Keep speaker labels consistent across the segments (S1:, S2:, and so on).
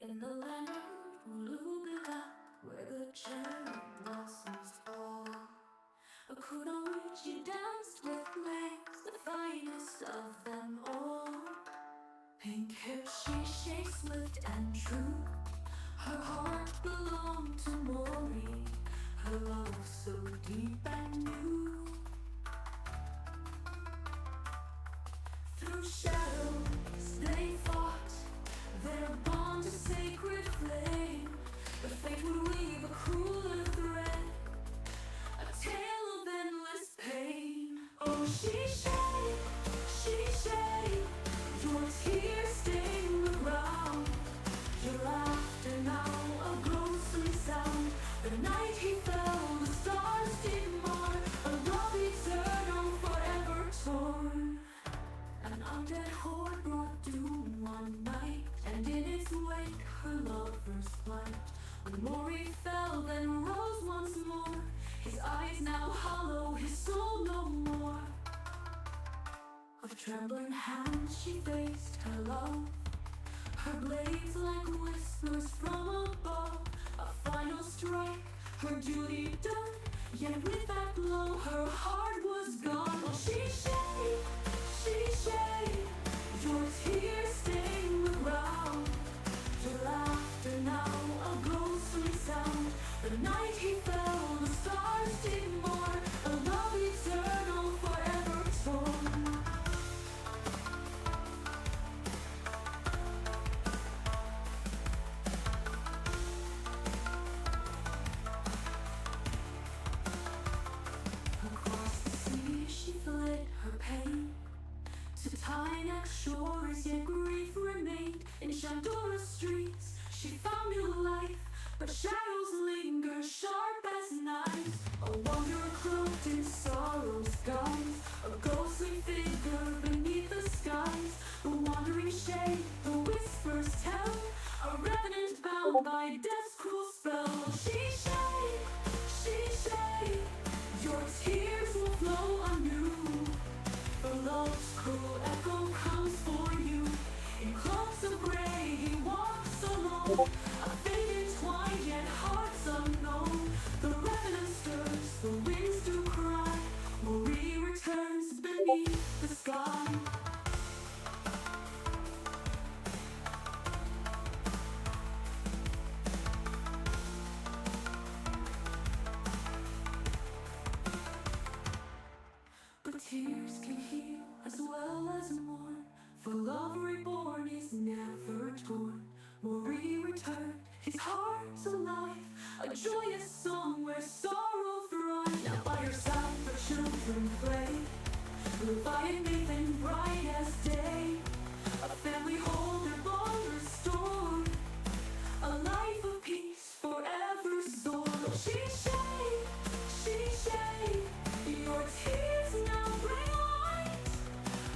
S1: In the land of Ulubila, where the cherry blossoms fall, a kunoichi danced with maids, the finest of them all. Pink hair she shakes swift and true, her heart belonged to Mori, her love so deep and new. Through shadows they fought, their bond a sacred flame, but fate would weave a crueler thread, a tale of endless pain. Oh, she shade, your tears stain the ground, your laughter now a ghostly sound. The night he fell, the stars did mar, a love eternal forever torn. An undead horde brought doom one night, and in its wake her lover's flight. When Mori fell, then rose once more, his eyes now hollow, his soul no more. With trembling hands she faced her love, her blades like whispers from above. A final strike, her duty done, yet with that blow her heart was gone. Oh, she shade, your tears stain the ground, your laughter now a ghostly sound. The night he fell, the stars did mourn, a love eternal forever torn. Across the sea she fled her pain, to Tynex shores, yet grief remained. In Shandora's streets, she found new life, but shadows linger sharp as knives. A wanderer cloaked in sorrow's guise, a ghostly figure beneath the skies. The wandering shade, the whispers tell, a revenant bound by death's cruel spell. She shade, your tears will flow anew. For love's cruel echo comes for you. In cloaks of grey he walks alone, a fate entwined yet hearts unknown. The revenant stirs, the winds do cry, Mori returns beneath the sky. But tears can heal as well as mourn, for love reborn is never torn. Mori returned, his heart's alive, a joyous song where sorrow thrives. Now by your side the children play, reviving faith and bright as day. A family whole, their bond restored, a life of peace forever soared. Oh, she shade, your tears now bring light,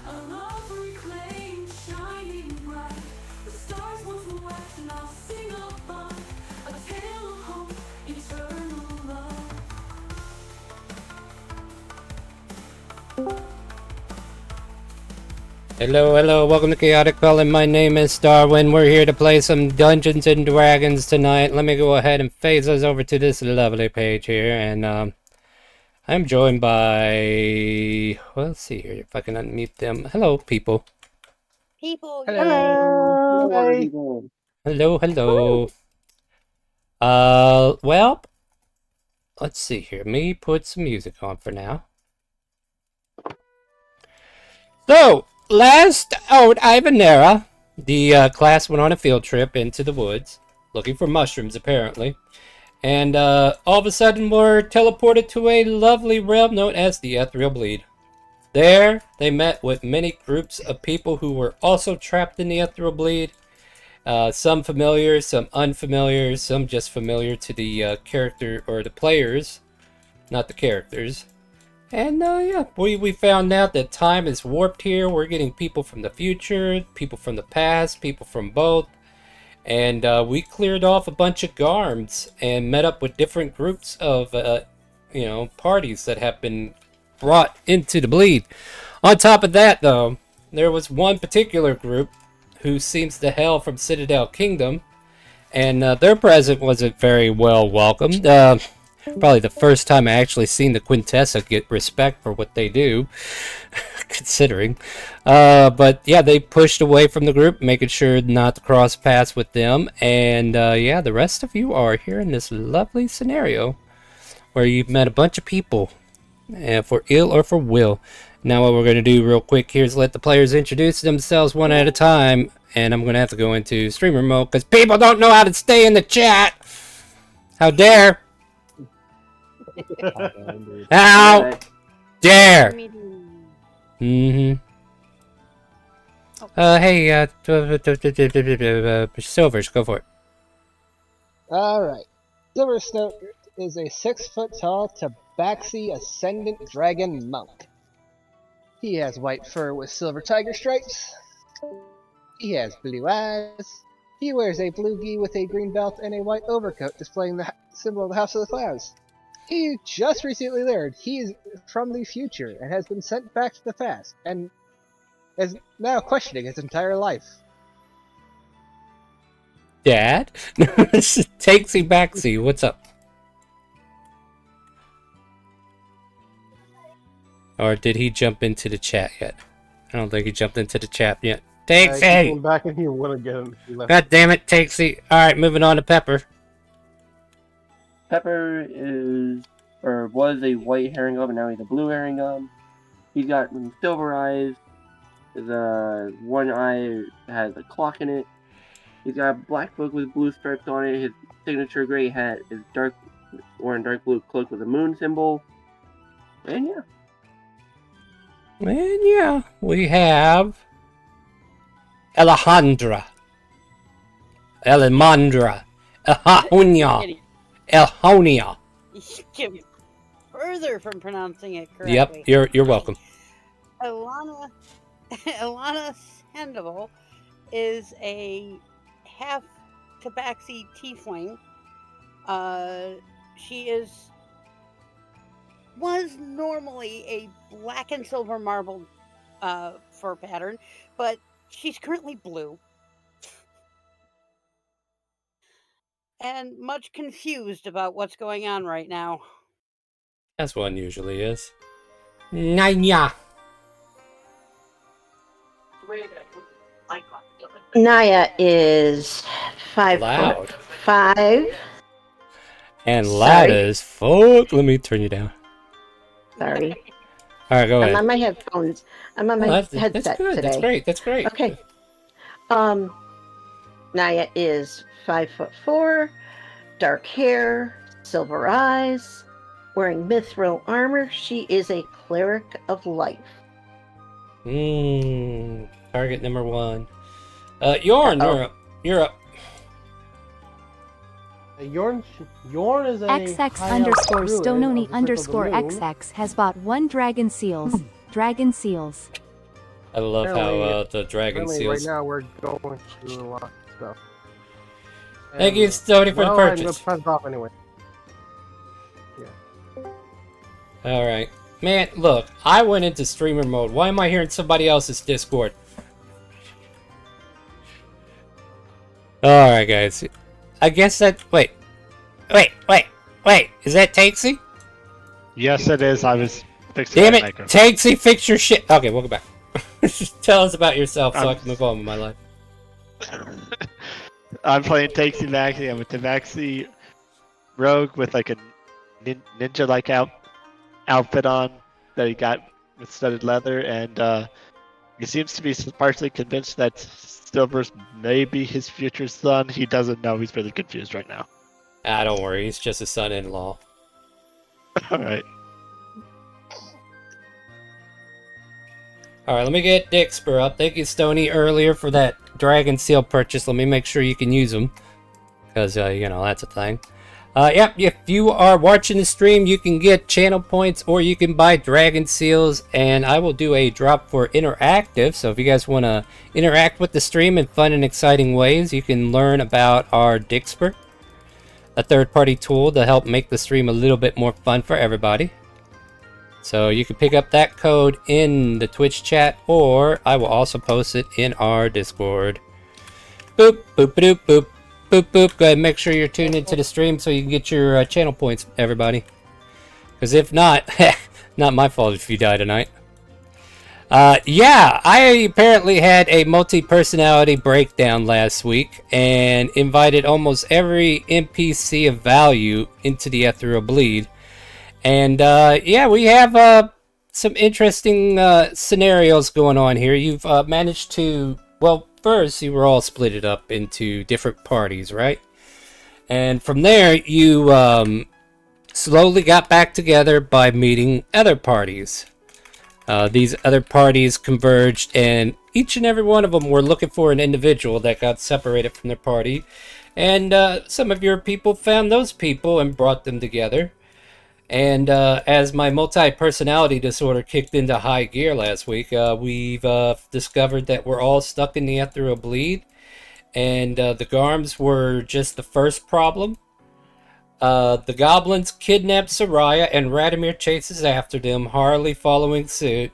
S1: a love reclaimed, shining bright. The stars once wept, now sing above, a tale of hope, eternal love.
S2: Hello, welcome to Chaotic Colin. My name is Darwin. We're here to play some Dungeons and Dragons tonight. Let me go ahead and phase us over to this lovely page here, and I'm joined by, well, let's see here if I can unmute them. Hello, people.
S3: People,
S4: Hello. Hi.
S2: Hello. Well, let's see here. Let me put some music on for now. So, last out Ivanerra, the class went on a field trip into the woods, looking for mushrooms apparently, and all of a sudden were teleported to a lovely realm known as the Ethereal Bleed. There, they met with many groups of people who were also trapped in the Ethereal Bleed, some familiar, some unfamiliar, some just familiar to the character or the players, not the characters. And yeah, we found out that time is warped here. We're getting people from the future, people from the past, people from both. And we cleared off a bunch of Garms and met up with different groups of, parties that have been brought into the Bleed. On top of that, though, there was one particular group who seems to hail from Citadel Kingdom. and their present wasn't very well welcomed. Probably the first time I actually seen the Quintessa get respect for what they do, considering. But yeah, they pushed away from the group, making sure not to cross paths with them. And yeah, the rest of you are here in this lovely scenario where you've met a bunch of people, for ill or for will. Now what we're going to do real quick here is let the players introduce themselves one at a time. And I'm going to have to go into streamer mode because people don't know how to stay in the chat. How dare! How dare! Mm-hmm. Hey, Silvers, go for it.
S4: Alright. Silverstone is a 6-foot-tall Tabaxi Ascendant Dragon Monk. He has white fur with silver tiger stripes. He has blue eyes. He wears a blue gi with a green belt and a white overcoat displaying the symbol of the House of the Clouds. He just recently learned he is from the future and has been sent back to the past and is now questioning his entire life.
S2: Dad? Takesy backsy, what's up? Or did he jump into the chat yet? I don't think he jumped into the chat yet. Takesy!
S3: Came back and he went again.
S2: God damn it, Takesy. Alright, moving on to Pepper.
S5: Pepper is, or was a white herring but now he's a blue herring. He's got silver eyes. The one eye has a clock in it. He's got a black book with blue stripes on it. His signature gray hat is wearing dark blue cloak with a moon symbol. And yeah.
S2: And yeah, we have Alejandra. Elimandra. Elhonia. Elhonia.
S6: Get me further from pronouncing it correctly.
S2: Yep, you're welcome.
S6: Ilana Sandoval is a half Tabaxi tiefling. She was normally a black and silver marbled fur pattern, but she's currently blue. And much confused about what's going on right now.
S2: As one usually is. Nanya.
S7: Naya is 5'5".
S2: And loud as fuck. Let me turn you down.
S7: Sorry.
S2: Alright, go ahead.
S7: I'm on my headphones. I'm on my headset
S2: that's good.
S7: today.
S2: That's great.
S7: Okay. Naya is 5'4", dark hair, silver eyes, wearing mithril armor. She is a cleric of life.
S2: Target number 1. Yorn, you're up.
S3: Yorn is a
S8: XX_Stononi_XX has bought 1 Dragon Seals. Dragon Seals.
S2: I love how the Dragon Seals.
S3: Right now we're going through a lot of stuff.
S2: Thank you, Stoney, for the purchase.
S3: I'm gonna press off anyway. Yeah.
S2: Alright. Man, look, I went into streamer mode. Why am I hearing somebody else's Discord? Alright, guys. I guess that... Wait. Is that Takesy?
S9: Yes, it is. I was fixing
S2: Damn
S9: my
S2: it!
S9: microphone.
S2: Takesy, fix your shit! Okay, welcome back. Tell us about yourself so I can move on with my life.
S9: I'm playing Takesy Maxi. I'm a Tabaxi rogue with like a ninja-like outfit on that he got with studded leather, and he seems to be partially convinced that Silver's may be his future son. He doesn't know. He's really confused right now.
S2: Ah, don't worry. He's just a son-in-law.
S9: Alright.
S2: Alright, let me get Dixper up. Thank you, Stoney, earlier for that Dragon Seal purchase. Let me make sure you can use them. Because, you know, that's a thing. Yep, if you are watching the stream, you can get channel points or you can buy Dragon Seals. And I will do a drop for interactive. So if you guys want to interact with the stream in fun and exciting ways, you can learn about our Dixper, a third-party tool to help make the stream a little bit more fun for everybody. So you can pick up that code in the Twitch chat, or I will also post it in our Discord. Boop, boop, boop, boop. boop, boop. Go ahead and make sure you're tuned into the stream so you can get your channel points, everybody. Because if not, not my fault if you die tonight. Yeah, I apparently had a multi-personality breakdown last week and invited almost every NPC of value into the Ethereal Bleed. And yeah, we have some interesting scenarios going on here. You've managed to, well, first you were all splitted up into different parties, right? And from there, you slowly got back together by meeting other parties. These other parties converged, and each and every one of them were looking for an individual that got separated from their party. And some of your people found those people and brought them together. And as my multi-personality disorder kicked into high gear last week, we've discovered that we're all stuck in the Ethereal Bleed. And the Garms were just the first problem. The goblins kidnapped Soraya, and Radomir chases after them, Harley following suit.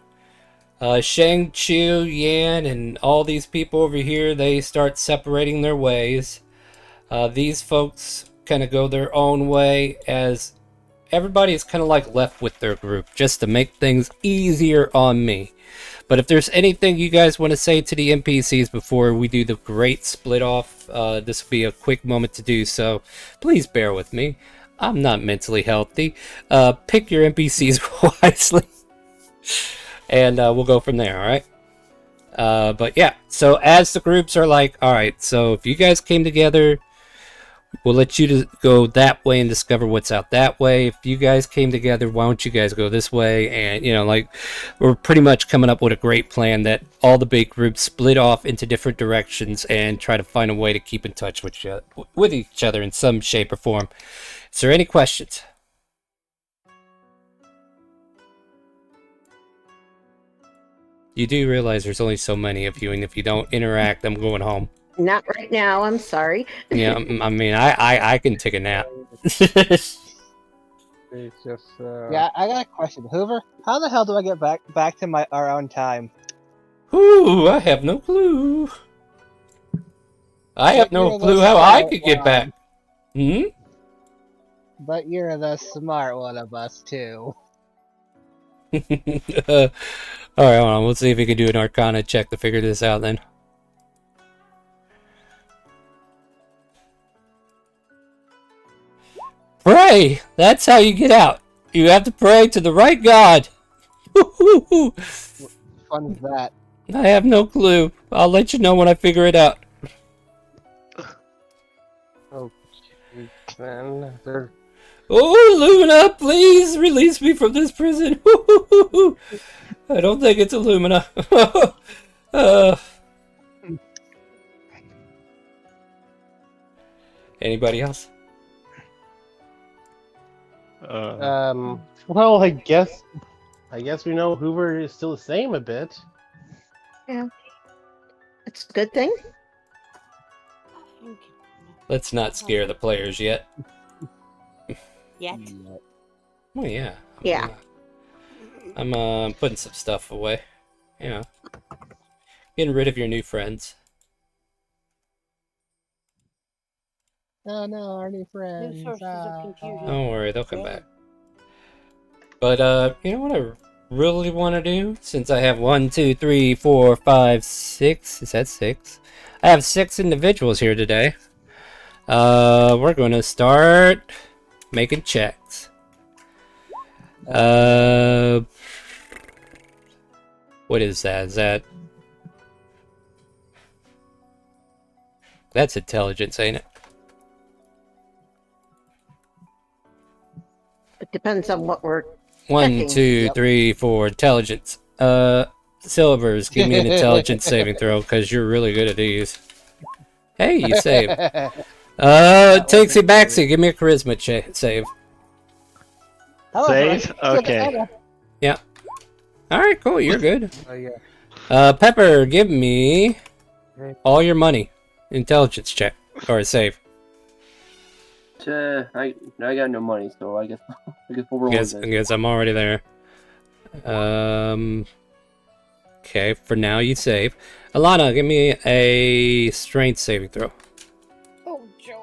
S2: Shang, Chu, Yan, and all these people over here, they start separating their ways. These folks kind of go their own way, as everybody is kind of like left with their group, just to make things easier on me. But if there's anything you guys want to say to the NPCs before we do the great split off, this will be a quick moment to do so. Please bear with me. I'm not mentally healthy. Pick your NPCs wisely. And we'll go from there, alright? But yeah, so as the groups are like, alright, so if you guys came together, we'll let you go that way and discover what's out that way. If you guys came together, why don't you guys go this way? And, you know, like, we're pretty much coming up with a great plan that all the big groups split off into different directions and try to find a way to keep in touch with each other in some shape or form. Is there any questions? You do realize there's only so many of you, and if you don't interact, I'm going home.
S7: Not right now, I'm sorry.
S2: Yeah, I mean, I can take a nap.
S3: It's just
S4: Yeah, I got a question. Hoover, how the hell do I get back to our own time?
S2: Ooh, I have no clue. I have no clue how I could get back. Hmm?
S4: But you're the smart one of us, too.
S2: Alright, hold on. We'll see if we can do an Arcana check to figure this out then. Pray! That's how you get out. You have to pray to the right god.
S4: Fun is that?
S2: I have no clue. I'll let you know when I figure it out.
S3: okay, then there's
S2: Oh, Lumina, please release me from this prison. I don't think it's Illumina. Anybody else?
S3: well, I guess we know Hoover is still the same a bit.
S7: Yeah. It's a good thing.
S2: Let's not scare the players yet.
S6: Yet.
S2: Oh yeah.
S7: Yeah.
S2: I'm putting some stuff away. Yeah. Getting rid of your new friends.
S4: Oh no, our new friends.
S6: New sources of confusion.
S2: Don't worry, they'll come back. But you know what I really want to do? Since I have 1, 2, 3, 4, 5, 6. Is that 6? I have 6 individuals here today. We're gonna start making checks. What is that? Is that... That's intelligence, ain't it?
S7: It depends on what we're
S2: 1,
S7: checking.
S2: 2,
S4: Yep.
S2: 3, 4. Intelligence. Silvers, give me an intelligence saving throw, because you're really good at these. Hey, you saved. Takesy Baxy, give me a charisma save.
S4: Hello,
S9: Save?
S4: Brian.
S9: Okay.
S2: Yeah. Alright, cool, you're good.
S3: Oh yeah.
S2: Pepper, give me all your money. Intelligence check. Or a save.
S5: I got no money, so I guess we'll roll
S2: I
S5: with it.
S2: guess I'm already there. Okay, for now you save. Alana, give me a strength saving throw.
S6: Oh, jerk.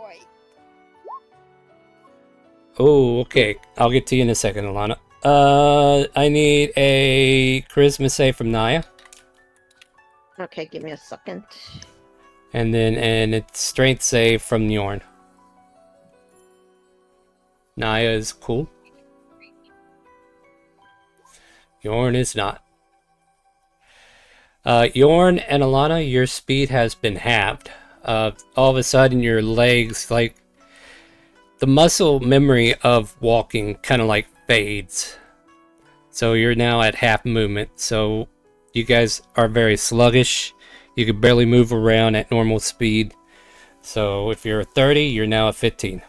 S2: Oh, okay. I'll get to you in a second, Alana. I need a charisma save from Naya,
S7: Okay, give me a second.
S2: and then a strength save from Yorn. Naya is cool. Yorn is not. Yorn and Alana, your speed has been halved. All of a sudden, your legs, like, the muscle memory of walking kind of like fades. So you're now at half movement. So you guys are very sluggish. You can barely move around at normal speed. So if you're 30, you're now at 15.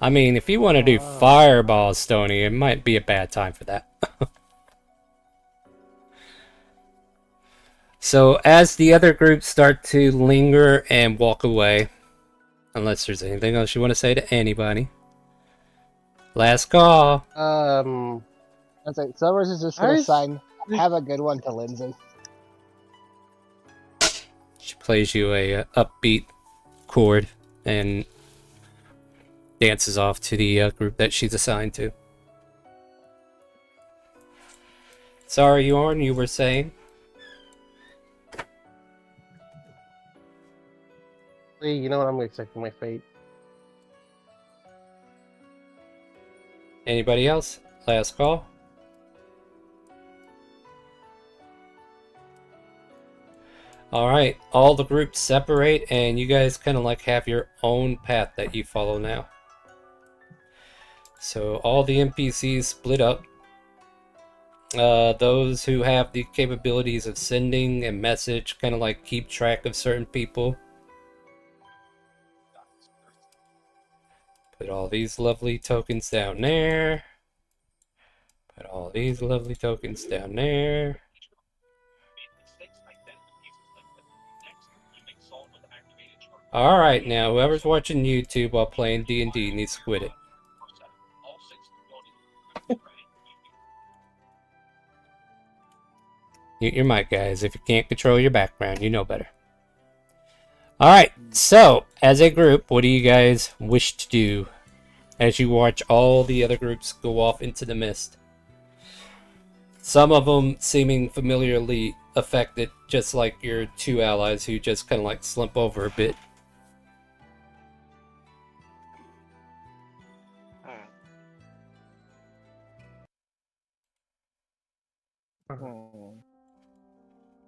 S2: I mean, if you want to do fireball, Stony, it might be a bad time for that. So as the other groups start to linger and walk away, unless there's anything else you want to say to anybody. Last call.
S4: That's it. Silvers is just gonna sign "Have a good one" to Lindsay.
S2: She plays you a upbeat chord and dances off to the group that she's assigned to. Sorry, Yorn, you were saying?
S3: You know what? I'm accepting my fate.
S2: Anybody else? Last call. Alright, all the groups separate and you guys kind of like have your own path that you follow now. So all the NPCs split up. Those who have the capabilities of sending a message kind of like keep track of certain people. Put all these lovely tokens down there. Put all these lovely tokens down there. Alright, now whoever's watching YouTube while playing D&D needs to quit it. Mute your mic, guys. If you can't control your background, you know better. Alright, so, as a group, what do you guys wish to do as you watch all the other groups go off into the mist? Some of them seeming familiarly affected, just like your two allies who just kind of like slump over a bit.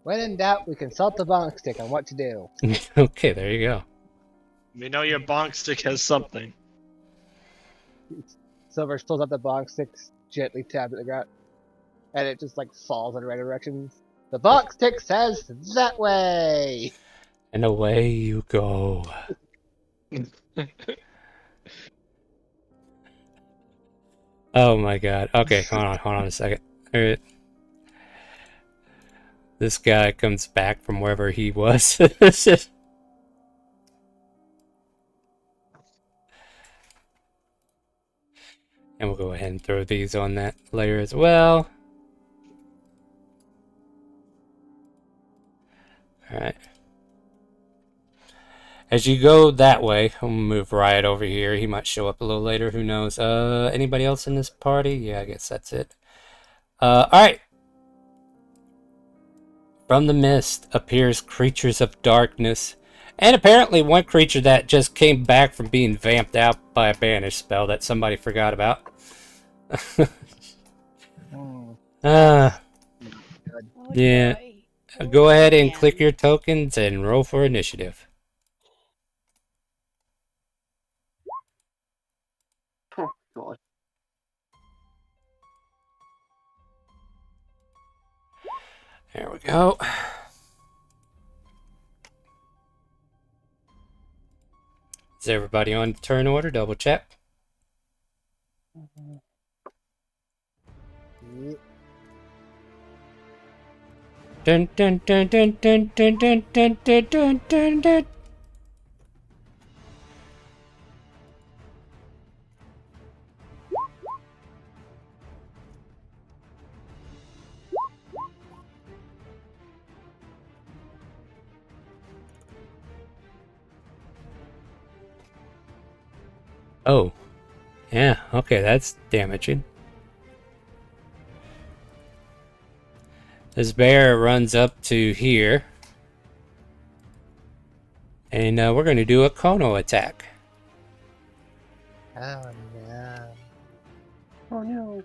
S4: When in doubt, we consult the bonk stick on what to do.
S2: Okay, there you go.
S9: We know your bonk stick has something.
S4: Silvers pulls up the bonk stick, gently taps at the ground, and it just like falls in the right direction. The bonk stick says that way.
S2: And away you go. Oh my god. Okay, hold on a second. Alright. This guy comes back from wherever he was. And we'll go ahead and throw these on that layer as well. Alright. As you go that way, I'm gonna move Riot over here. He might show up a little later, who knows. Anybody else in this party? Yeah, I guess that's it. Alright. From the mist appears creatures of darkness. And apparently one creature that just came back from being vamped out by a banish spell that somebody forgot about. Yeah. Go ahead and click your tokens and roll for initiative.
S5: Oh, God.
S2: There we go. Is everybody on turn order? Double check. Dun dun dun dun dun dun dun dun dun dun dun dun. Oh. Yeah, okay, that's damaging. This bear runs up to here. And we're going to do a Kono attack.
S4: Oh no.
S5: Oh no.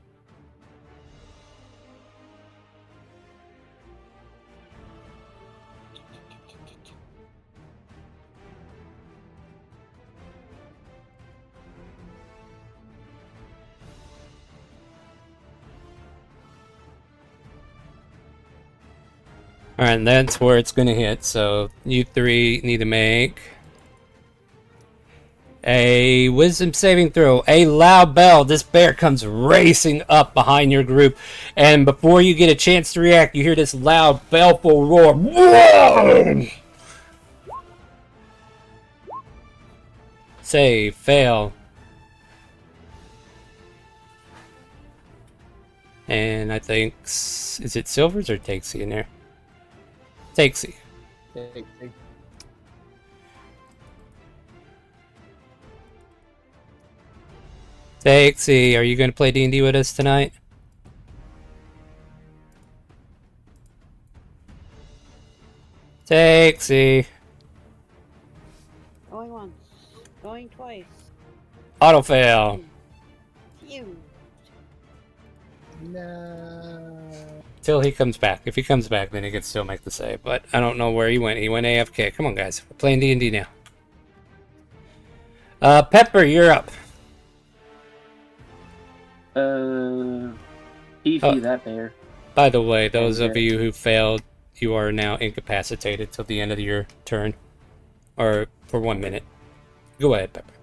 S2: Alright, that's where it's going to hit. So you three need to make a wisdom saving throw. A loud bell. This bear comes racing up behind your group. And before you get a chance to react, you hear this loud, baleful roar. Save, fail. And I think, is it Silvers or Takesy in there? Takesy. Takesy, are you going to play D&D with us tonight? Takesy.
S6: Going once. Going twice.
S2: Auto fail.
S6: Phew.
S4: No.
S2: Till he comes back. If he comes back, then he can still make the save. But I don't know where he went. He went AFK. Come on, guys. We're playing D&D now. Pepper, you're up.
S5: Easy that bear.
S2: By the way, those of you who failed, you are now incapacitated till the end of your turn. Or for 1 minute. Go ahead, Pepper.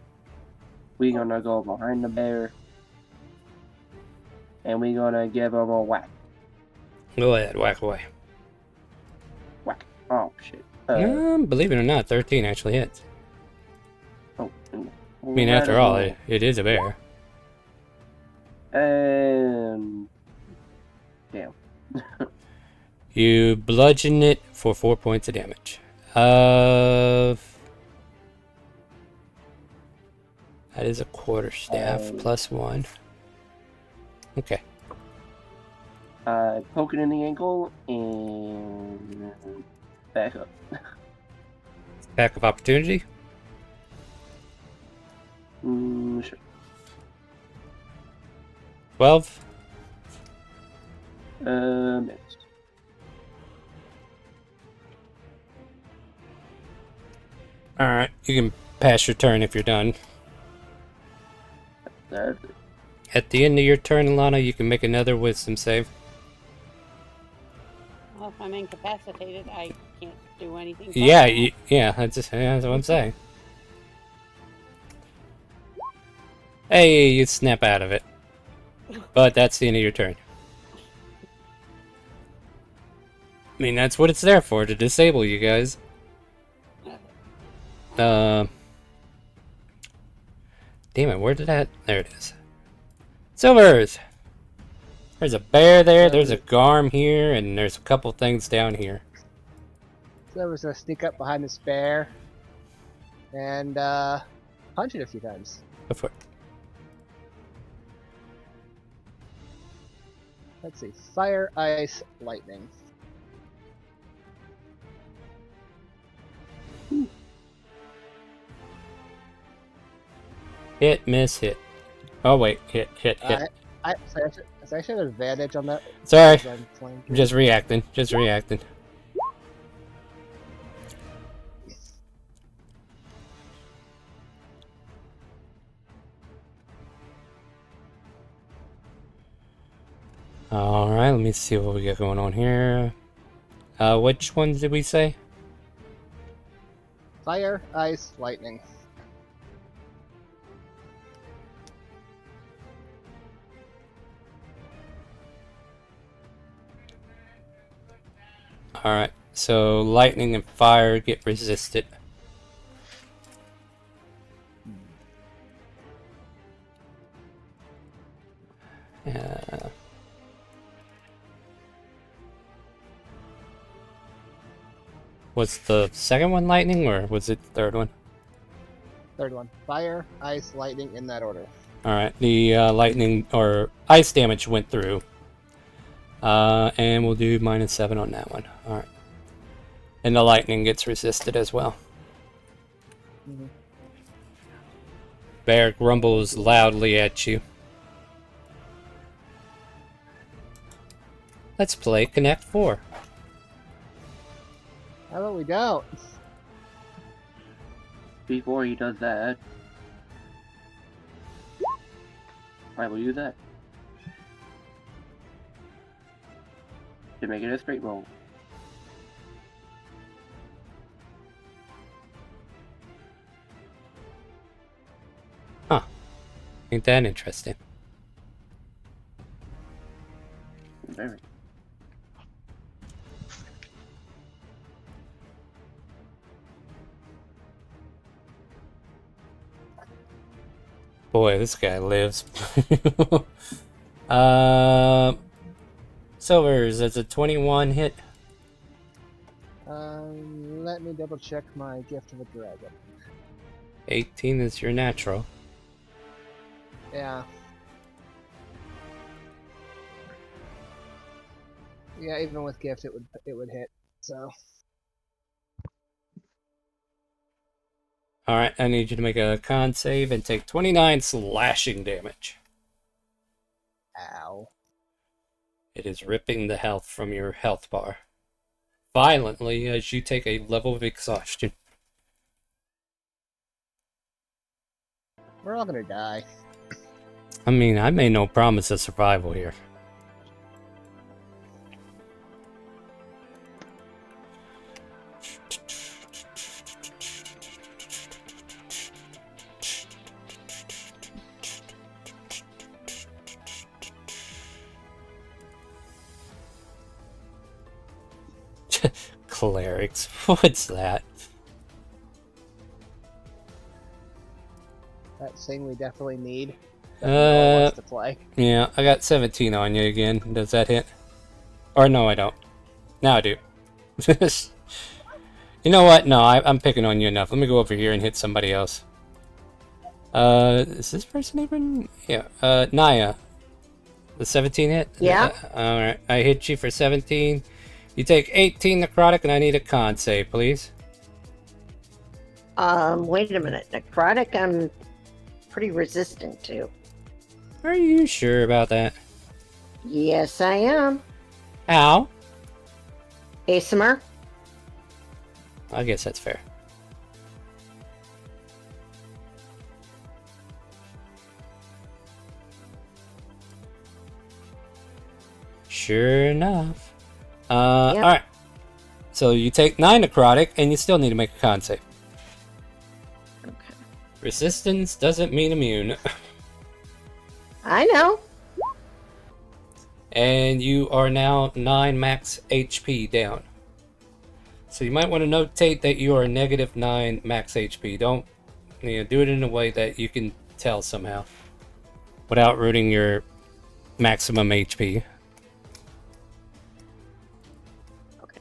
S5: We gonna go behind the bear. And we gonna give him a whack.
S2: Go ahead, whack away.
S5: Whack. Oh, shit.
S2: Believe it or not, 13 actually hits.
S5: Oh.
S2: I mean, after all, it is a bear.
S5: Damn.
S2: You bludgeon it for 4 points of damage. That is a quarterstaff plus 1. Okay.
S5: Poke it in the ankle and back up.
S2: Back of opportunity?
S5: Sure.
S2: 12?
S5: Missed.
S2: Alright, you can pass your turn if you're done.
S5: That's it.
S2: At the end of your turn, Alana, you can make another wisdom save.
S6: Well, if I'm incapacitated, I can't do anything.
S2: Yeah, that's what I'm saying. Hey, you snap out of it. But that's the end of your turn. I mean, that's what it's there for, to disable you guys. Damn it, where did that... There it is. Silvers! There's a bear there, there's a garm here, and there's a couple things down here.
S4: Silver's gonna sneak up behind this bear and punch it a few times.
S2: Go for it.
S4: Let's see. Fire, ice, lightning.
S2: Hit, miss, hit. Oh wait, hit.
S4: I actually have an advantage on that.
S2: Sorry,
S4: I'm flanking.
S2: I'm just reacting. Alright, let me see what we got going on here. Which ones did we say?
S4: Fire, ice, lightning.
S2: Alright, so lightning and fire get resisted. Was the second one lightning, or was it the third one?
S4: Third one. Fire, ice, lightning, in that order.
S2: Alright, the lightning or ice damage went through. And we'll do -7 on that one. Alright. And the lightning gets resisted as well.
S4: Mhm.
S2: Bear grumbles loudly at you. Let's play Connect 4.
S4: How about we don't?
S5: Before he does that, I will use that to make it a straight roll.
S2: Huh. Ain't that interesting?
S5: Very.
S2: Boy, this guy lives. Silvers, that's a 21 hit.
S4: Let me double check my gift of a dragon.
S2: 18 is your natural.
S4: Yeah. Yeah, even with gift, it would hit. So.
S2: Alright, I need you to make a con save and take 29 slashing damage.
S4: Ow.
S2: It is ripping the health from your health bar violently as you take a level of exhaustion.
S4: We're all gonna die.
S2: I mean, I made no promise of survival here. Clerics, what's that?
S4: That thing we definitely need. Definitely wants to play.
S2: Yeah, I got 17 on you again. Does that hit? Or no, I don't. Now I do. You know what? No, I'm picking on you enough. Let me go over here and hit somebody else. Is this person even? Yeah, Naya. The 17 hit?
S7: Yeah.
S2: Alright, I hit you for 17. You take 18 necrotic, and I need a con save, please.
S7: Wait a minute. Necrotic, I'm pretty resistant to.
S2: Are you sure about that?
S7: Yes, I am.
S2: How?
S7: ASMR.
S2: I guess that's fair. Sure enough.
S7: Yep.
S2: Alright. So you take 9 necrotic, and you still need to make a con save.
S7: Okay.
S2: Resistance doesn't mean immune.
S7: I know.
S2: And you are now 9 max HP down. So you might want to notate that you are -9 max HP. Don't do it in a way that you can tell somehow. Without rooting your maximum HP.
S7: Okay.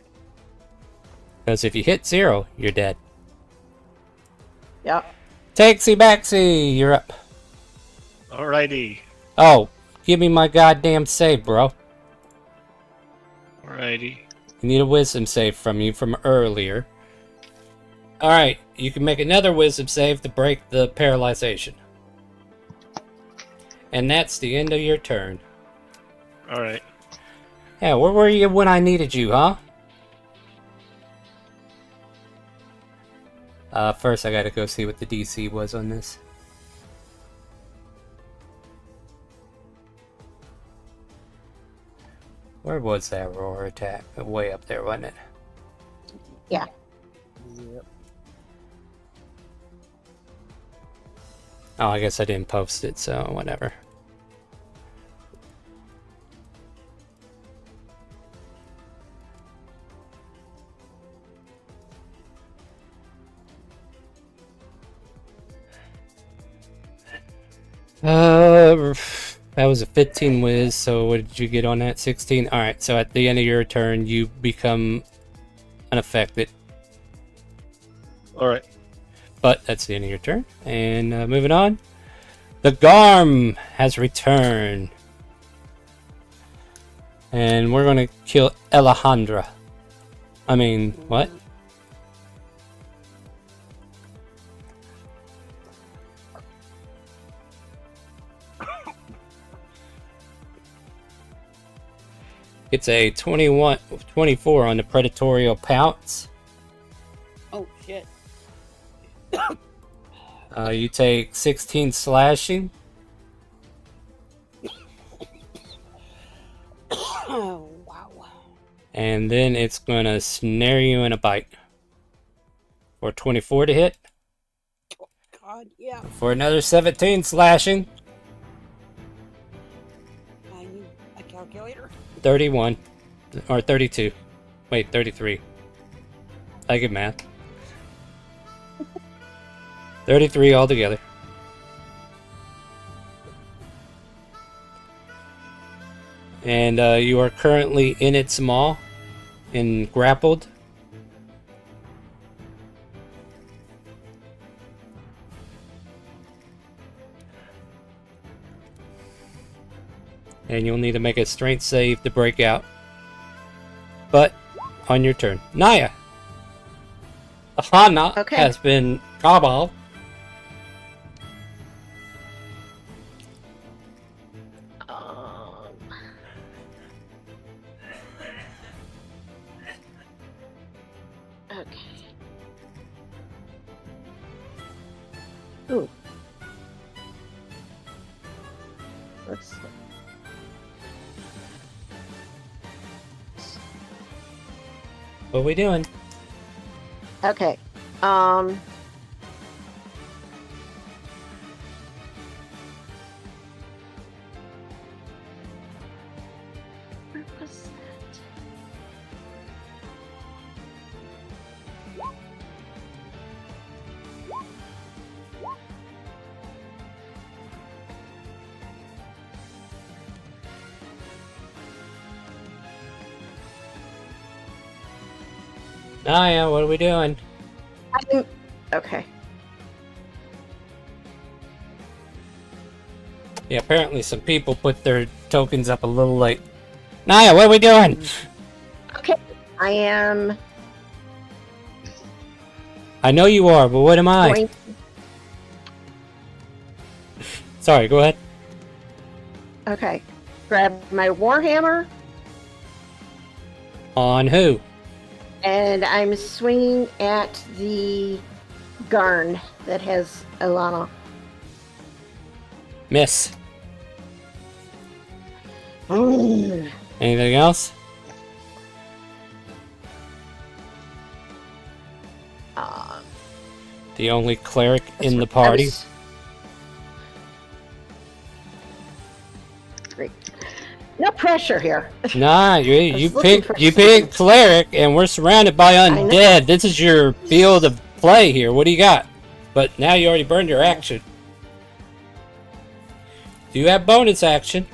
S2: Because if you hit 0, you're dead.
S7: Yep.
S2: Takesy backsy, you're up.
S9: Alrighty.
S2: Oh, give me my goddamn save, bro.
S9: Alrighty.
S2: I need a wisdom save from you from earlier. Alright, you can make another wisdom save to break the paralyzation. And that's the end of your turn.
S9: Alright.
S2: Yeah, where were you when I needed you, huh? First I gotta go see what the DC was on this. Where was that roar attack? Way up there, wasn't it?
S7: Yeah.
S4: Yep.
S2: Oh, I guess I didn't post it, so whatever. That was a 15 whiz, so what did you get on that? 16? Alright, so at the end of your turn, you become unaffected.
S9: Alright.
S2: But that's the end of your turn. And moving on. The Garm has returned. And we're going to kill Alejandra. I mean, what? It's a 24 on the Predatorial Pounce.
S6: Oh, shit.
S2: You take 16 slashing.
S6: Oh, wow.
S2: And then it's going to snare you in a bite. For 24 to hit.
S6: God, yeah.
S2: For another 17 slashing.
S6: I need a calculator.
S2: 31. Or 32. Wait, 33. I get math. 33 altogether. And you are currently in its maw and grappled. And you'll need to make a strength save to break out. But on your turn. Naya! Ahana has been gobbled.
S7: Okay. Ooh. Let's see.
S2: What are we doing?
S7: Okay. Where was that?
S2: Naya, what are we doing?
S7: Okay.
S2: Yeah, apparently some people put their tokens up a little late. Naya, what are we doing?
S7: Okay. I am
S2: I know you are, but what am I?
S7: going.
S2: Sorry, go ahead.
S7: Okay. Grab my warhammer
S2: On who?
S7: and I'm swinging at the Garn that has Ilana.
S2: Miss.
S7: Mm.
S2: Anything else? The only cleric in the party.
S7: Great. No pressure here.
S2: Nah, you
S7: looking for
S2: pick cleric, and we're surrounded by
S7: I know.
S2: undead. This is your field of play here. What do you got? But now you already burned your action. Do you have bonus action?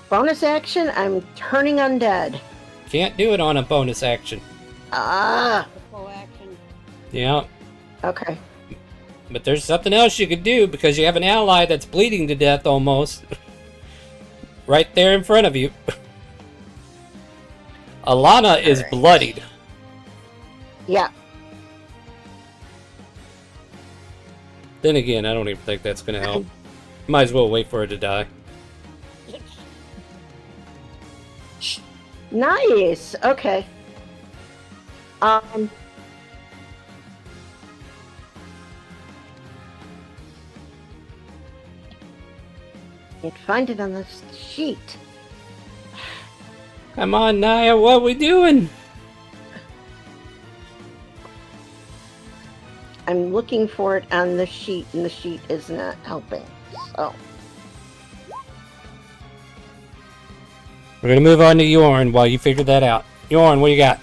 S7: Bonus action, I'm turning undead.
S2: Can't do it on a bonus action.
S7: Ah.
S6: Full action.
S2: Yeah,
S7: Okay.
S2: but there's something else you could do because you have an ally that's bleeding to death almost. Right there in front of you. Alana is
S7: Alright.
S2: bloodied.
S7: Yeah.
S2: Then again, I don't even think that's gonna help. Might as well wait for her to die.
S7: Nice. Okay. Can't find it on this sheet.
S2: Come on, Naya, what are we doing?
S7: I'm looking for it on the sheet, and the sheet is not helping. So.
S2: We're gonna move on to Yorn while you figure that out. Yorn, what do you got?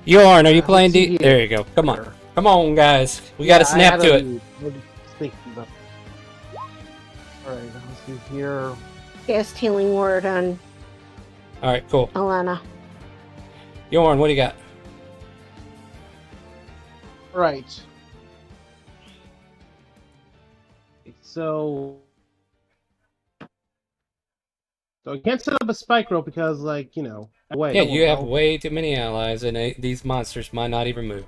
S2: Yorn, are you playing D? There you go. Come on. Come on, guys. We gotta snap to it.
S3: Alright, let's see here.
S7: Cast healing word on
S2: All right, cool.
S7: Alana.
S2: Yorn, what do you got?
S3: Right. So I can't set up a spike rope because, like, wait.
S2: Yeah, you have way too many allies, and these monsters might not even move.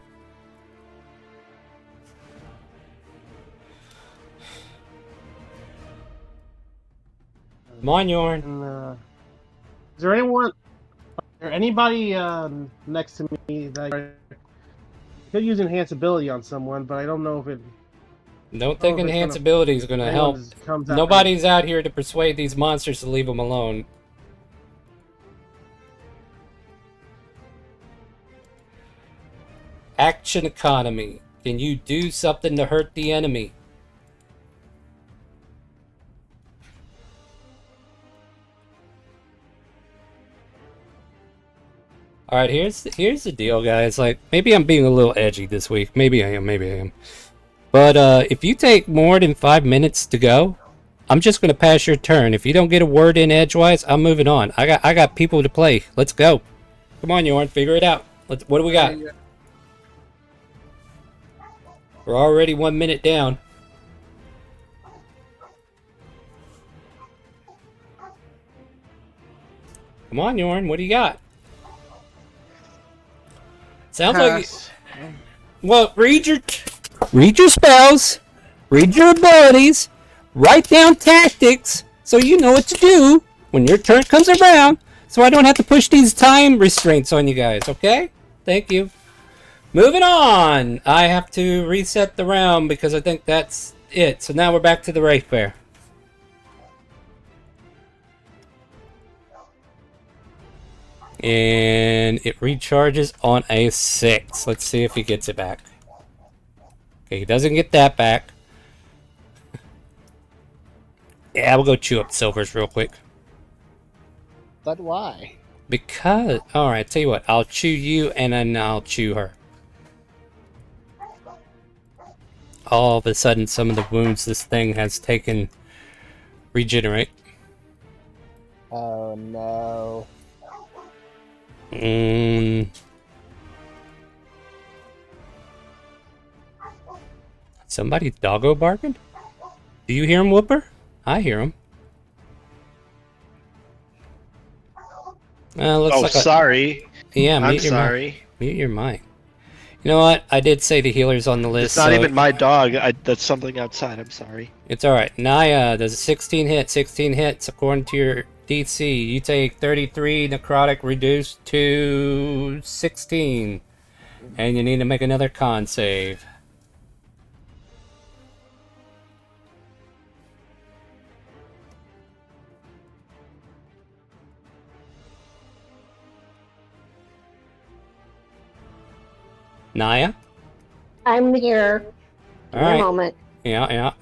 S2: Come on, Yorn.
S3: Is there anybody next to me that could use enhanceability on someone, but I don't know if it.
S2: Don't think enhanceability is going to help.
S3: Comes out
S2: Nobody's out here to persuade these monsters to leave them alone. Action economy. Can you do something to hurt the enemy? Alright, here's the deal, guys. Like, maybe I'm being a little edgy this week. Maybe I am. But if you take more than 5 minutes to go, I'm just gonna pass your turn. If you don't get a word in edgewise, I'm moving on. I got people to play. Let's go. Come on, Yorn, figure it out. What do we got? We're already 1 minute down. Come on, Yorn, what do you got? Sounds
S3: Pass.
S2: like... Well, read your spells, read your abilities, write down tactics so you know what to do when your turn comes around, so I don't have to push these time restraints on you guys, okay? Thank you. Moving on! I have to reset the round because I think that's it. So now we're back to the Wraith Bear. And it recharges on a 6. Let's see if he gets it back. Okay, he doesn't get that back. Yeah, we'll go chew up Silvers real quick.
S4: But why?
S2: Because... Alright, tell you what. I'll chew you and then I'll chew her. All of a sudden, some of the wounds this thing has taken regenerate.
S4: Oh no.
S2: Somebody doggo barking? Do you hear him, Whooper? I hear him. Looks like
S9: sorry.
S2: Yeah,
S9: I'm sorry.
S2: Mute your mic. You know what? I did say the healer's on the list.
S9: It's not even my dog. That's something outside. I'm sorry.
S2: It's alright. Naya, does a 16 hit? 16 hits according to your DC. You take 33 necrotic reduced to 16. And you need to make another con save. Naya?
S7: I'm here.
S2: All
S7: In
S2: right.
S7: a moment.
S2: Yeah.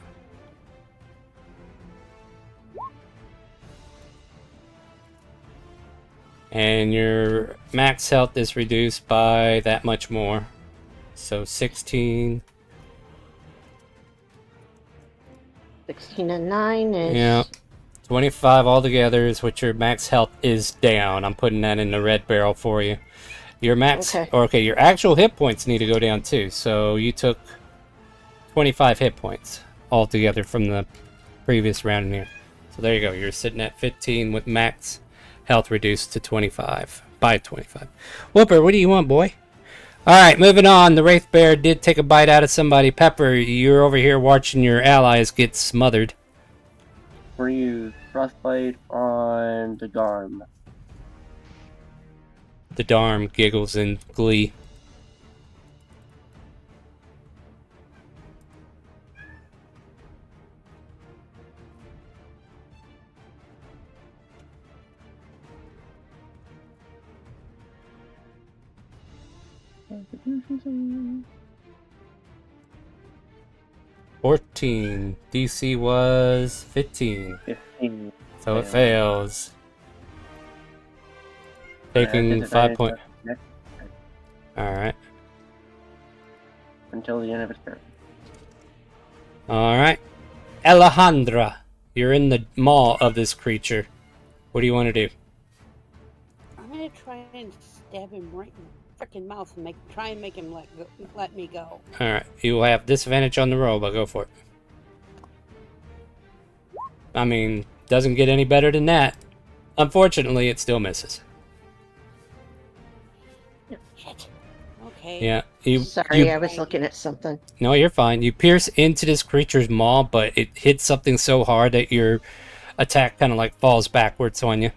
S2: And your max health is reduced by that much more. So 16.
S7: 16 and 9 is...
S2: Yeah. 25 altogether is what your max health is down. I'm putting that in the red barrel for you. Your max... Okay, your actual hit points need to go down too. So you took 25 hit points altogether from the previous round here. So there you go. You're sitting at 15 with max health reduced to 25. By 25. Whooper, what do you want, boy? Alright, moving on. The Wraith Bear did take a bite out of somebody. Pepper, you're over here watching your allies get smothered.
S5: We're going to use Frostbite on the Garm.
S2: The Darm giggles in glee.
S5: Constitution.
S2: 14. DC was 15.
S5: 15.
S2: So it fails. Taking 5 points. Alright.
S5: Until the end of its turn.
S2: Alright. Alejandra, you're in the maw of this creature. What do you want to do?
S6: and stab him right in the freaking mouth and try and make him let me go.
S2: Alright, you will have disadvantage on the roll, but go for it. I mean, doesn't get any better than that. Unfortunately, it still misses.
S6: Shit. Okay.
S2: Yeah,
S7: Sorry, I was looking at something.
S2: No, you're fine. You pierce into this creature's maw, but it hits something so hard that your attack kind of like falls backwards on you.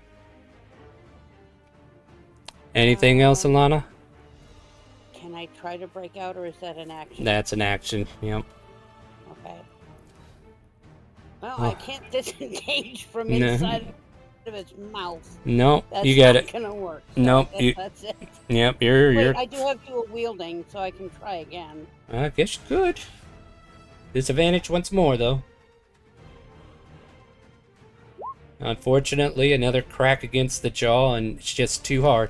S2: Anything else, Alana?
S6: Can I try to break out, or is that an action?
S2: That's an action, yep.
S6: Okay. Well,
S2: Oh.
S6: I can't disengage from
S2: No.
S6: inside of its mouth.
S2: Nope,
S6: That's
S2: you got
S6: not
S2: it.
S6: gonna work. So
S2: Nope,
S6: that's it.
S2: Yep, you're.
S6: Wait, I do have dual wielding, so I can try again.
S2: I guess you could. Disadvantage once more, though. Unfortunately, another crack against the jaw, and it's just too hard.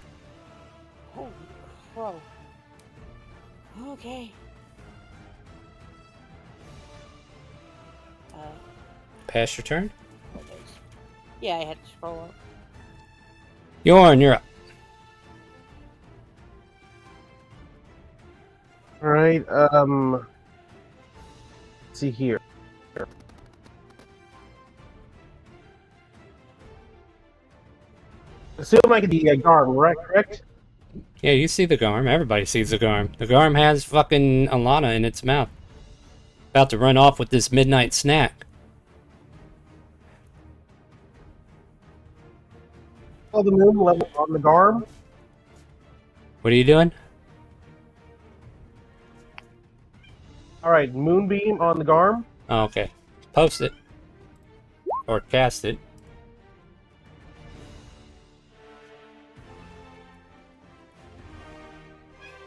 S6: Holy crow. Okay.
S2: Pass your turn.
S6: Yeah, I had to scroll up.
S2: Yorn, you're up.
S3: All right. Let's see here. Assume I could be a guard, right? Correct?
S2: Yeah, you see the Garm. Everybody sees the Garm. The Garm has fucking Alana in its mouth. About to run off with this midnight snack.
S3: Oh, the moon level on the Garm.
S2: What are you doing?
S3: All right, moonbeam on the Garm.
S2: Oh, okay. Post it. Or cast it.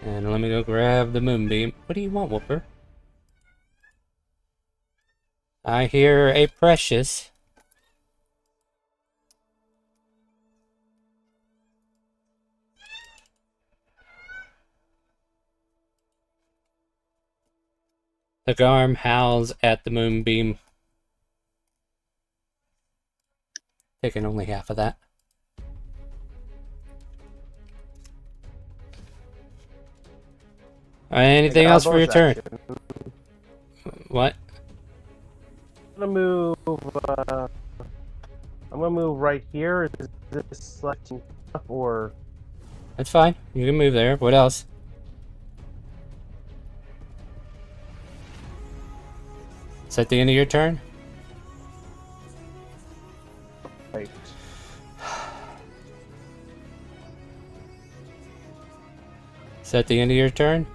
S2: And let me go grab the moonbeam. What do you want, Whooper? I hear a precious. The Garm howls at the moonbeam. Taking only half of that. Anything else for your turn? What?
S3: I'm gonna move right here. Is this selecting up or?
S2: That's fine. You can move there. What else? Is that the end of your turn?
S3: Right.
S2: Is that the end of your turn?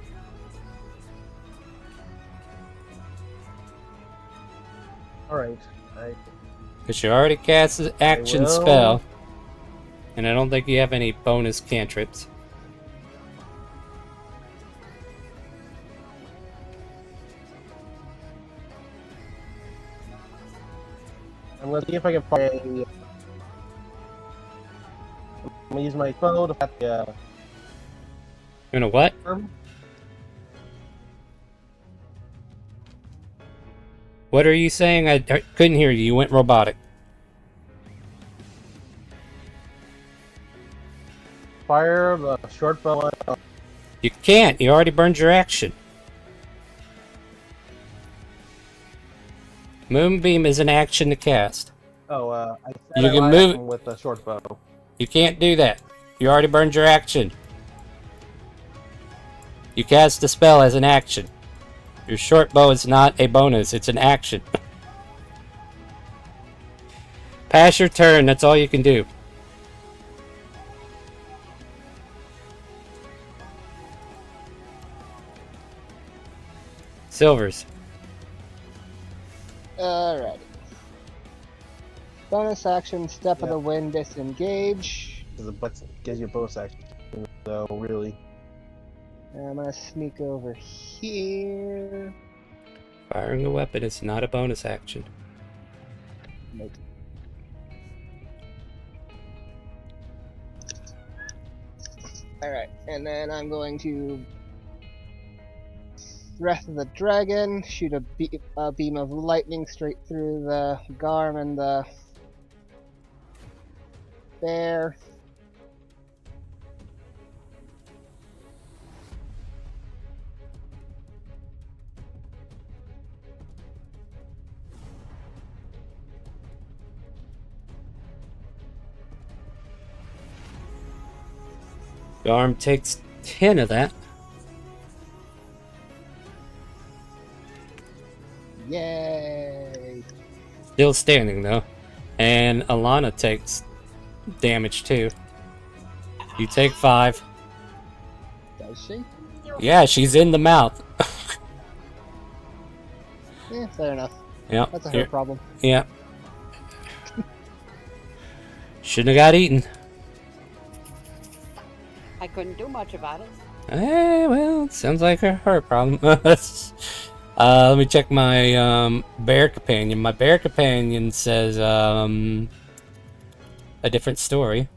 S3: All right.
S2: Because you already cast the action
S3: will.
S2: spell. And I don't think you have any bonus cantrips.
S3: I'm gonna see if I can find. I'm gonna use my phone to find the.
S2: You're gonna what? What are you saying? I couldn't hear you. You went robotic.
S3: Fire the short bow.
S2: You can't. You already burned your action. Moonbeam is an action to cast.
S3: Oh, I said
S2: You
S3: I
S2: can
S3: like
S2: move-
S3: him with a short bow.
S2: You can't do that. You already burned your action. You cast the spell as an action. Your short bow is not a bonus. It's an action. Pass your turn. That's all you can do. Silvers.
S4: Alrighty. Bonus action, step of the wind, disengage.
S3: The butt gives you a bonus action, so really.
S4: And I'm gonna sneak over here.
S2: Firing a weapon is not a bonus action.
S4: Nope. Alright, and then I'm going to Breath of the Dragon, shoot a beam of lightning straight through the Garm and the bear.
S2: Garm takes 10 of that.
S4: Yay!
S2: Still standing though. And Alana takes damage too. You take 5.
S4: Does she?
S2: Yeah, she's in the mouth.
S4: Yeah, fair enough.
S2: Yep.
S4: That's a her problem.
S2: Yeah. Shouldn't have got eaten.
S6: I couldn't do much about it.
S2: Well, it sounds like her problem. Let me check my bear companion. My bear companion says a different story.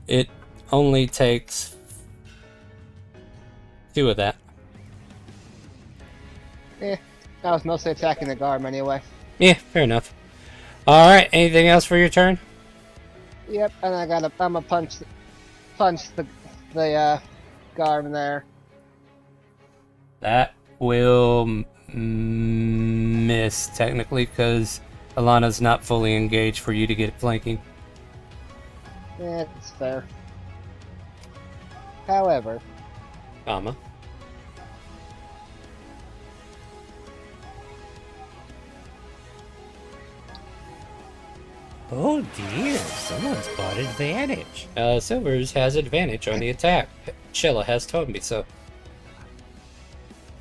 S2: It only takes 2 of that.
S4: Eh, I was mostly attacking the Garm anyway.
S2: Yeah, fair enough. Alright, anything else for your turn?
S4: Yep, and I'm gonna punch the Garm there.
S2: That will miss, technically, because Alana's not fully engaged for you to get flanking.
S4: Yeah, it's fair. However,
S2: Comma. Oh dear, someone's bought advantage. Silvers has advantage on the attack. Chilla has told me so.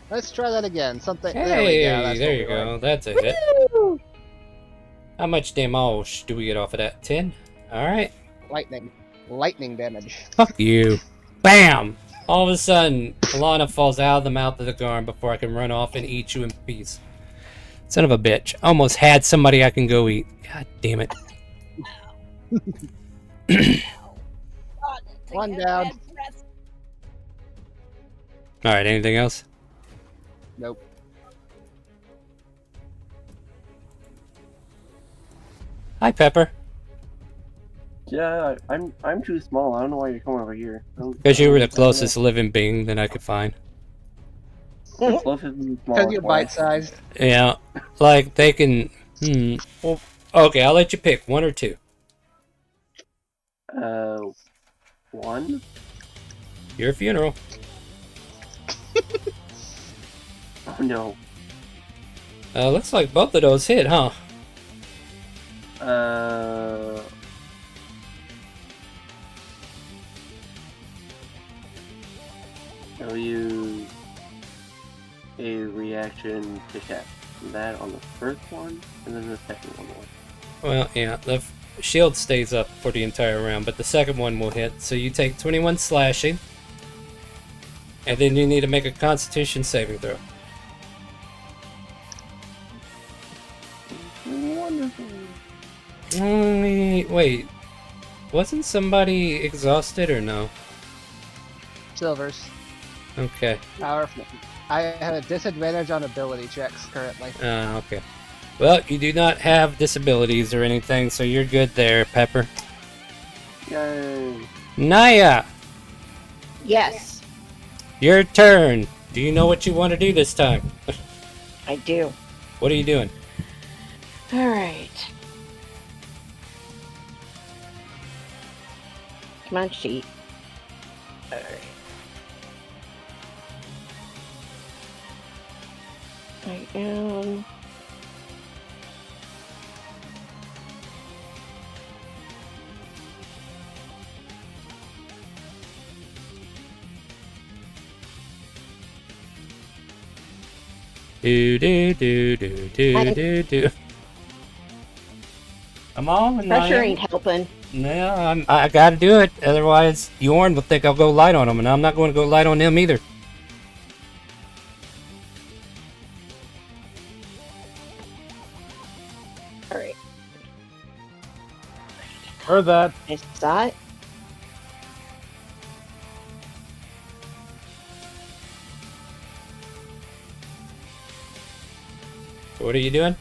S4: let's try that again. Something.
S2: Hey,
S4: there we go. That's
S2: there
S4: what
S2: you
S4: we
S2: go.
S4: like.
S2: That's a hit. How much damage do we get off of that? 10? Alright.
S4: Lightning damage.
S2: Fuck you. Bam! All of a sudden, Alana falls out of the mouth of the Garm before I can run off and eat you in peace. Son of a bitch. Almost had somebody I can go eat. God damn it.
S4: One down.
S2: Alright, anything else?
S4: Nope.
S2: Hi, Pepper.
S5: Yeah, I'm too small. I don't know why you're coming over here.
S2: Because you were the closest living being that I could find.
S5: Closest and
S4: Because
S5: smallest.
S4: you're
S5: Why?
S4: bite-sized.
S2: Yeah, like they can... Well, okay, I'll let you pick. 1 or 2.
S5: 1.
S2: Your funeral.
S5: Oh no.
S2: Looks like both of those hit, huh?
S5: I'll use a reaction to cast that on the first one, and then the second one will.
S2: Well, yeah, the shield stays up for the entire round, but the second one will hit. So you take 21 slashing, and then you need to make a Constitution saving throw.
S5: Wonderful.
S2: Wait, wasn't somebody exhausted or no?
S4: Silvers.
S2: Okay.
S4: Powerful. I have a disadvantage on ability checks currently.
S2: Okay. Well, you do not have disabilities or anything, so you're good there, Pepper.
S5: Yay.
S2: Naya,
S7: Yes,
S2: your turn. Do you know what you want to do this time?
S7: I do.
S2: What are you doing?
S7: All right. Come on, sheet. All right. I am.
S2: Do do do do do do do. Come on,
S7: Pressure
S2: Naya.
S7: ain't helping.
S2: No, I gotta do it. Otherwise, Yorn will think I'll go light on him, and I'm not going to go light on him either.
S7: All right.
S3: Heard that.
S7: I saw it.
S2: What are you doing?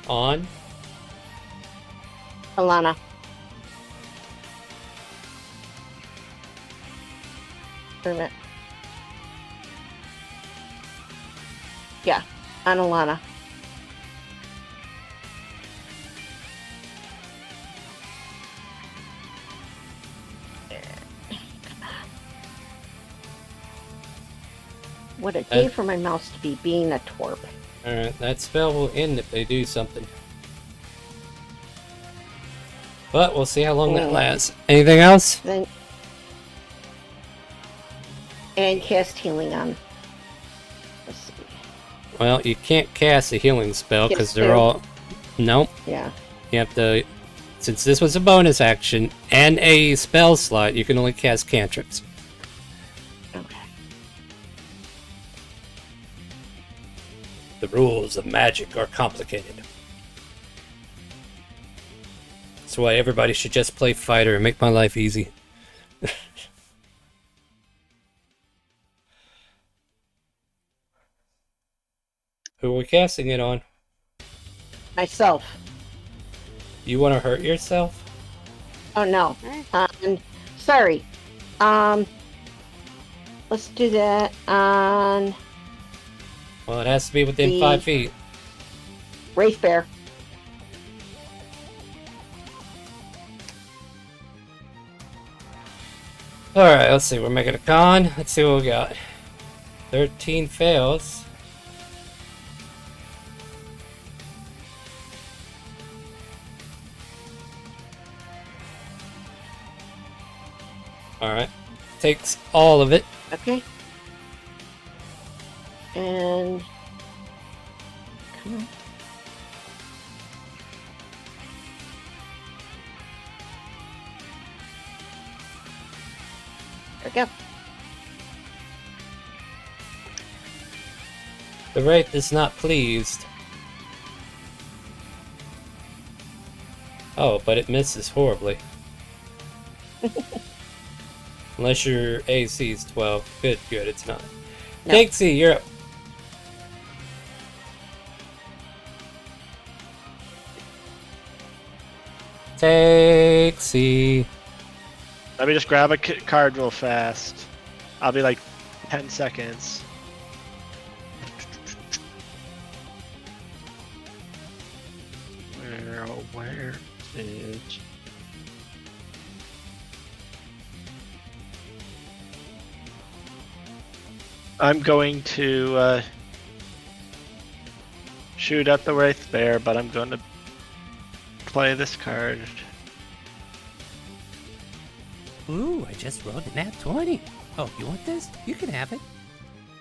S2: On.
S7: Alana. Wait a minute. Yeah, on Alana. What a day for my mouse to be being a twerp.
S2: Alright, that spell will end if they do something. But we'll see how long that lasts. Anything else?
S7: Then, and cast healing on. Let's see.
S2: Well, you can't cast a healing spell because
S7: Yes,
S2: they're
S7: fair.
S2: all... Nope.
S7: Yeah.
S2: You have to... Since this was a bonus action and a spell slot, you can only cast cantrips.
S7: Okay.
S2: The rules of magic are complicated. That's why everybody should just play fighter and make my life easy. Who are we casting it on?
S7: Myself.
S2: You want to hurt yourself?
S7: Oh no. Sorry. Let's do that on
S2: Well, it has to be within
S7: The-
S2: 5 feet.
S7: Wraith Bear.
S2: Alright, let's see. We're making a con. Let's see what we got. 13 fails. Alright. Takes all of it.
S7: Okay. And come on. There we go.
S2: The Wraith is not pleased. Oh, but it misses horribly. Unless your AC is 12. Good, it's not.
S7: No.
S2: Dixie, you're up. Dixie.
S9: Let me just grab a card real fast. I'll be like 10 seconds. Where is... I'm going to shoot at the Wraith Bear, but I'm going to play this card.
S2: Ooh, I just rolled a nat 20. Oh, you want this? You can have it.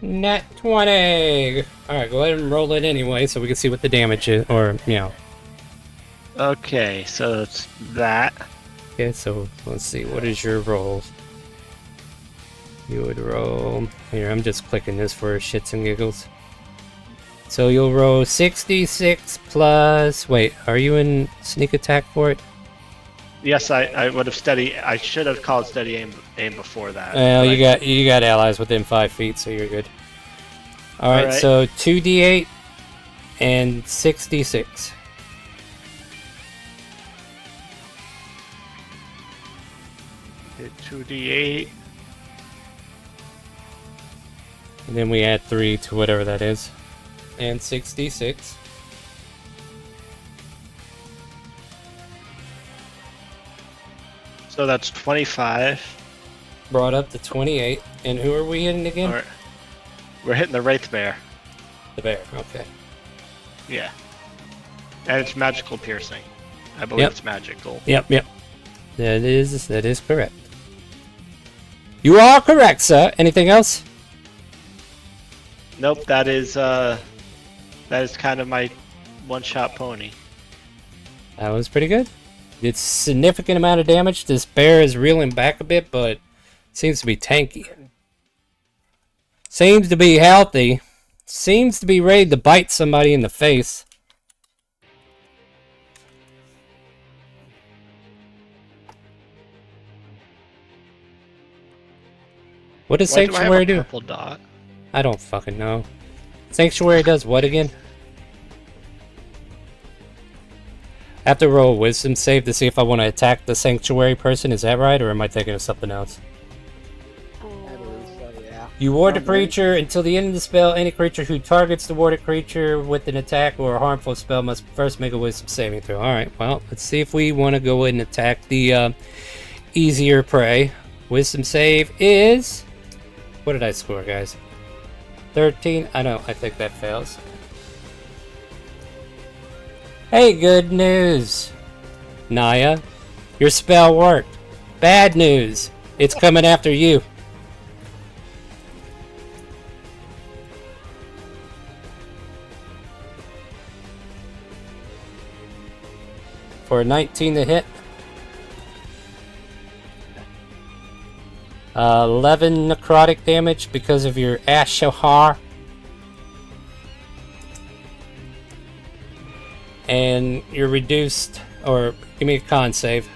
S2: Nat 20! Alright, go ahead and roll it anyway so we can see what the damage is, or, you know.
S9: Okay, so it's that.
S2: Okay, so let's see, what is your roll? You would roll... Here, I'm just clicking this for shits and giggles. So you'll roll 66 plus... Wait, are you in sneak attack for it?
S9: Yes, I would have I should have called steady aim before that.
S2: Well,
S9: but
S2: you got allies within 5 feet, so you're good. Alright,
S9: Alright.
S2: so 2d8 and 66.
S9: hit 2d8.
S2: And then we add 3 to whatever that is. And 66.
S9: So that's 25.
S2: Brought up to 28. And who are we hitting again?
S9: Alright. We're hitting the Wraith Bear.
S2: The bear, okay.
S9: Yeah. And it's magical piercing. I believe
S2: Yep.
S9: it's magical.
S2: Yep. That is correct. You are correct, sir. Anything else?
S9: Nope, that is kind of my one-shot pony.
S2: That was pretty good. It's significant amount of damage. This bear is reeling back a bit, but seems to be tanky. Seems to be healthy. Seems to be ready to bite somebody in the face. What does
S9: Why do I have
S2: Sanctuary
S9: a
S2: do?
S9: purple dot?
S2: I don't fucking know. Sanctuary does what again? I have to roll a wisdom save to see if I want to attack the Sanctuary person. Is that right, or am I thinking of something else?
S4: I believe so, yeah.
S2: You ward a creature until the end of the spell. Any creature who targets the warded creature with an attack or a harmful spell must first make a wisdom saving throw. Alright, well, let's see if we want to go ahead and attack the easier prey. Wisdom save is... What did I score, guys? 13. I think that fails. Hey, good news, Naya. Your spell worked. Bad news. It's coming after you. For a 19 to hit. 11 necrotic damage because of your Ashahar. And you're reduced, or give me a con save.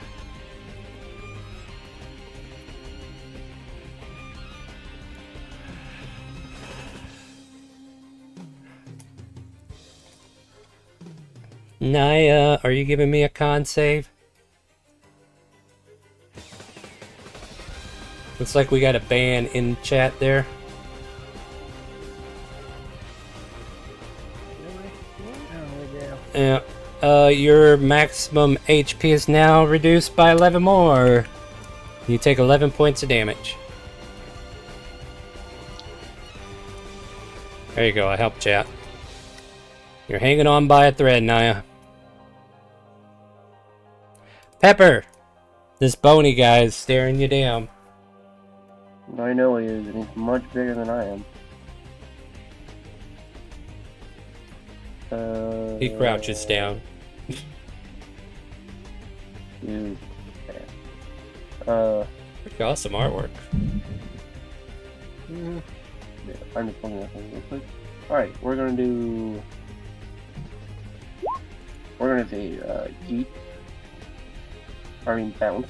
S2: Naya, are you giving me a con save? Looks like we got a ban in chat there. Yeah. Your maximum HP is now reduced by 11 more. You take 11 points of damage. There you go, I helped chat. You're hanging on by a thread, Naya. Pepper! This bony guy is staring you down.
S5: I know he is, and he's much bigger than I am.
S2: He crouches down.
S5: Dude.
S2: Pretty awesome artwork.
S5: Yeah, I'm just pulling that thing real quick. Alright, we're gonna do... We're gonna say, Yeet. I mean, bounce.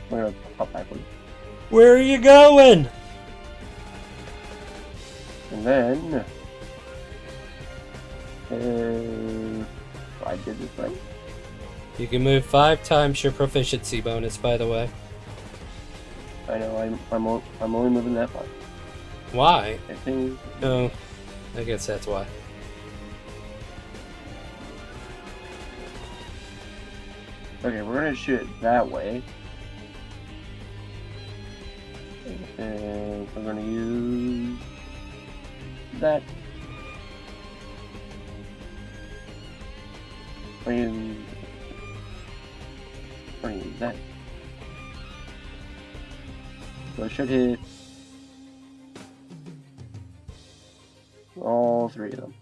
S5: We're gonna hop backwards.
S2: Where are you going?
S5: And then... I did this right.
S2: You can move 5 times your proficiency bonus, by the way.
S5: I know, I'm only moving that far.
S2: Why?
S5: I think...
S2: No, I guess that's why.
S5: Okay, we're gonna shoot it that way. And we're gonna use... that. We're gonna use that. So it should hit all 3 of them.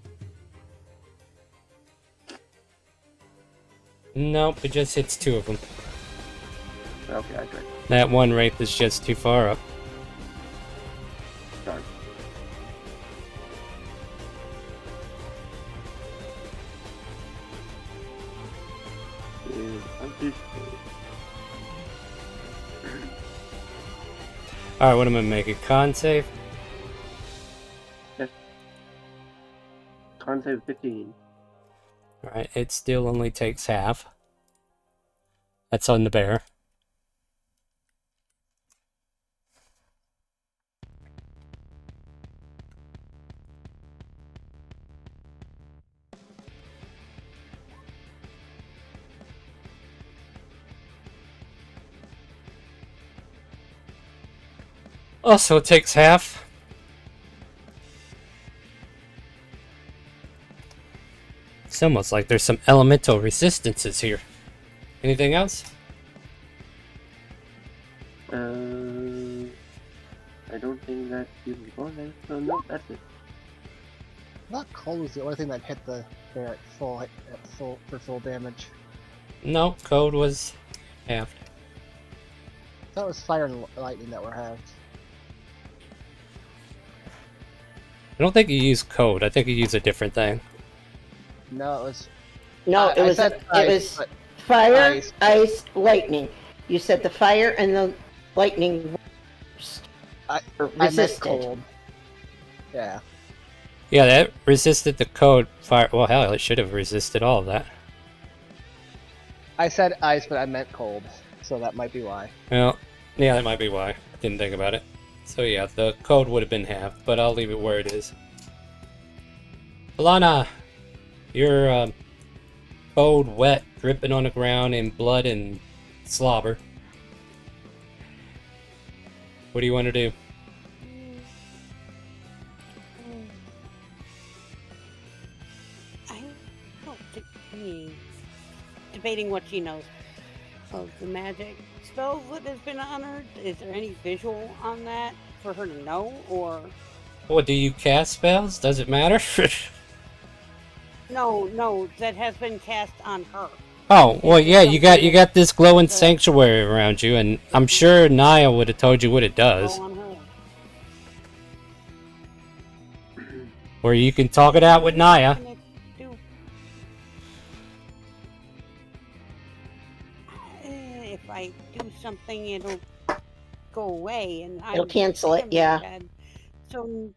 S2: Nope, it just hits 2 of them.
S5: Okay, I tried.
S2: That one wraith is just too far up.
S5: Darn.
S2: Alright, what am I making? Con save?
S5: Yes. Con save 15.
S2: Alright, it still only takes half. That's on the bear. Also takes half. It's almost like there's some elemental resistances here. Anything else?
S5: I don't think that's even on there. So no, that's it.
S4: Not cold was the only thing that hit the bear at full for full damage.
S2: No, code was halved.
S4: That was fire and lightning that were halved.
S2: I don't think you use code. I think you use a different thing.
S4: No, it was.
S7: No,
S4: I said
S7: it
S4: ice,
S7: was
S4: but
S7: fire, ice, lightning. You said the fire and the lightning
S4: I meant
S7: resisted.
S4: cold. Yeah.
S2: Yeah, that resisted the code fire. Well, hell, it should have resisted all of that.
S4: I said ice, but I meant cold, so that might be why.
S2: Well, yeah, that might be why. I didn't think about it. So yeah, the code would have been halved, but I'll leave it where it is. Alana, you're bowed wet, dripping on the ground in blood and slobber. What do you want to do?
S6: I don't think debating what she knows of the magic spells that has been honored. Is there any visual on that for her to know, or
S2: What, do you cast spells? Does it matter?
S6: no, that has been cast on her?
S2: Oh, well,
S6: Is there
S2: yeah, you got
S6: something that
S2: this glowing
S6: the
S2: sanctuary around you, and I'm sure Naya would have told you what it does.
S6: glow on her?
S2: Or you can talk it out with Naya.
S6: What can it do? If I do something, it'll go away, and
S7: It'll
S6: I'm
S7: cancel it,
S6: damn
S7: yeah.
S6: bad. So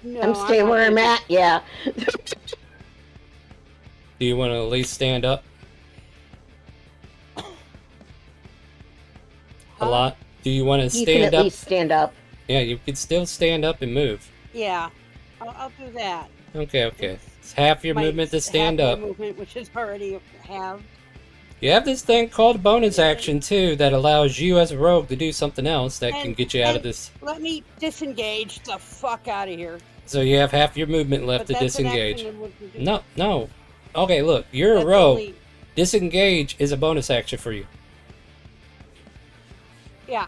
S6: no,
S7: I'm staying
S6: not
S7: where I'm
S6: gonna
S7: at, yeah.
S2: Do you want to at least stand up? A lot? Do you want to
S7: You can
S2: stand
S7: at
S2: up?
S7: least stand up.
S2: Yeah, you can still stand up and move.
S6: Yeah, I'll do that.
S2: Okay, okay. It's half your
S6: My-
S2: movement to
S6: half
S2: stand
S6: my
S2: up.
S6: movement, which is already have.
S2: You have this thing called bonus action, too, that allows you as a rogue to do something else that can get you out of
S6: And
S2: this.
S6: Let me disengage the fuck out of here.
S2: So you have half your movement left
S6: But
S2: to
S6: that's an
S2: disengage.
S6: action, and what to do.
S2: No. Okay, look, you're a
S6: That's
S2: rogue.
S6: only-
S2: Disengage is a bonus action for you.
S6: Yeah.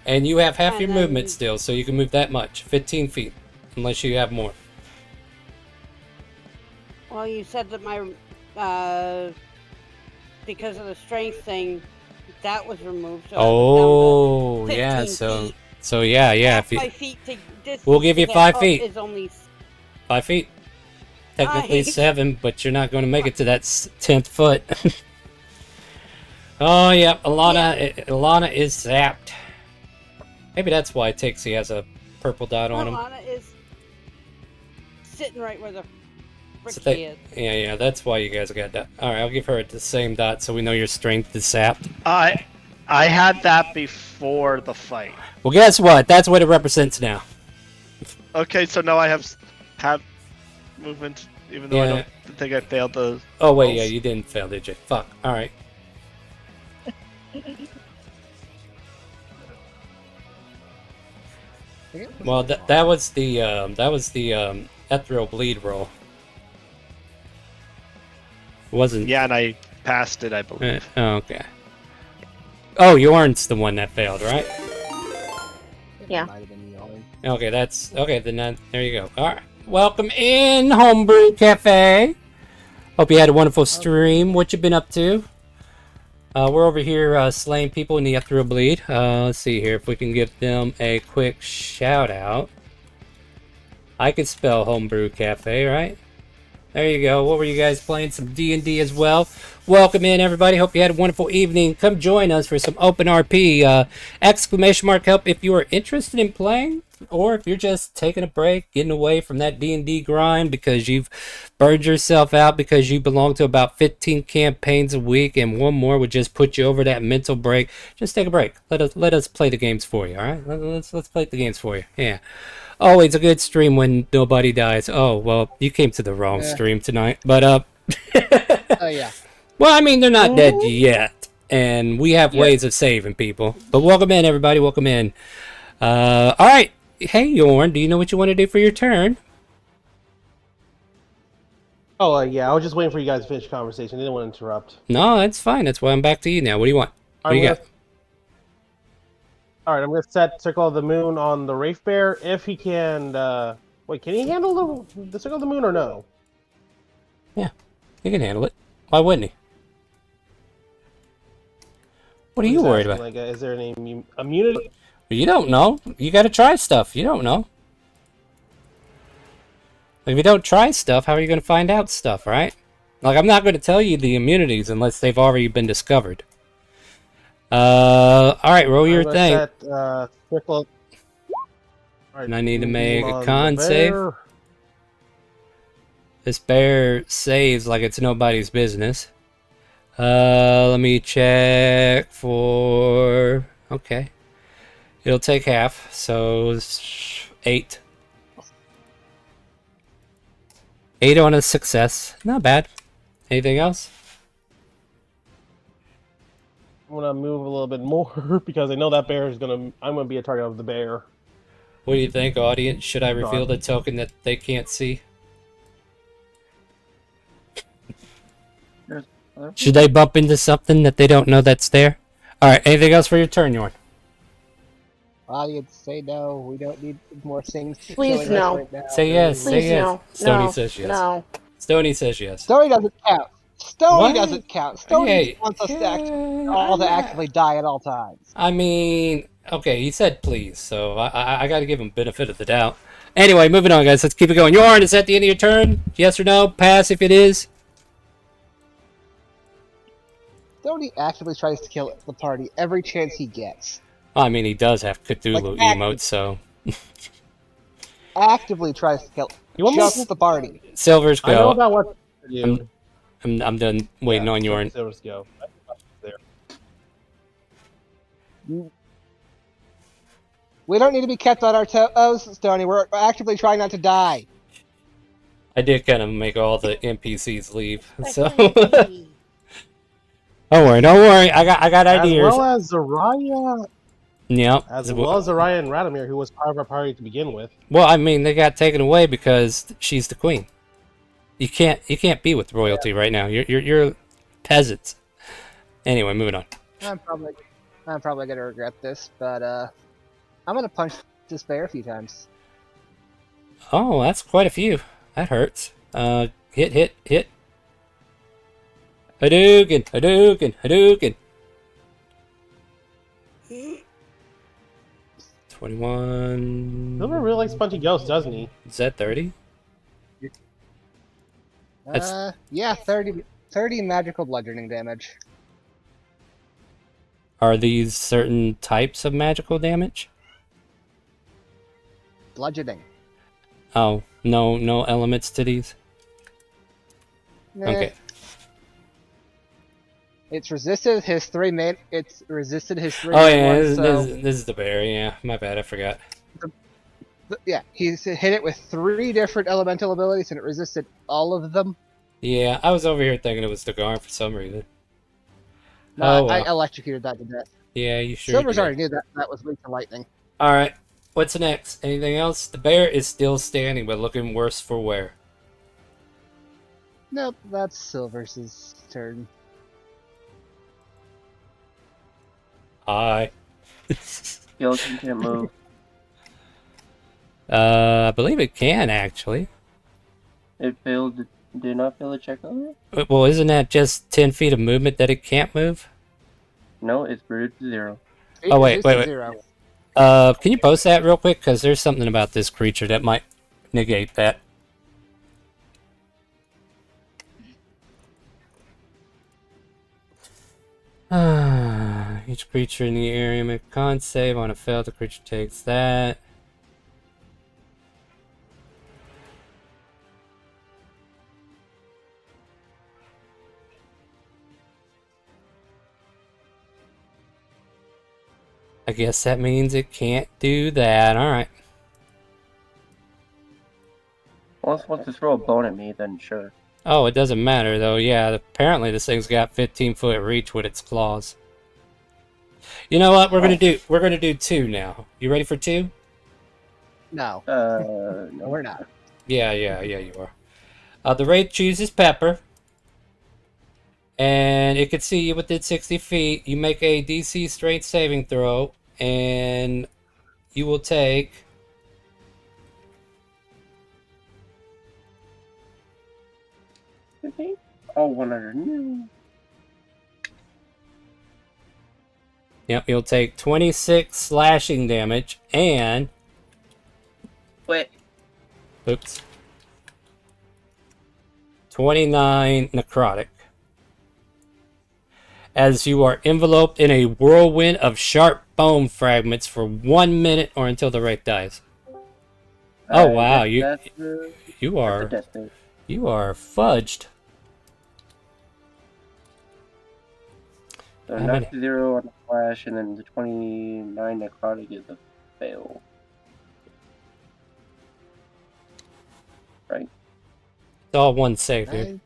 S2: And you have half
S6: And
S2: your
S6: then-
S2: movement still, so you can move that much. 15 feet. Unless you have more.
S6: Well, you said that my because of the strength thing, that was removed. So I
S2: Oh,
S6: was down to
S2: yeah,
S6: 15
S2: so...
S6: feet.
S2: So, yeah,
S6: Half
S2: if you...
S6: my feet to distance
S2: We'll give you
S6: to get
S2: 5
S6: up
S2: feet.
S6: Is only
S2: 5 feet. Technically
S6: Nice.
S2: 7, but you're not going to make it to that 10th foot. Oh, yeah, Alana is zapped. Maybe that's why Tixie has a purple dot on him.
S6: Alana is sitting right where the frick
S2: So
S6: she is.
S2: yeah, that's why you guys got that. Alright, I'll give her the same dot so we know your strength is sapped.
S9: I had that before the fight.
S2: Well, guess what? That's what it represents now.
S9: Okay, so now I have movement, even though I
S2: Yeah.
S9: don't think I failed the.
S2: Oh, wait,
S9: rolls.
S2: yeah, you didn't fail, did you? Fuck. Alright. Well, that was the ethereal bleed roll. Wasn't.
S9: Yeah, and I passed it, I believe.
S2: Oh, okay. Oh, Yorn's the one that failed, right?
S7: Yeah.
S4: Might have been Yarn.
S2: Okay, that's okay. Then there you go. All right, welcome in Homebrew Cafe. Hope you had a wonderful stream. What you been up to? We're over here slaying people in the ethereal bleed. Let's see here if we can give them a quick shout out. I could spell Homebrew Cafe, right? There you go. What were you guys playing? Some D&D as well. Welcome in, everybody. Hope you had a wonderful evening. Come join us for some open RP. Exclamation mark help if you are interested in playing, or if you're just taking a break, getting away from that D&D grind because you've burned yourself out because you belong to about 15 campaigns a week, and one more would just put you over that mental break. Just take a break. Let us play the games for you. All right, let's play the games for you. Yeah. Always a good stream when nobody dies. Oh, well, you came to the wrong stream tonight. But,
S4: Oh yeah.
S2: well, I mean, they're not dead yet. And we have ways of saving people. But welcome in, everybody. Welcome in. All right. Hey, Yorn, do you know what you want to do for your turn?
S3: Oh, yeah, I was just waiting for you guys to finish the conversation. I didn't want to interrupt.
S2: No, that's fine. That's why I'm back to you now. What do you want? What do you got?
S3: Alright, I'm going to set Circle of the Moon on the Wraith Bear. If he can... Wait, can he handle the Circle of the Moon or no?
S2: Yeah, he can handle it. Why wouldn't he? What are you worried about?
S3: Like, is there any immunity?
S2: You don't know. You got to try stuff. You don't know. If you don't try stuff, how are you going to find out stuff, right? Like, I'm not going to tell you the immunities unless they've already been discovered. Alright, roll your thing.
S3: Circle...
S2: And I need to make a con save. This bear saves like it's nobody's business. Let me check for... Okay. It'll take half, so 8. 8 on a success. Not bad. Anything else?
S3: I'm going to move a little bit more because I know that bear is going to... I'm going to be a target of the bear.
S2: What do you think, audience? Should I reveal the token that they can't see? Should they bump into something that they don't know that's there? Alright, anything else for your turn, Yorn?
S4: Audience, say no. We don't need more things
S7: Please
S4: killing us
S7: no.
S4: right now.
S2: Say yes, say
S7: Please
S2: yes.
S7: no.
S2: Stony
S7: No.
S2: says yes.
S7: No.
S2: Stony says yes.
S4: Stony doesn't count. Stony
S2: What?
S4: doesn't count. Stony
S2: Yeah,
S4: wants us to
S2: yeah,
S4: all
S2: I'm
S4: to
S2: not-
S4: actively die at all times.
S2: I mean, okay, he said please, so I gotta give him benefit of the doubt. Anyway, moving on, guys. Let's keep it going. Yorn, is that the end of your turn? Yes or no? Pass if it is.
S4: Stony actively tries to kill the party every chance he gets.
S2: I mean, he does have Cthulhu
S4: Like,
S2: emotes, so.
S4: Actively tries to kill
S3: You want me
S4: just
S3: to-
S4: the party.
S2: Silver's
S3: I know
S2: go.
S3: about what to do.
S2: I'm done waiting on Yorn.
S3: Silver's go. There.
S4: We don't need to be kept on our toes, Stony. We're actively trying not to die.
S2: I did kind of make all the NPCs leave, so.
S6: Speculating.
S2: Don't worry, don't worry. I got
S3: As
S2: ideas.
S3: well as Zarya,
S2: Yep.
S3: as well as Zarya and Radomir, who was part of our party to begin with.
S2: Well, I mean, they got taken away because she's the queen. You can't be with royalty right now. You're peasants. Anyway, moving on.
S4: I'm probably gonna regret this, but I'm gonna punch this bear a few times.
S2: Oh, that's quite a few. That hurts. Hit. Hadouken. 21.
S3: Silver really likes punchy ghosts, doesn't he?
S2: Is that 30?
S4: Yeah, 30 magical bludgeoning damage.
S2: Are these certain types of magical damage?
S4: Bludgeoning.
S2: Oh, no elements to these?
S4: Eh,
S2: Okay.
S4: It's resisted his three main. It's resisted his three.
S2: Oh
S4: main
S2: yeah,
S4: ones, so
S2: this is the bear. Yeah, my bad. I forgot.
S4: yeah, he's hit it with 3 different elemental abilities, and it resisted all of them.
S2: Yeah, I was over here thinking it was the Garn for some reason.
S4: No,
S2: Oh,
S4: I
S2: well.
S4: electrocuted that to death.
S2: Yeah, you sure
S4: Silver's
S2: did.
S4: already knew that was weak to lightning.
S2: All right, what's next? Anything else? The bear is still standing, but looking worse for wear.
S4: Nope, that's Silver's turn.
S2: Hi.
S5: Skeleton can't move.
S2: I believe it can actually.
S5: It failed. Did not fail to check on it?
S2: Well, isn't that just 10 feet of movement that it can't move?
S5: No, it's booted to 0.
S2: Oh, wait.
S4: Zero.
S2: Can you post that real quick? Because there's something about this creature that might negate that. Each creature in the area make a con save. On a fail, the creature takes that. I guess that means it can't do that. Alright.
S5: Unless it wants to throw a bone at me, then sure.
S2: Oh, it doesn't matter though. Yeah, apparently this thing's got 15-foot reach with its claws. You know what? We're gonna do 2 now. You ready for 2?
S4: No,
S5: No,
S4: we're not.
S2: Yeah, you are. The raid chooses Pepper. And it can see you within 60 feet. You make a DC strength saving throw, and you will take...
S5: Oh, 100. No.
S2: Yep, you'll take 26 slashing damage, and...
S5: Wait.
S2: Oops. 29 necrotic. As you are enveloped in a whirlwind of sharp bone fragments for 1 minute or until the wraith dies. Oh wow, you are fudged.
S5: So
S2: How
S5: knock
S2: many?
S5: to 0 on the flash, and then the 29 necrotic is a fail. Right?
S2: It's all one save, dude.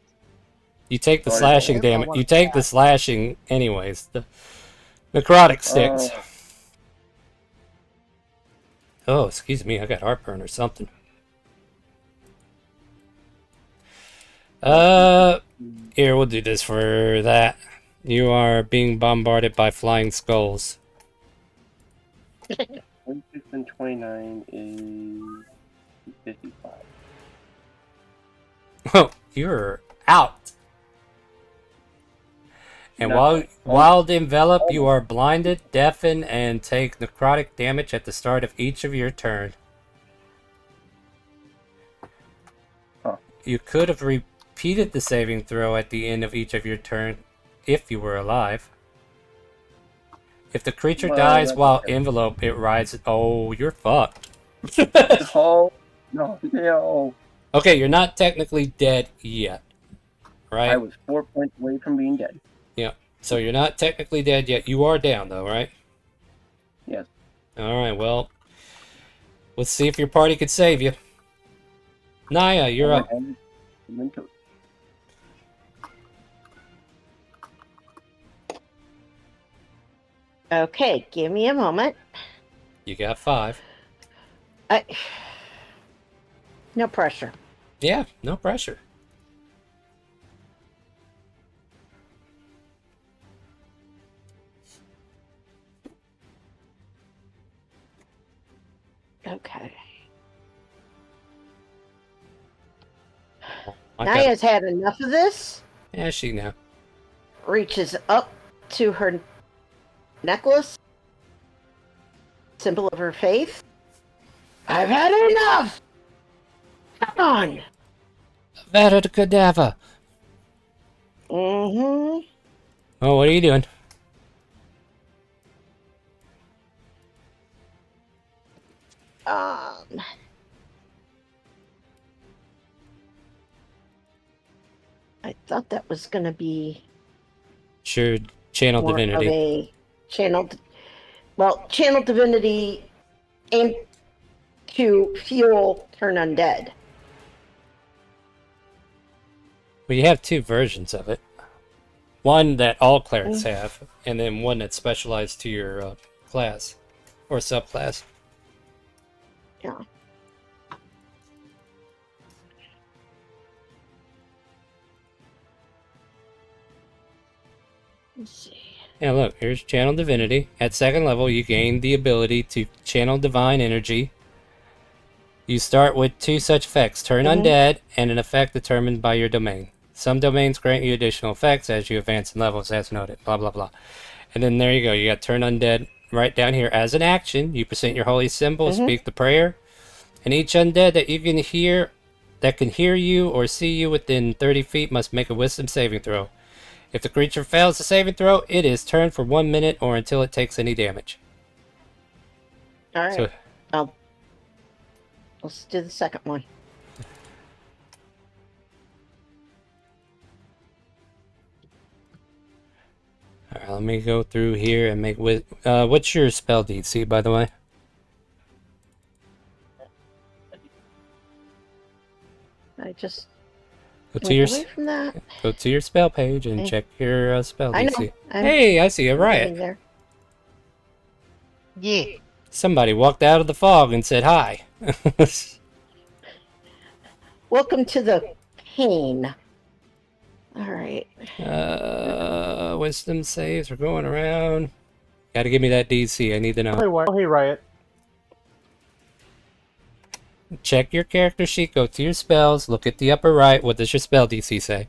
S2: You take the
S5: Sorry.
S2: slashing damage. You take the slashing anyways. The necrotic sticks. Oh, excuse me. I got heartburn or Yeah, Here, we'll do this for that. You are being bombarded by flying skulls.
S5: 26 and 29 is 55.
S2: Oh, you're out. And
S5: No.
S2: while enveloped, you are blinded, deafened, and take necrotic damage at the start of each of your turn.
S5: Huh.
S2: You could have repeated the saving throw at the end of each of your turn if you were alive. If the creature
S5: Well,
S2: dies
S5: that's
S2: while
S5: okay.
S2: enveloped, it rides. Oh, you're fucked.
S5: Oh, no.
S2: Okay, you're not technically dead yet, right?
S5: I was 4 points away from being dead.
S2: Yeah. So you're not technically dead yet. You are down, though, right?
S5: Yes.
S2: Alright, well. Let's see if your party could save you. Naya, you're up.
S7: Okay, give me a moment.
S2: You got 5.
S7: No pressure.
S2: Yeah, no pressure.
S7: Okay.
S2: I
S7: Naya's had enough of this.
S2: Yeah, she now.
S7: Reaches up to her necklace, symbol of her faith. I've had enough. Come on.
S2: Vera the cadaver.
S7: Mm-hmm.
S2: Oh, what are you doing?
S7: I thought that was going to be
S2: Sure, channel
S7: more
S2: divinity.
S7: of a channel divinity aimed to fuel turn undead.
S2: Well, you have 2 versions of it. One that all clerics have, and then one that's specialized to your class or subclass.
S7: Yeah. Let's see.
S2: Yeah, look, here's Channel Divinity. At 2nd level, you gain the ability to channel divine energy. You start with 2 such effects, Turn Undead, and an effect determined by your domain. Some domains grant you additional effects as you advance in levels, as noted, blah, blah, blah. And then there you go, you got Turn Undead right down here. As an action, you present your holy symbol, speak the prayer, and each undead that you can hear, that can hear you or see you within 30 feet must make a wisdom saving throw. If the creature fails the saving throw, it is turned for 1 minute or until it takes any damage.
S7: All right.
S2: So,
S7: let's do the second one.
S2: Alright, let me go through here and make what's your spell DC, by the way?
S7: I just
S2: Go to your
S7: away from that.
S2: Go to your spell page and check your spell
S7: I
S2: DC.
S7: know.
S2: Hey, I see a
S7: I'm
S2: riot.
S7: getting there. Yeah.
S2: Somebody walked out of the fog and said hi.
S7: Welcome to the pain. All right.
S2: Wisdom saves. We're going around. Gotta give me that DC. I need to know.
S3: Hey, Riot.
S2: Check your character sheet. Go to your spells. Look at the upper right. What does your spell DC say?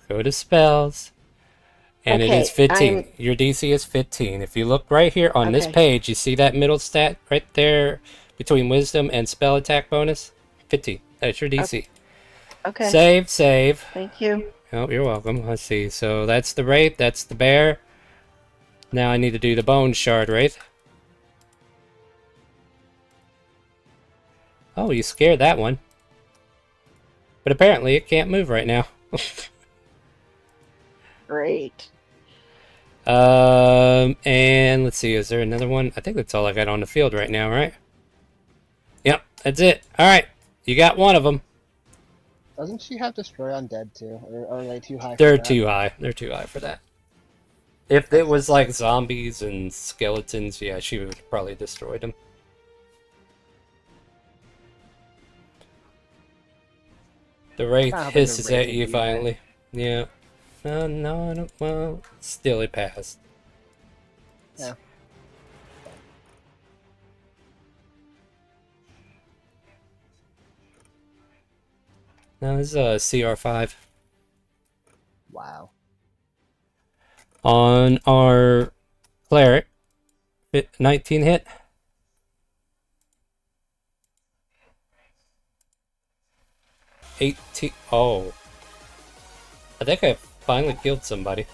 S2: Go to spells. And it is 15. Your DC is 15. If you look right here on this page, you see that middle stat right there between wisdom and spell attack bonus? 15. That's your DC.
S7: Okay.
S2: Save.
S7: Thank you.
S2: Oh, you're welcome. Let's see. So that's the wraith. That's the bear. Now I need to do the bone shard wraith. Oh, you scared that one. But apparently it can't move right now.
S7: Great.
S2: And let's see, is there another one? I think that's all I got on the field right now, right? Yep, that's it. All right, you got one of them.
S4: Doesn't she have Destroy Undead too? Or are they too high?
S2: They're too high. They're too high for that. If it was like zombies and skeletons, yeah, she would have probably destroyed them. The Wraith
S4: Kinda hoping the
S2: hisses
S4: Wraith
S2: at
S4: would
S2: you
S4: be that.
S2: finally. Yeah. No, I don't. Well, still it passed.
S4: Yeah.
S2: No, this is a CR5.
S4: Wow.
S2: On our cleric, 19 hit. Oh. I think I finally killed somebody.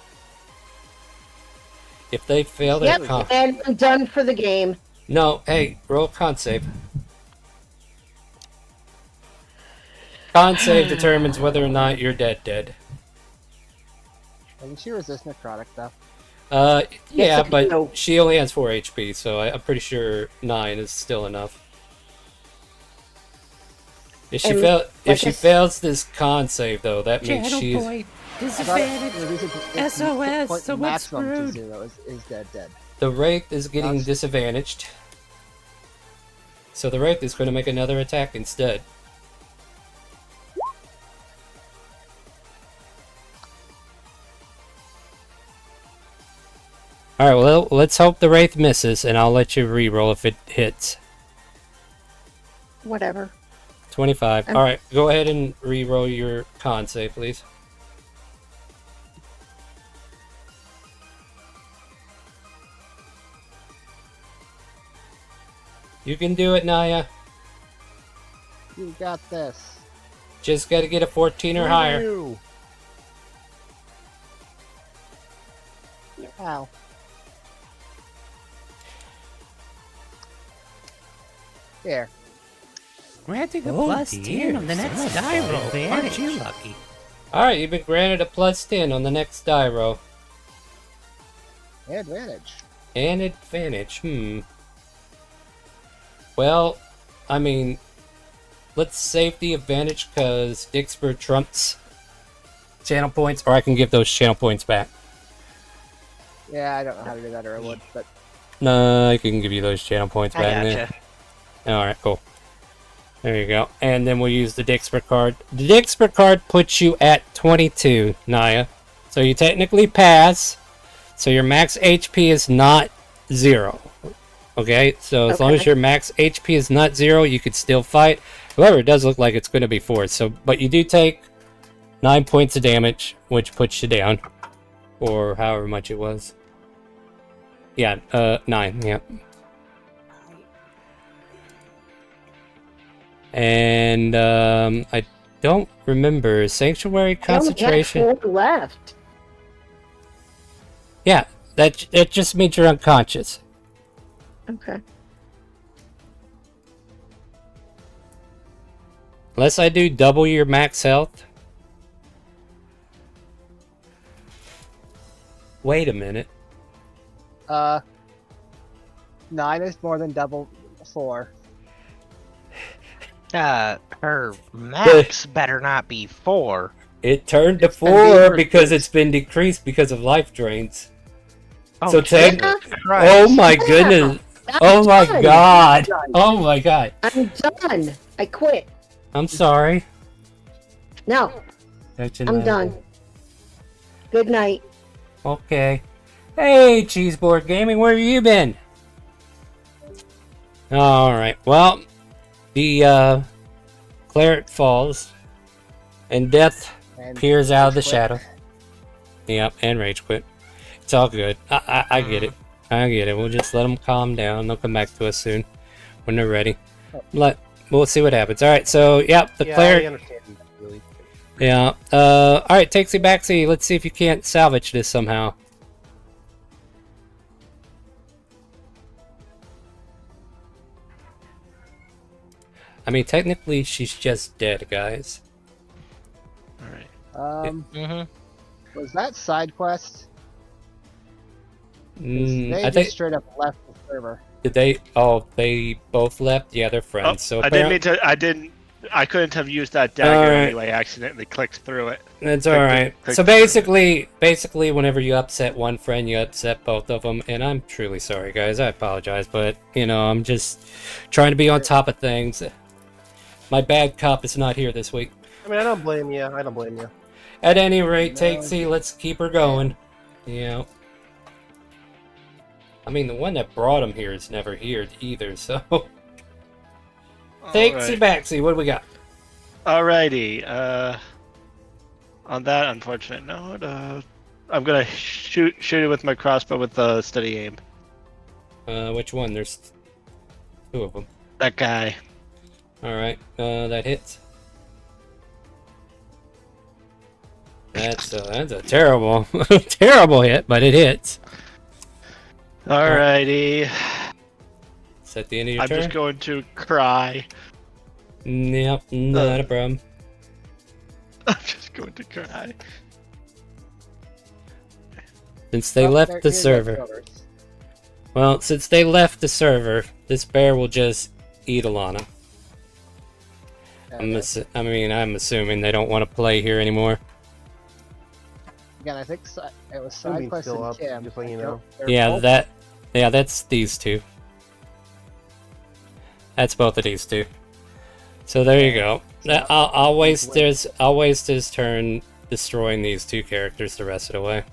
S2: If they fail their
S7: Yep,
S2: con...
S7: and I'm done for the game.
S2: No, hey, roll con save. Con save determines whether or not you're dead.
S4: Doesn't she resist necrotic though?
S2: Yeah,
S7: I
S2: but
S7: do.
S2: she only has 4 HP, so I'm pretty sure 9 is still enough. If she
S7: And
S2: fails this con save though, that means
S6: Channel
S2: she's
S6: point
S4: I thought
S6: disadvantage.
S4: it
S6: SOS,
S4: point
S6: someone's
S4: maximum to
S6: screwed.
S4: 0 is dead.
S2: the Wraith is getting
S4: Awesome.
S2: disadvantaged. So the Wraith is going to make another attack instead. Alright, well, let's hope the Wraith misses, and I'll let you re-roll if it hits.
S7: Whatever.
S2: 25. Alright, go ahead and re-roll your con save, please. You can do it, Naya.
S4: You got this.
S2: Just gotta get a 14 or higher.
S4: Woo! Ow. There.
S6: Granting a plus 10 on the next die roll. Aren't you lucky?
S2: Alright, you've been granted a plus 10 on the next die roll.
S4: Advantage.
S2: And advantage, Well, I mean, let's save the advantage because Dixper trumps channel points, or I can give those channel points back.
S4: Yeah, I don't know how to do that, or I would, but
S2: No, I can give you those channel points
S10: I
S2: back
S10: gotcha.
S2: then. Alright, cool. There you go. And then we'll use the Dixper card. The Dixper card puts you at 22, Naya. So you technically pass. So your max HP is not 0. Okay? So as long as your max HP is not 0, you could still fight. However, it does look like it's going to be 4. So, but you do take 9 points of damage, which puts you down. Or however much it was. Yeah, 9, yeah. And I don't remember Sanctuary concentration.
S7: I only have 4 left.
S2: Yeah, that just means you're unconscious.
S7: Okay.
S2: Unless I do double your max health. Wait a minute.
S4: 9 is more than double 4.
S10: Her max better not be 4.
S2: It turned to
S4: It's been
S2: 4
S4: decreased.
S2: because it's been decreased because of life drains.
S10: Oh,
S2: So
S10: Jesus
S2: take-
S10: Christ.
S2: Oh my goodness. Oh my
S7: done.
S2: god. Oh my god.
S7: I'm done. I quit.
S2: I'm sorry.
S7: No, I'm done. Good night.
S2: Okay. Hey, Cheeseboard Gaming, where have you been? Alright, well, the cleric falls, and death
S4: And
S2: peers out of the
S4: quit.
S2: shadow. Yep, and rage quit. It's all good. I get it. I get it. We'll just let them calm down. They'll come back to us soon when they're ready. We'll see what happens. Alright, so, yep, the
S3: Yeah, I
S2: cleric...
S3: understand that, really.
S2: Yeah. Alright, Takesy Backsy, let's see if you can't salvage this somehow. I mean, technically, she's just dead, guys.
S9: Alright.
S4: Was that side quest? 'Cause
S2: Mm,
S4: they
S2: I
S4: just
S2: think...
S4: straight up left the server.
S2: Did they... Oh, they both left? Yeah, they're friends. So
S9: I didn't
S2: apparently...
S9: mean to. I couldn't have used that dagger
S2: Alright.
S9: anyway. I accidentally clicked through it.
S2: That's
S9: Click-
S2: alright.
S9: click
S2: So
S9: through
S2: basically, whenever you upset one friend, you upset both of them. And I'm truly sorry, guys. I apologize. But, you know, I'm just trying to be on top of things. My bad cop is not here this week.
S3: I mean, I don't blame you. I don't blame you.
S2: At any rate,
S5: No.
S2: Takesy, let's keep her going. Yeah. I mean, the one that brought him here is never here either, so... Takesy Backsy, what do we got?
S9: Alrighty. On that unfortunate note, I'm gonna shoot it with my crossbow with steady aim.
S2: Which one? There's two of them.
S9: That guy.
S2: Alright, that hits. That's a terrible, terrible hit, but it hits.
S9: Alrighty.
S2: Is that the end of your
S9: I'm
S2: turn?
S9: just going to cry.
S2: Yep, not a problem.
S9: I'm just going to cry.
S2: Since they left the server. Well, since they left the server, this bear will just eat Alana. I'm assuming they don't want to play here anymore.
S4: Again, I think it was
S3: Moonbeam's
S4: SideQuest
S3: still
S4: and
S3: up,
S4: Kim.
S3: just letting you know.
S2: Yeah, that's these two. That's both of these two. So there you go. I'll waste his turn destroying these two characters the rest of the way.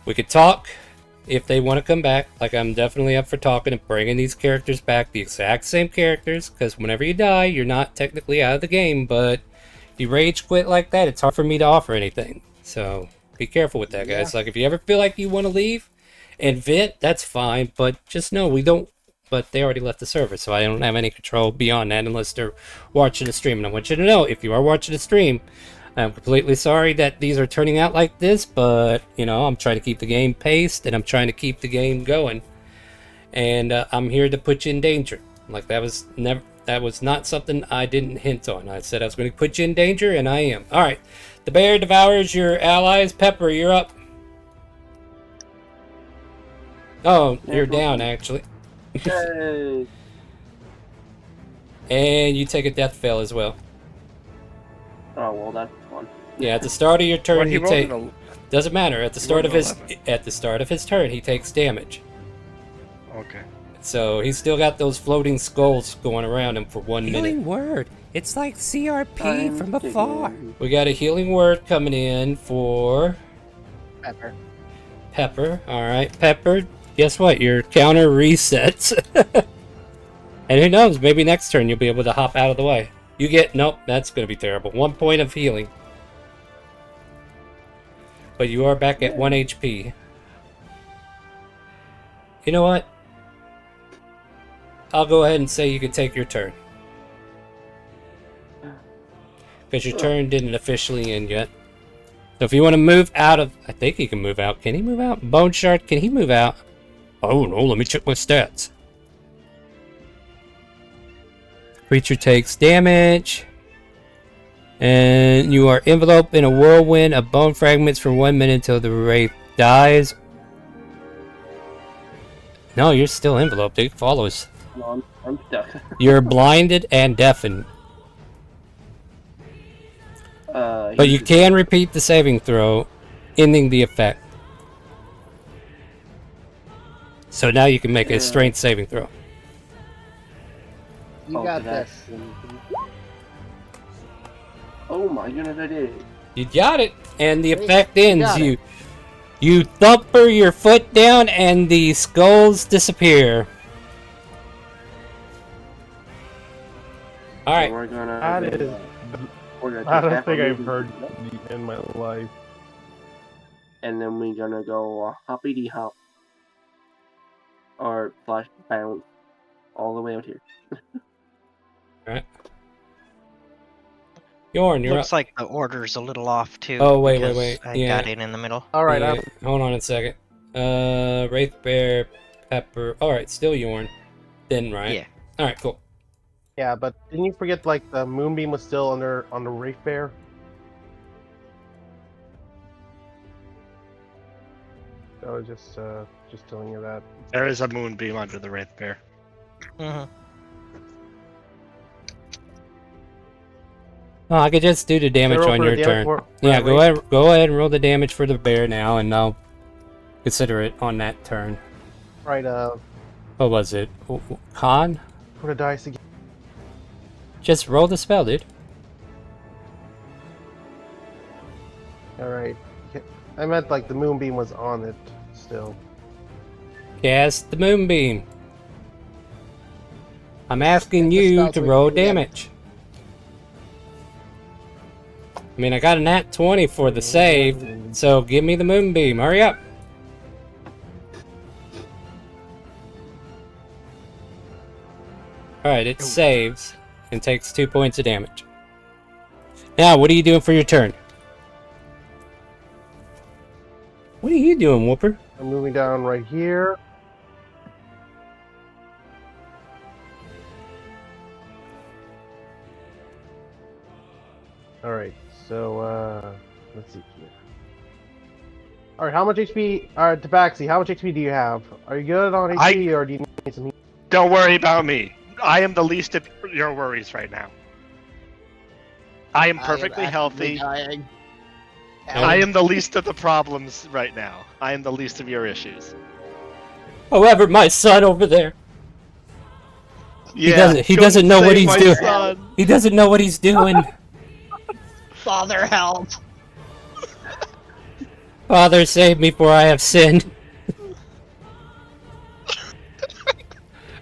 S2: We could talk if they want to come back. Like, I'm definitely up for talking and bringing these characters back, the exact same characters, because whenever you die, you're not technically out of the game, but if you rage quit like that, it's hard for me to offer anything. So be careful with that, guys. Like, if you ever feel like you want to leave and vent, that's fine, but just know we don't. But they already left the server, so I don't have any control beyond that unless they're watching the stream. And I want you to know, if you are watching the stream, I'm completely sorry that these are turning out like this, but, you know, I'm trying to keep the game paced, and I'm trying to keep the game going. And I'm here to put you in danger. Like, that was not something I didn't hint on. I said I was going to put you in danger, and I am. All right. The bear devours your allies. Pepper, you're up. Oh, you're down, actually.
S5: Yay.
S2: And you take a death fail as well.
S5: Oh, well, that's fun.
S2: Yeah, at the start of your turn,
S9: Well, he
S2: you
S9: rolled
S2: take.
S9: an
S2: Doesn't matter. At the start of
S9: rolled
S2: his
S9: 11.
S2: at the start of his turn, he takes damage.
S9: Okay.
S2: So he's still got those floating skulls going around him for 1 minute.
S11: Healing word. It's like CRP
S5: I'm
S11: from afar.
S5: digging.
S2: We got a healing word coming in for
S4: Pepper.
S2: Pepper. All right, Pepper. Guess what? Your counter resets. And who knows? Maybe next turn you'll be able to hop out of the way. You get... Nope, that's going to be terrible. 1 point of healing. But you are back at 1 HP. You know what? I'll go ahead and say you can take your turn. Because your turn didn't officially end yet. So if you want to move out of... I think he can move out. Can he move out? Bone Shard, can he move out? Oh no, let me check my stats. Creature takes damage. And you are enveloped in a whirlwind of bone fragments for 1 minute until the wraith dies. No, you're still enveloped. It follows.
S5: No, I'm stuck.
S2: You're blinded and deafened. But you can repeat the saving throw, ending the effect. So now you can make a strength saving throw.
S4: You got this.
S5: Oh my goodness, I did.
S2: You got it, and the
S4: Great.
S2: effect
S4: You
S2: ends.
S4: got it.
S2: You thumper your foot down, and the skulls disappear. All right.
S5: So we're gonna.
S3: That is...
S5: We're gonna
S3: I
S5: take
S3: don't
S5: half
S3: think
S5: our
S3: I've
S5: movement,
S3: heard in my life.
S5: And then we're gonna go hoppity hop. Or flash bounce. All the way out here.
S2: Alright. Yorn, you're
S10: Looks
S2: up.
S10: like the order's a little off too.
S2: Oh, wait,
S10: because
S2: wait.
S10: I
S2: Yeah.
S10: got in the middle.
S3: Alright,
S2: Yeah, hold on a second. Wraith Bear, Pepper. Alright, still Yorn. Then, right?
S10: Yeah.
S2: Alright, cool.
S3: yeah, but didn't you forget, like, the Moonbeam was still on the Wraith Bear? I was just telling you that.
S9: There is a moonbeam under the Wraith Bear.
S10: hmm
S2: Oh, I could just do the damage
S3: roll
S2: on
S3: for
S2: your
S3: the
S2: turn.
S3: damage for
S2: Yeah,
S3: the
S2: go ahead and roll the damage for the bear now, and I'll consider it on that turn.
S3: Right,
S2: What was it? Con?
S3: for the dice again.
S2: Just roll the spell, dude.
S3: Alright. I meant like the moonbeam was on it still.
S2: Cast the moonbeam. I'm asking
S4: Get the
S2: you
S4: spell
S2: to
S4: so we
S2: roll
S4: can do
S2: damage. I mean, I got a nat 20 for the save, so give me the moonbeam. Hurry up. Alright, it saves and takes 2 points of damage. Now, what are you doing for your turn? What are you doing, Whooper?
S3: I'm moving down right here. Alright, so let's see here. Alright, how much HP Tabaxi, how much HP do you have? Are you good on HP or do you need some heat?
S9: Don't worry about me. I am the least of your worries right now. I am perfectly healthy.
S4: Dying.
S9: I am the least of the problems right now. I am the least of your issues.
S2: However, my son over there.
S9: Yeah,
S2: he doesn't know what he's doing.
S9: Son.
S2: He doesn't know what he's doing.
S4: Father, help!
S2: Father, save me for I have sinned.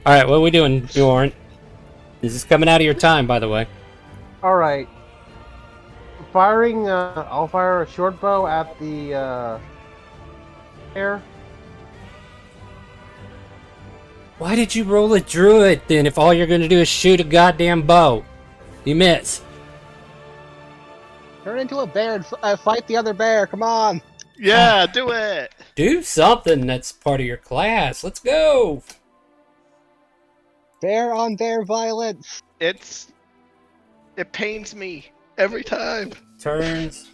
S2: Alright, what are we doing, Bjorn? This is coming out of your time, by the way.
S3: Alright. I'll fire a short bow at the air.
S2: Why did you roll a druid then if all you're gonna do is shoot a goddamn bow? You miss.
S4: Turn into a bear and fight the other bear, come on!
S9: Yeah, do it!
S2: Do something that's part of your class. Let's go!
S4: Bear on bear violence!
S9: It pains me every time.
S2: Turns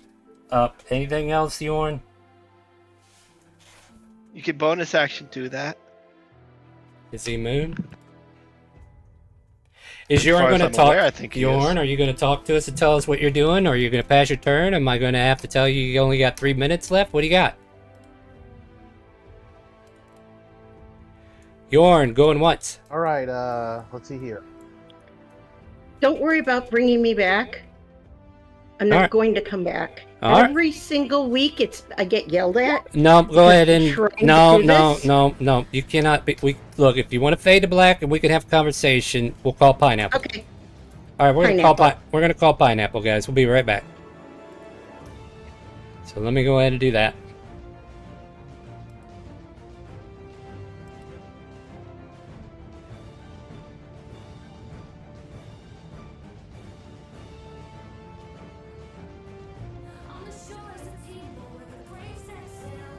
S2: up. Anything else, Yorn?
S9: You can bonus action do that.
S2: Is he moon? Is
S9: As
S2: Yorn
S9: far as
S2: going to
S9: I'm
S2: talk?
S9: aware, I think he
S2: Yorn,
S9: is.
S2: are you going to talk to us and tell us what you're doing, or are you going to pass your turn? Am I going to have to tell you you only got 3 minutes left? What do you got? Yorn, going once.
S3: Alright, let's see here.
S7: Don't worry about bringing me back. I'm not
S2: Alright.
S7: going to come back.
S2: Alright.
S7: Every single week, I get yelled at.
S2: No, go ahead and
S7: trying to
S2: no.
S7: do this?
S2: You cannot be. Look. If you want to fade to black and we can have a conversation, we'll call Pineapple.
S7: Okay.
S2: All right,
S7: Pineapple.
S2: we're gonna call Pineapple, guys. We'll be right back. So let me go ahead and do that.
S1: On the shores of Timor, where the brave set sail.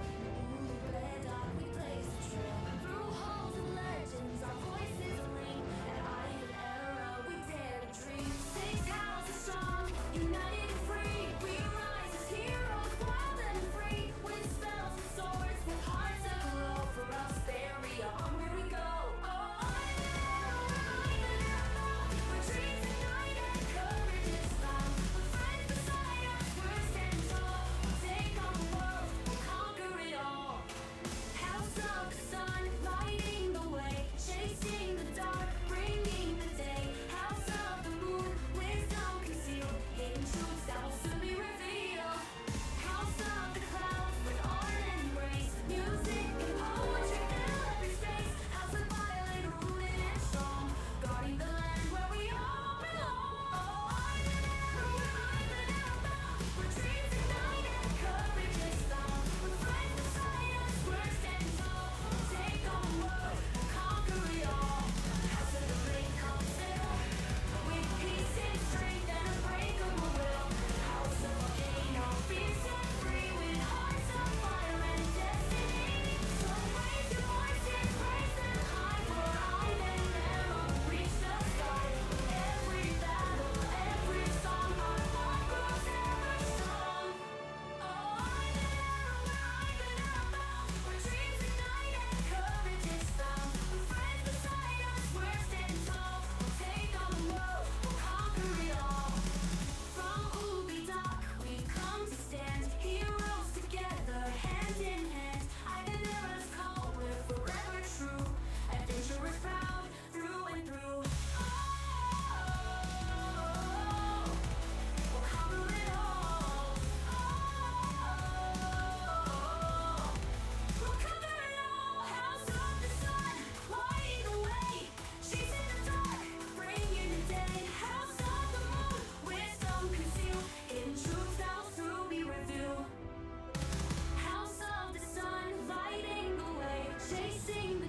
S1: Ooh, red dot, we blaze the trail. Through halls of legends, our voices ring. At Ivanerra, we dare to dream. 6 houses strong, united and free. We rise as heroes, wild and free.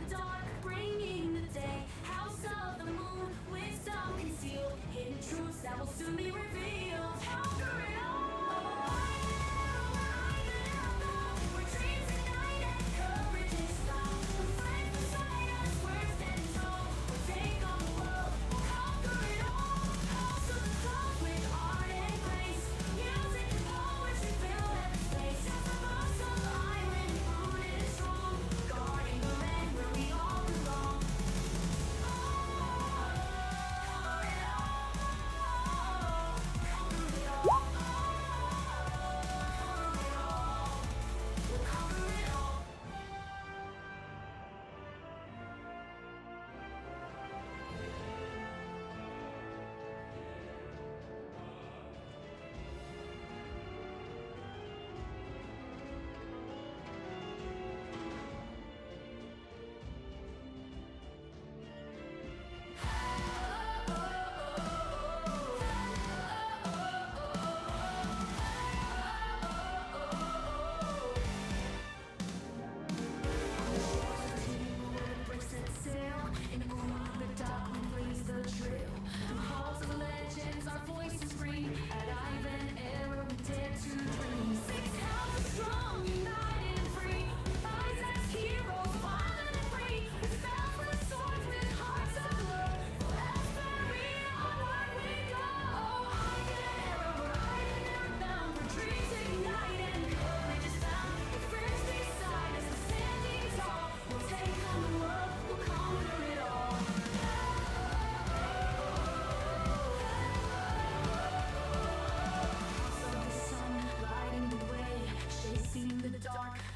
S1: the dark, bringing the day. House of the moon, wisdom concealed, hidden truths that will soon be revealed. Conquer it all. Where dreams ignite and courage is found. With friends beside us, we're standing tall. We'll take on the world, we'll conquer it all. House of the clouds with art and grace. Music and poetry fill every space. As a muscle island, rooted and strong. Guarding the land where we all belong.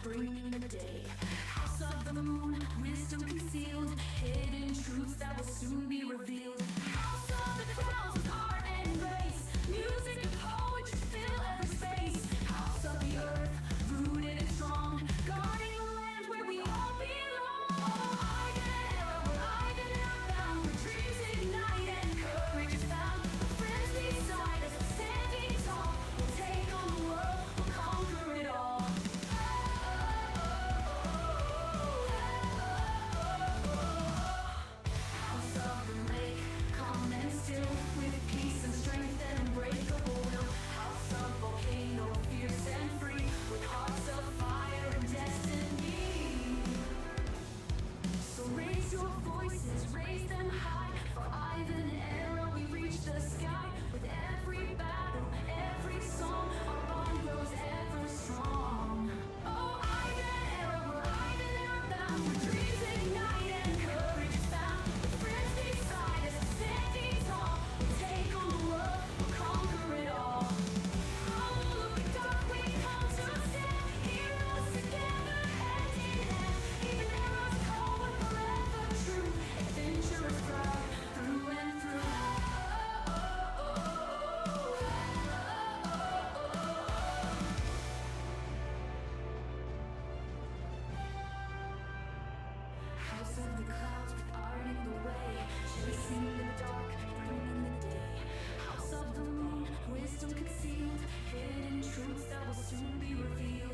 S1: Bringing the day. House of the moon, wisdom concealed, hidden truths that will soon be revealed. House of the clouds with art and grace. Music and poetry fill every space. House of the earth, rooted and strong, guarding the land where we all belong. Ivanerra, we're Ivanerra bound, where dreams ignite and courage is found. With friends beside us, standing tall, we'll take on the world, we'll conquer it all. House of the lake, calm and still, with peace and strength and unbreakable will. House of volcano, fierce and free, with hearts of fire and destiny. So raise your voices, raise them high. For Ivanerra, we reach the sky. With every battle, every song, our bond grows ever strong. Oh, Ivanerra, we're Ivanerra bound, where dreams ignite and courage is found. With friends beside us, standing tall, we'll take on the world, we'll conquer it all. Oh, look at dark, we come to stand. Heroes together, hand in hand. Ivanerra's call, we're forever true. Adventurous proud, through and through. House of the clouds with art in the way, chasing the dark, bringing the day. House of the moon, wisdom concealed, hidden truths that will soon be revealed.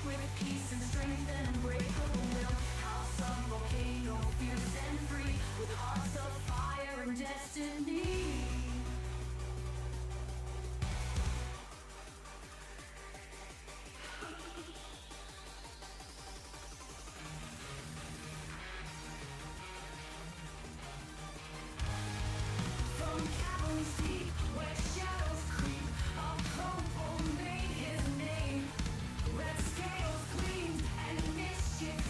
S1: With peace and strength and unbreakable will. House of volcano, fierce and free, with hearts of fire and destiny. From caverns deep, where shadows creep, a purple made his name. Red scales gleamed and mischief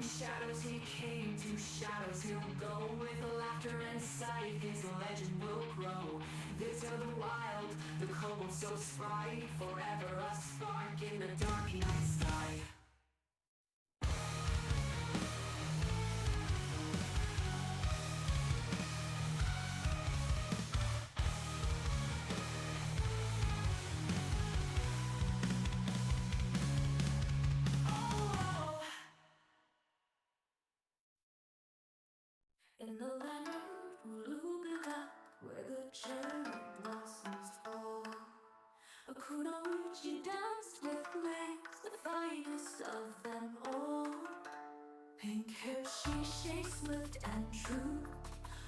S1: shadows he came, to shadows he'll go. With laughter and sight, his legend will grow. This of the wild, the kobold so spry, forever a spark in the dark night sky. In the land of Uluga, where the cherry blossoms fall, a kunoichi danced with flames, the finest of them all. Pink hair she shakes swift and true,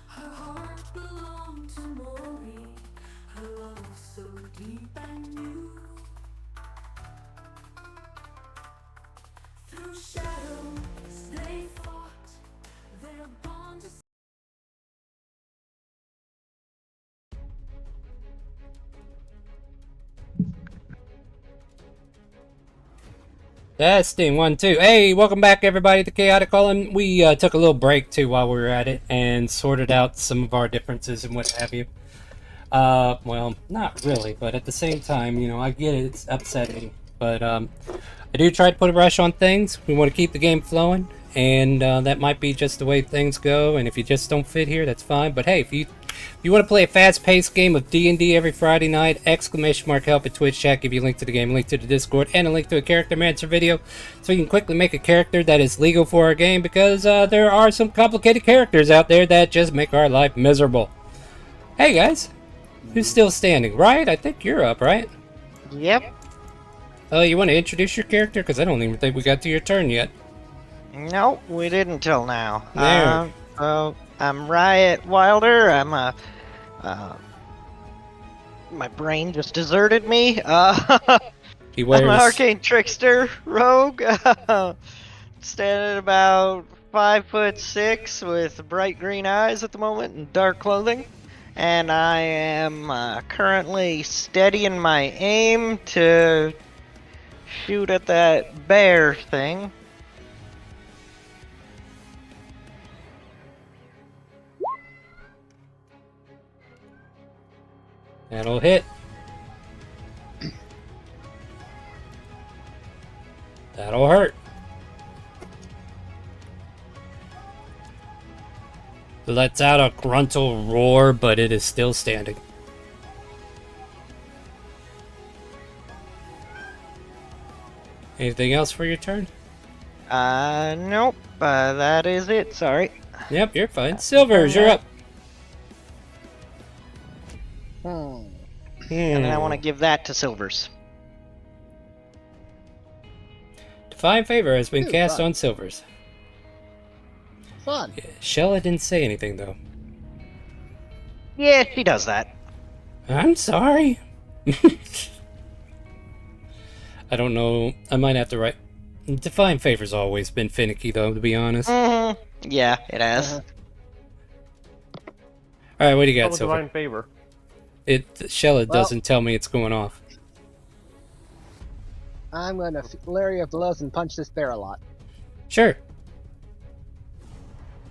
S1: her heart belonged to Mori, her love so deep and new. Through shadows they fought, their bond is
S2: Testing 1 2. Hey, welcome back everybody to Chaotic Column. We took a little break too while we were at it and sorted out some of our differences and what have you. Well, not really, but at the same time, you know, I get it, it's upsetting. But I do try to put a rush on things. We want to keep the game flowing, and that might be just the way things go. And if you just don't fit here, that's fine. But hey, if you want to play a fast-paced game of D&D every Friday night, !help at Twitch chat, give you a link to the game, a link to the Discord, and a link to a character manager video, so you can quickly make a character that is legal for our game, because there are some complicated characters out there that just make our life miserable. Hey guys, who's still standing? Riot, I think you're up, right?
S10: Yep.
S2: Oh, you want to introduce your character? Because I don't even think we got to your turn yet.
S10: Nope, we didn't till now.
S2: There.
S10: I'm Riot Wilder. I'm a. My brain just deserted me.
S2: He
S10: I'm
S2: wears...
S10: an arcane trickster rogue. Standing at about 5'6" with bright green eyes at the moment and dark clothing. And I am currently steadying my aim to shoot at that bear thing.
S2: That'll hit. That'll hurt. It lets out a gruntal roar, but it is still standing. Anything else for your turn?
S10: Nope. That is it. Sorry.
S2: Yep, you're fine. Silvers, you're up.
S10: And then I want to give that to Silvers.
S2: Divine Favor has been
S4: Ooh,
S2: cast
S4: fun.
S2: on Silvers.
S4: Fun.
S2: Yeah, Shella didn't say anything, though.
S10: Yeah, she does that.
S2: I'm sorry. I don't know. I might have to write... Divine Favor's always been finicky, though, to be honest.
S10: Yeah, it has.
S2: Alright, what do you got,
S3: Double
S2: Silver?
S3: divine favor.
S2: Shella doesn't tell me it's going off.
S4: I'm gonna flurry of blows and punch this bear a lot.
S2: Sure.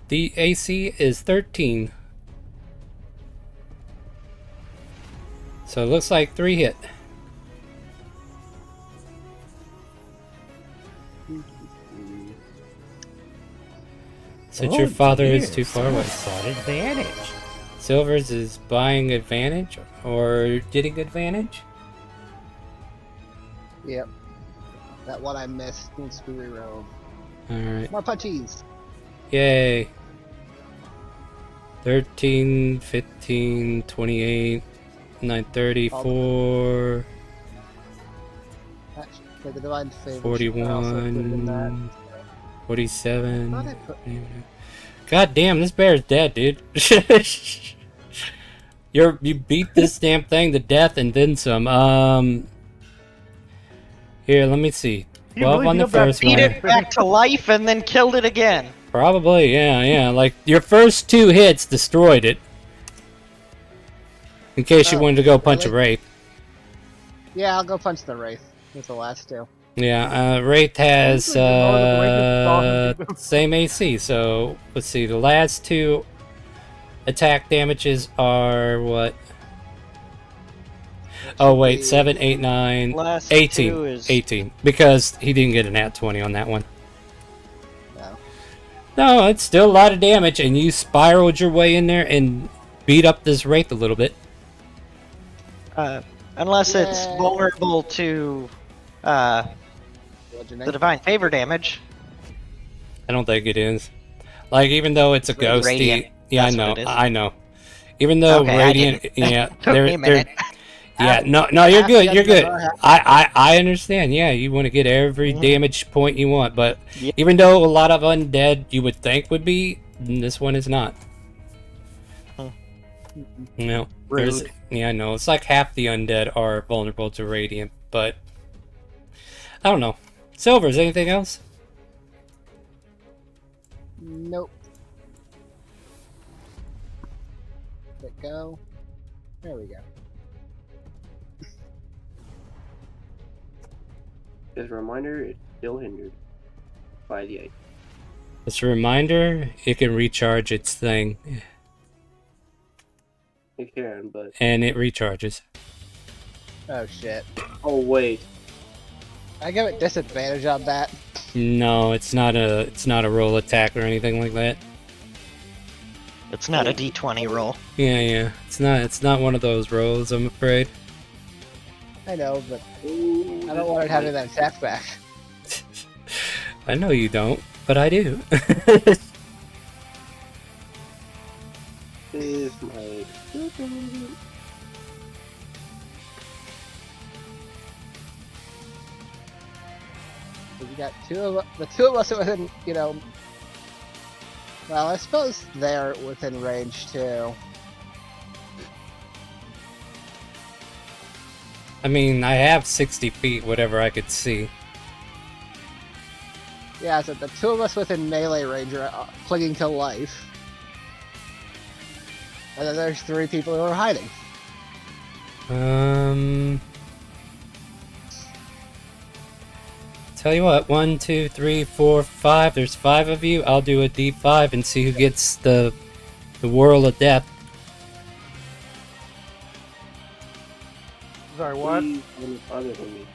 S2: The AC is 13. So it looks like 3 hit. Since your father is too far away.
S11: Advantage.
S2: Silvers is buying advantage or getting advantage?
S4: Yep. That one I missed needs to be rerolled.
S2: Alright.
S4: More punchies.
S2: Yay. 13, 15, 28, 934,
S4: Actually, the divine favor. should also include in that.
S2: 41, 47.
S4: Thought I put-
S2: God damn, this bear's dead, dude. You beat this damn thing to death and then some. Here, let me see. 12 on the first
S10: Beat
S2: one.
S10: it back to life and then killed it again.
S2: Probably, yeah. Like, your first 2 hits destroyed it. In case you wanted to go punch a
S4: really?
S2: wraith.
S4: Yeah, I'll go punch the wraith with the last 2.
S2: Yeah, Wraith has
S3: Honestly,
S2: same AC, so let's see, the last two attack damages are what? Oh
S4: should
S2: wait,
S4: be
S2: 7, 8, 9,
S10: Last
S2: 18.
S10: two is
S2: 18. Because he didn't get a nat 20 on that one.
S4: no.
S2: No, it's still a lot of damage, and you spiraled your way in there and beat up this Wraith a little bit.
S10: unless it's
S4: Yay.
S10: vulnerable to the
S4: Bludgeoning.
S10: divine favor damage.
S2: I don't think it is. Like, even though it's a
S10: It's radiant.
S2: ghosty... Yeah,
S10: That's
S2: I know,
S10: what it is.
S2: I know. Even though
S10: Okay, I
S2: Radiant...
S10: didn't.
S2: Yeah,
S10: Took me a minute.
S2: Yeah, no, you're good, you're good.
S4: Half-
S2: I understand, yeah, you want to get every damage point you want, but
S10: Yeah.
S2: even though a lot of undead you would think would be, this one is not. No.
S10: Rude.
S2: Yeah, I know. It's like half the undead are vulnerable to Radiant, but... I don't know. Silvers, anything else?
S4: Nope. Let go. There we go.
S5: As a reminder, it's still hindered by the ice.
S2: Just a reminder, it can recharge its thing,
S5: It can, but
S2: and it recharges.
S4: Oh shit.
S5: oh wait,
S4: I give it disadvantage on that.
S2: No, it's not a roll attack or anything like that.
S10: It's not a d20 roll.
S2: Yeah. It's not one of those rolls, I'm afraid.
S4: I know, but I don't want it having that attack back.
S2: I know you don't, but I do.
S5: is my
S4: You got the two of us are within, well, I suppose they're within range too.
S2: I mean, I have 60 feet, whatever I could see.
S4: Yeah, so the two of us within melee range are clinging to life. And then there's three people who are hiding.
S2: Tell you what, 1, 2, 3, 4, 5. There's 5 of you. I'll do a D5 and see who gets the whirl of death.
S3: Sorry, what?
S5: please one other than me.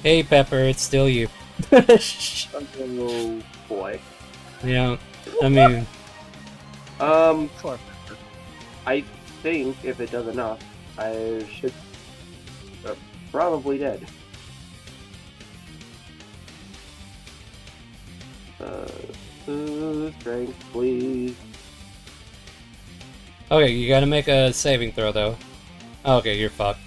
S2: Hey, Pepper, it's still you.
S5: Oh boy.
S2: Yeah, I mean,
S4: Poor
S5: I think if it does enough, I should probably dead. Strength, please.
S2: okay, you gotta make a saving throw though. Okay, you're fucked.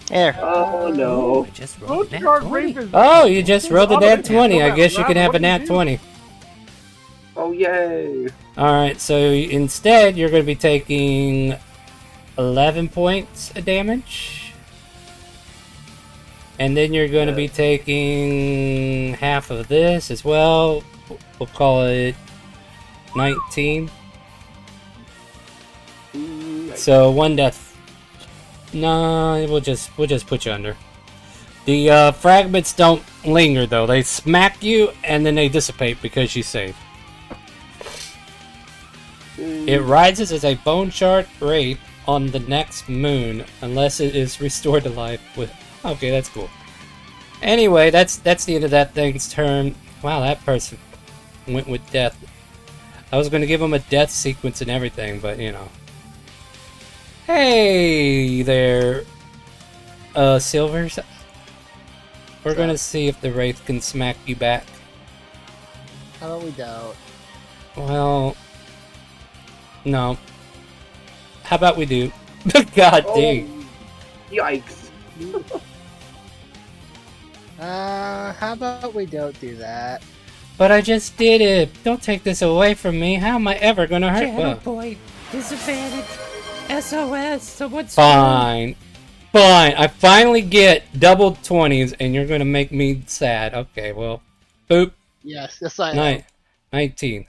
S10: There.
S5: Oh no.
S11: I just
S3: Don't
S11: rolled that
S3: charge
S11: 20.
S3: rapists.
S2: Oh, you just rolled a nat 20. I guess you can have a nat 20.
S5: Oh yay.
S2: Alright, so instead you're going to be taking 11 points of damage. And then you're going to be taking half of this as well. We'll call it 19. So one death. No, we'll just put you under. The fragments don't linger though. They smack you and then they dissipate because you saved. It rises as a bone shard wraith on the next moon unless it is restored to life with. Okay, that's cool. Anyway, that's the end of that thing's turn. Wow, that person went with death. I was going to give him a death sequence and everything, but you know. Hey there, Silvers. We're going to see if the wraith can smack you back.
S4: How about we don't?
S2: Well, no. How about we do? God dang.
S5: Yikes.
S4: How about we don't do that?
S2: But I just did it. Don't take this away from me. How am I ever gonna hurt?
S11: Shadow
S2: Well,
S11: Boy, disadvantage. SOS, someone's
S2: fine. Fine. I finally get double 20s and you're gonna make me sad. Okay, well. Boop.
S4: Yes, I am.
S2: 19.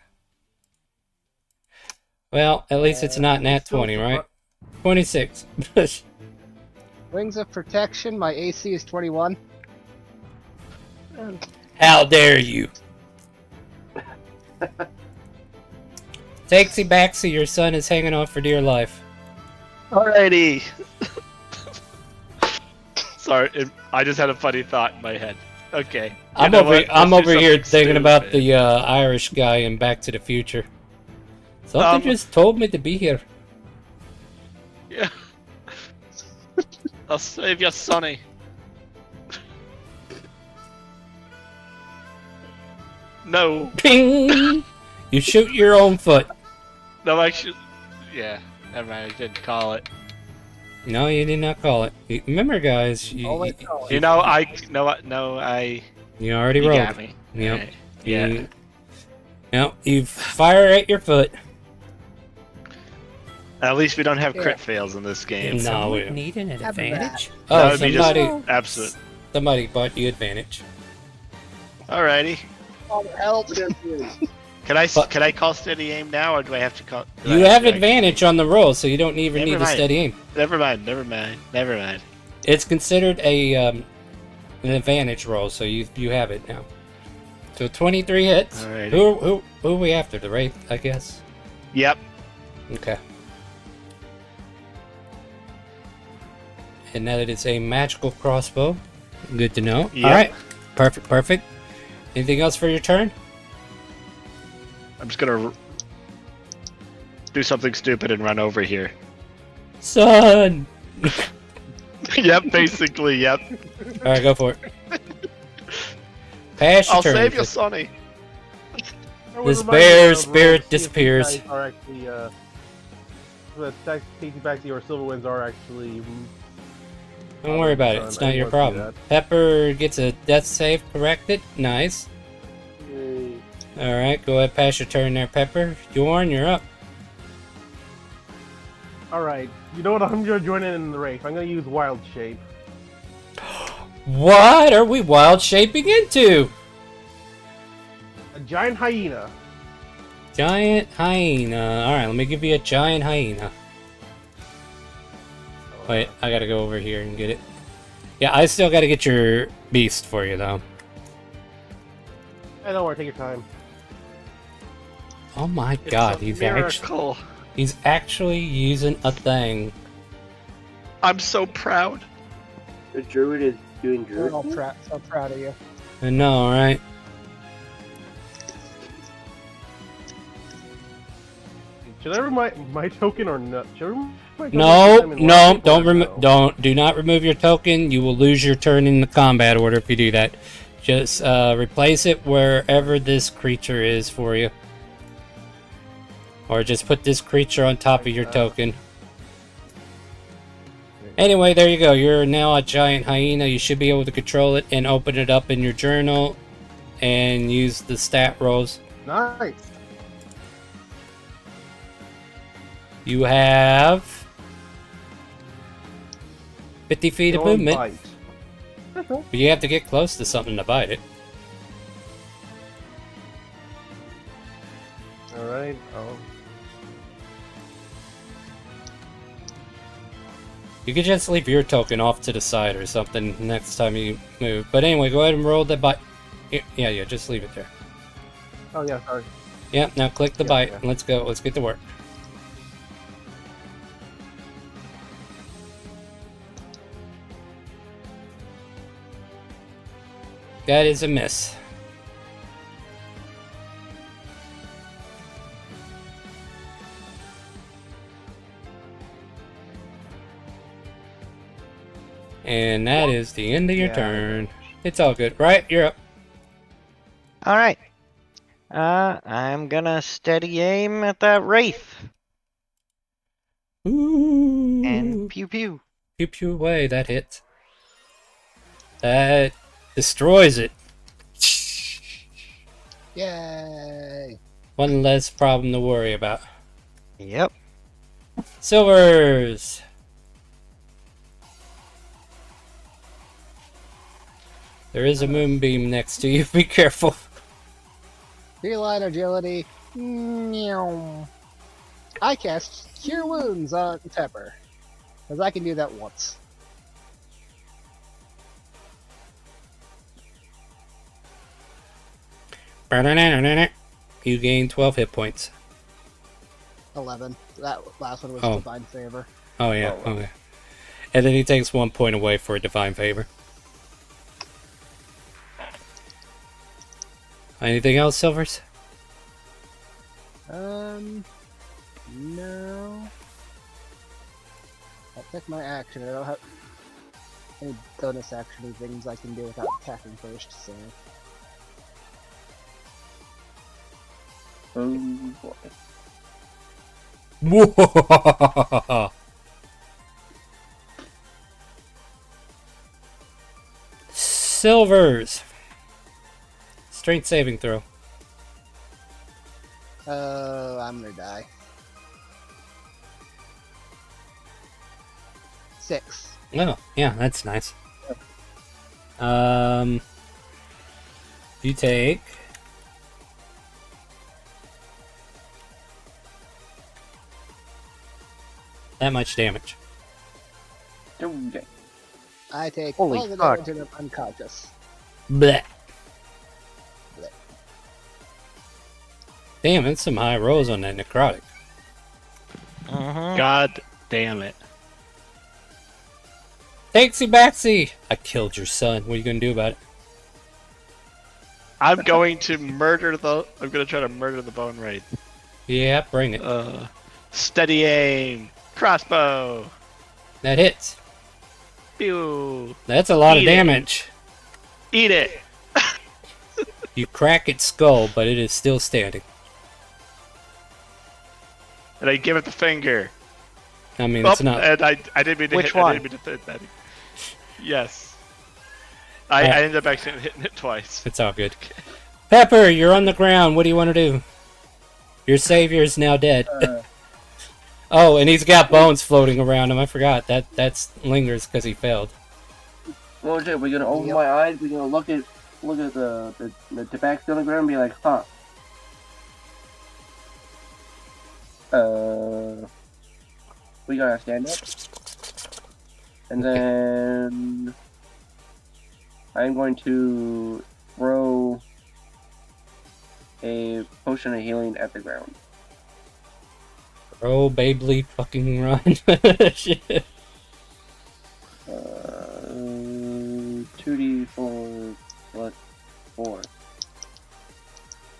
S2: Well, at least it's not nat 20, right? 26.
S4: Wings of Protection, my AC is 21.
S2: How dare you? Takesy Backsy, your son is hanging on for dear life.
S9: Alrighty. Sorry, I just had a funny thought in my head. Okay.
S2: I'm over here thinking about the Irish guy in Back to the Future. Something just told me to be here.
S9: Yeah. I'll save you, Sonny. No.
S2: Ping! You shoot your own foot.
S9: No, actually, yeah. Never mind. I didn't call it.
S2: No, you did not call it. Remember, guys. You
S9: I
S2: You already
S9: you
S2: rolled.
S9: got me.
S2: Yep.
S9: Right. Yeah.
S2: No, you fire at your foot.
S9: At least we don't have crit fails in this game.
S2: No, we
S11: Need an advantage?
S9: That
S2: Oh,
S9: would be just
S2: somebody bought you advantage.
S9: Alrighty.
S4: Help.
S9: Can I call steady aim now, or do I have to call?
S2: You have advantage on the roll, so you don't even need a steady aim.
S9: Never mind.
S2: It's considered an advantage roll, so you have it now. So 23 hits.
S9: Alrighty.
S2: Who are we after? The Wraith, I guess.
S9: Yep.
S2: Okay. And that is a magical crossbow. Good to know.
S9: Yep.
S2: All right. Perfect. Anything else for your turn?
S9: I'm just gonna do something stupid and run over here.
S2: Son!
S9: Yep, basically, yep.
S2: Alright, go for it. Pass your
S9: I'll
S2: turn.
S9: save you, Sonny.
S2: This bear spirit disappears.
S3: You guys are actually, Tasty Backsy or Silver Winds are actually.
S2: Don't worry about it. It's not your problem. Pepper gets a death save corrected. Nice. Alright, go ahead, pass your turn there, Pepper. Jorn, you're up.
S3: Alright, you know what? I'm gonna join in the race. I'm gonna use Wild Shape.
S2: What are we wild shaping into?
S3: A giant hyena.
S2: Giant hyena. Alright, let me give you a giant hyena. Wait, I gotta go over here and get it. Yeah, I still gotta get your beast for you, though.
S3: Hey, don't worry, take your time.
S2: Oh my god, he's actually using a thing.
S9: I'm so proud.
S5: The druid is doing druid.
S4: I'm so proud of you.
S2: I know, right?
S3: Should I remove my token or not? Should I remove my token
S2: No,
S3: anytime in Wild Shape or no?
S2: do not remove your token. You will lose your turn in the combat order if you do that. Just replace it wherever this creature is for you. Or just put this creature on top of your token. Anyway, there you go. You're now a giant hyena. You should be able to control it and open it up in your journal and use the stat rolls.
S3: Nice.
S2: You have 50 feet of
S3: Go and
S2: movement.
S3: bite.
S2: But you have to get close to something to bite it.
S3: Alright,
S2: You could just leave your token off to the side or something next time you move. But anyway, go ahead and roll the bite. Yeah, just leave it there.
S3: Oh yeah, sorry.
S2: Yeah, now click the bite.
S3: yeah.
S2: Let's go. Let's get to work. That is a miss. And that is the end of your turn. It's all good, right? You're up.
S10: All right. I'm gonna steady aim at that wraith.
S2: Ooh.
S10: And pew pew.
S2: Pew pew away. That hits. That destroys it.
S4: Yay!
S2: One less problem to worry about.
S10: Yep.
S2: Silvers. There is a moonbeam next to you. Be careful.
S4: Feline agility. Meow. I cast Cure Wounds on Pepper. Because I can do that once.
S2: You gain 12 hit points.
S4: 11. That last one was
S2: Oh.
S4: Divine Favor.
S2: Oh, yeah. Okay. And then he takes 1 point away for a Divine Favor. Anything else, Silvers?
S4: No. I'll take my action. I don't have any bonus action things I can do without attacking first, so.
S5: Oh boy.
S2: Whoa! Silvers. Strength saving throw.
S4: I'm gonna die. 6.
S2: Oh, yeah, that's nice. You take that much damage.
S5: Okay.
S4: I take
S10: Holy
S4: all the
S10: fuck.
S4: damage and I'm unconscious.
S2: Blech.
S4: Blech.
S2: Damn, that's some high rolls on that necrotic.
S9: God damn it.
S2: Takesy backsy! I killed your son. What are you gonna do about it?
S9: I'm going to murder the. I'm gonna try to murder the Bone Wraith.
S2: Yeah, bring it.
S9: Steady aim. Crossbow.
S2: That hits.
S9: Pew.
S2: That's a lot of
S9: Eat it.
S2: damage.
S9: Eat it.
S2: You crack its skull, but it is still standing.
S9: And I give it the finger.
S2: I mean,
S9: Oh,
S2: it's not.
S9: and I didn't mean to
S10: Which
S9: hit.
S10: one?
S9: I didn't mean to hit that. Yes. I ended up actually hitting it twice.
S2: It's all good. Pepper, you're on the ground. What do you want to do? Your savior is now dead. Oh, and he's got bones floating around him. I forgot. That's lingers because he failed.
S5: Well, shit, we're gonna open my eyes. We're gonna look at the tobacco on the ground and be like, huh. We gotta stand up. And then I'm going to throw a potion of healing at the ground.
S2: Oh, Babley, fucking run. Shit.
S5: 2d4 plus 4.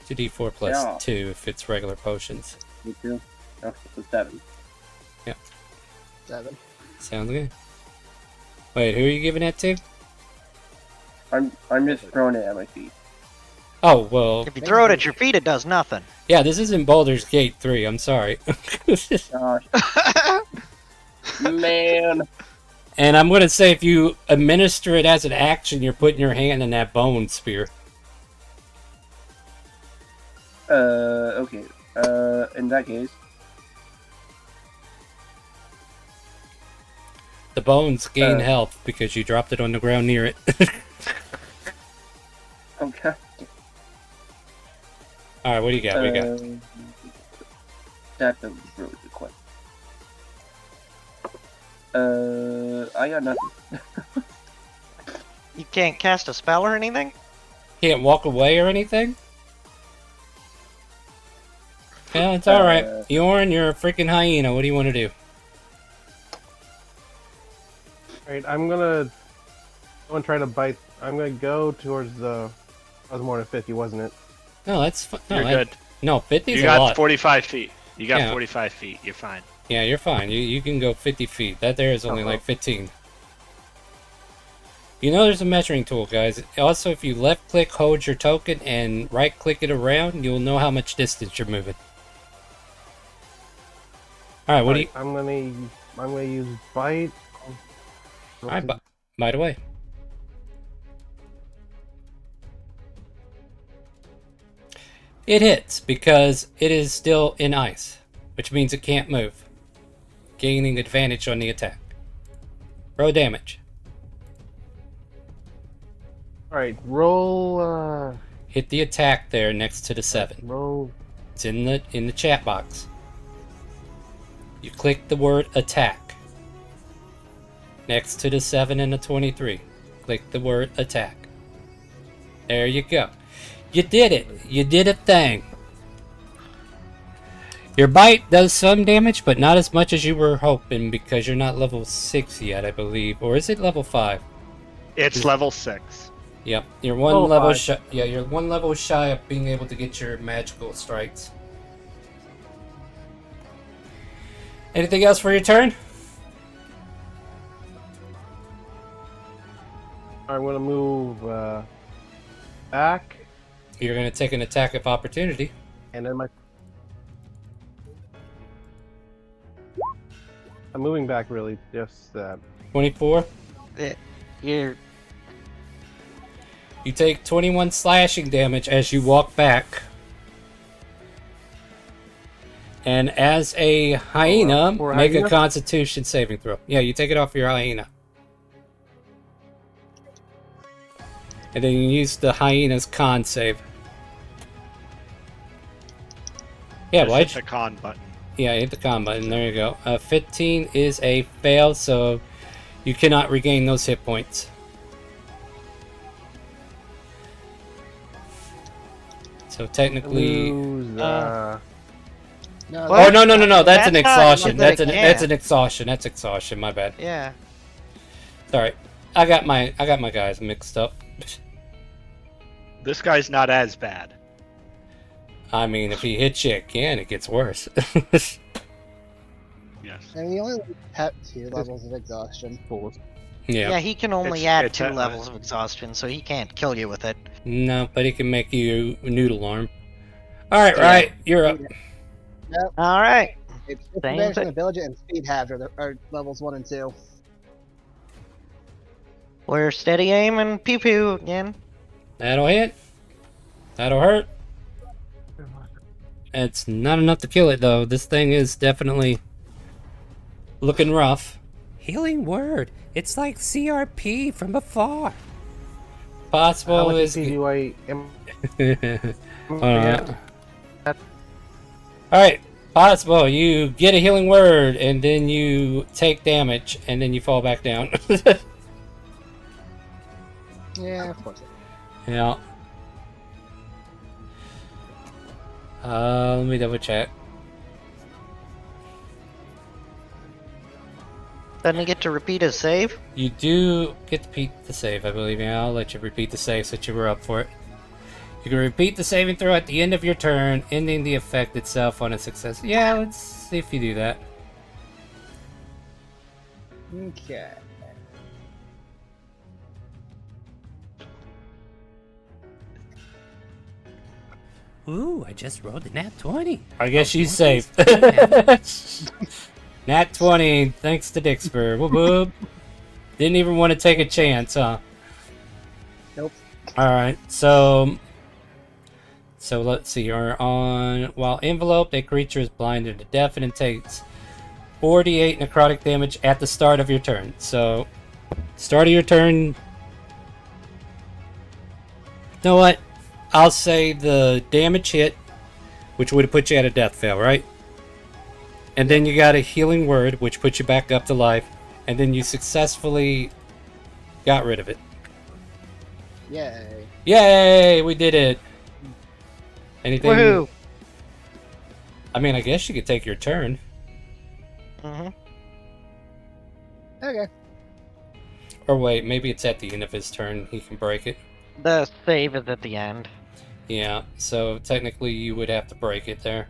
S2: 2d4 plus
S5: Yeah.
S2: 2 if it's regular potions.
S5: Me too. Okay, so 7.
S4: 7.
S2: Sounds good. Wait, who are you giving that to?
S5: I'm just throwing it at my feet.
S2: Oh, well,
S10: If you throw it at your feet, it does nothing.
S2: yeah, this isn't Baldur's Gate 3. I'm sorry.
S5: Gosh. Man.
S2: And I'm going to say if you administer it as an action, you're putting your hand in that bone spear.
S5: Okay. In that case.
S2: The bones gain health because you dropped it on the ground near it.
S5: Okay.
S2: Alright, what do you got? What do you got?
S5: That's a really good question. I got nothing.
S10: You can't cast a spell or anything?
S2: Can't walk away or anything? Yeah, it's alright. Yorn, you're a freaking hyena. What do you want to do?
S3: Alright, I'm gonna try to bite. I'm gonna go towards the. That was more than 50, wasn't it?
S2: No, that's fine. No,
S9: You're good.
S2: No, 50's
S9: You
S2: a
S9: got
S2: lot.
S9: 45 feet. You got
S2: Yeah.
S9: 45 feet. You're fine.
S2: Yeah, you're fine. You can go 50 feet. That there is only like 15. You know there's a measuring tool, guys. Also, if you left-click, hold your token, and right-click it around, you'll know how much distance you're moving. Alright, what do you...
S3: I'm gonna use bite.
S2: Alright, by the way. It hits, because it is still in ice, which means it can't move, gaining advantage on the attack. Roll damage.
S3: Alright, roll.
S2: Hit the attack there next to the 7.
S3: Roll.
S2: It's in the chat box. You click the word attack. Next to the 7 and the 23. Click the word attack. There you go. You did it. You did a thing. Your bite does some damage, but not as much as you were hoping because you're not level 6 yet, I believe. Or is it level 5?
S9: It's level 6.
S2: Yep. You're one level shy. Yeah, you're one level shy of being able to get your magical strikes. Anything else for your turn?
S3: I'm gonna move back,
S2: You're going to take an attack of opportunity.
S3: and then I'm moving back really just
S2: 24.
S10: You're
S2: You take 21 slashing damage as you walk back. And as a hyena,
S3: for a
S2: make a
S3: hyena?
S2: constitution saving throw. Yeah, you take it off your hyena. And then you use the hyena's con save. Yeah,
S9: Just
S2: why?
S9: hit the con button.
S2: Yeah, hit the con button. There you go. 15 is a fail, so you cannot regain those hit points. So technically,
S3: lose.
S4: No,
S2: oh no! That's an
S10: That's not
S2: exhaustion.
S10: that
S2: That's
S10: it
S2: an
S10: can.
S2: exhaustion. That's exhaustion. My bad.
S10: yeah.
S2: Sorry, I got my guys mixed up.
S9: This guy's not as bad.
S2: I mean, if he hits you again, it gets worse.
S9: Yes.
S4: I mean, you only have 2 levels of exhaustion.
S2: Yeah.
S10: Yeah, he can only
S9: It's-
S10: add
S9: it's
S10: 2
S9: a-
S10: levels of exhaustion, so he can't kill you with it.
S2: No, but he can make you noodle arm. All right,
S10: Yeah.
S2: right, you're up.
S10: All right.
S4: It's
S10: Same
S4: disadvantage
S10: thing.
S4: and ability and speed halved are levels 1 and 2.
S10: We're steady aim and pew pew again.
S2: That'll hit. That'll hurt. It's not enough to kill it though. This thing is definitely looking rough.
S11: Healing word. It's like CRP from afar.
S3: How
S2: Possible
S3: much
S2: is.
S3: HP do I am?
S2: Alright, possible. You get a healing word, and then you take damage, and then you fall back down.
S4: Yeah, of course.
S2: Yeah. Let me double check.
S10: Doesn't he get to repeat his save?
S2: You do get to repeat the save, I believe. Yeah, I'll let you repeat the save since you were up for it. You can repeat the saving throw at the end of your turn, ending the effect itself on a success. Yeah, let's see if you do that.
S4: Okay.
S11: Ooh, I just rolled a nat 20.
S2: I guess she's safe. Nat 20, thanks to Dixper. Whoop whoop. Didn't even want to take a chance, huh?
S4: Nope.
S2: Alright, so let's see. You're on. While enveloped, a creature is blinded to deafen and takes 48 necrotic damage at the start of your turn. So, start of your turn. You know what? I'll say the damage hit, which would have put you at a death fail, right? And then you got a healing word, which puts you back up to life. And then you successfully got rid of it.
S4: Yay.
S2: Yay! We did it! Anything?
S10: Woohoo!
S2: I mean, I guess you could take your turn.
S10: Mm-hmm.
S4: Okay.
S2: Or wait, maybe it's at the end of his turn. He can break it.
S10: The save is at the end.
S2: Yeah, so technically you would have to break it there.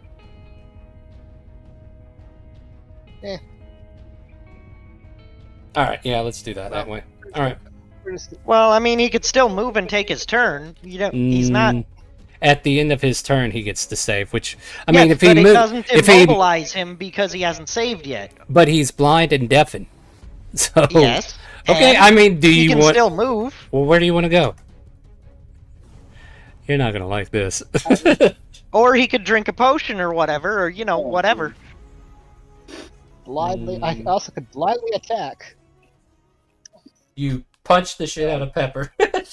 S4: Eh.
S2: Alright, yeah, let's do that way. Alright.
S4: We're just
S10: Well, I mean, he could still move and take his turn. You don't. He's not.
S2: At the end of his turn, he gets to save, which, I
S10: Yes,
S2: mean, if he
S10: but it
S2: moves.
S10: doesn't
S2: If he.
S10: immobilize him because he hasn't saved yet.
S2: But he's blind and deafened. So.
S10: Yes.
S2: Okay,
S10: and
S2: I mean, do
S10: he
S2: you
S10: can
S2: want.
S10: still move.
S2: Well, where do you want to go? You're not gonna like this.
S10: Or he could drink a potion or whatever, or, you know, whatever.
S4: blindly. I also could blindly attack.
S2: You punch the shit out of Pepper.
S4: I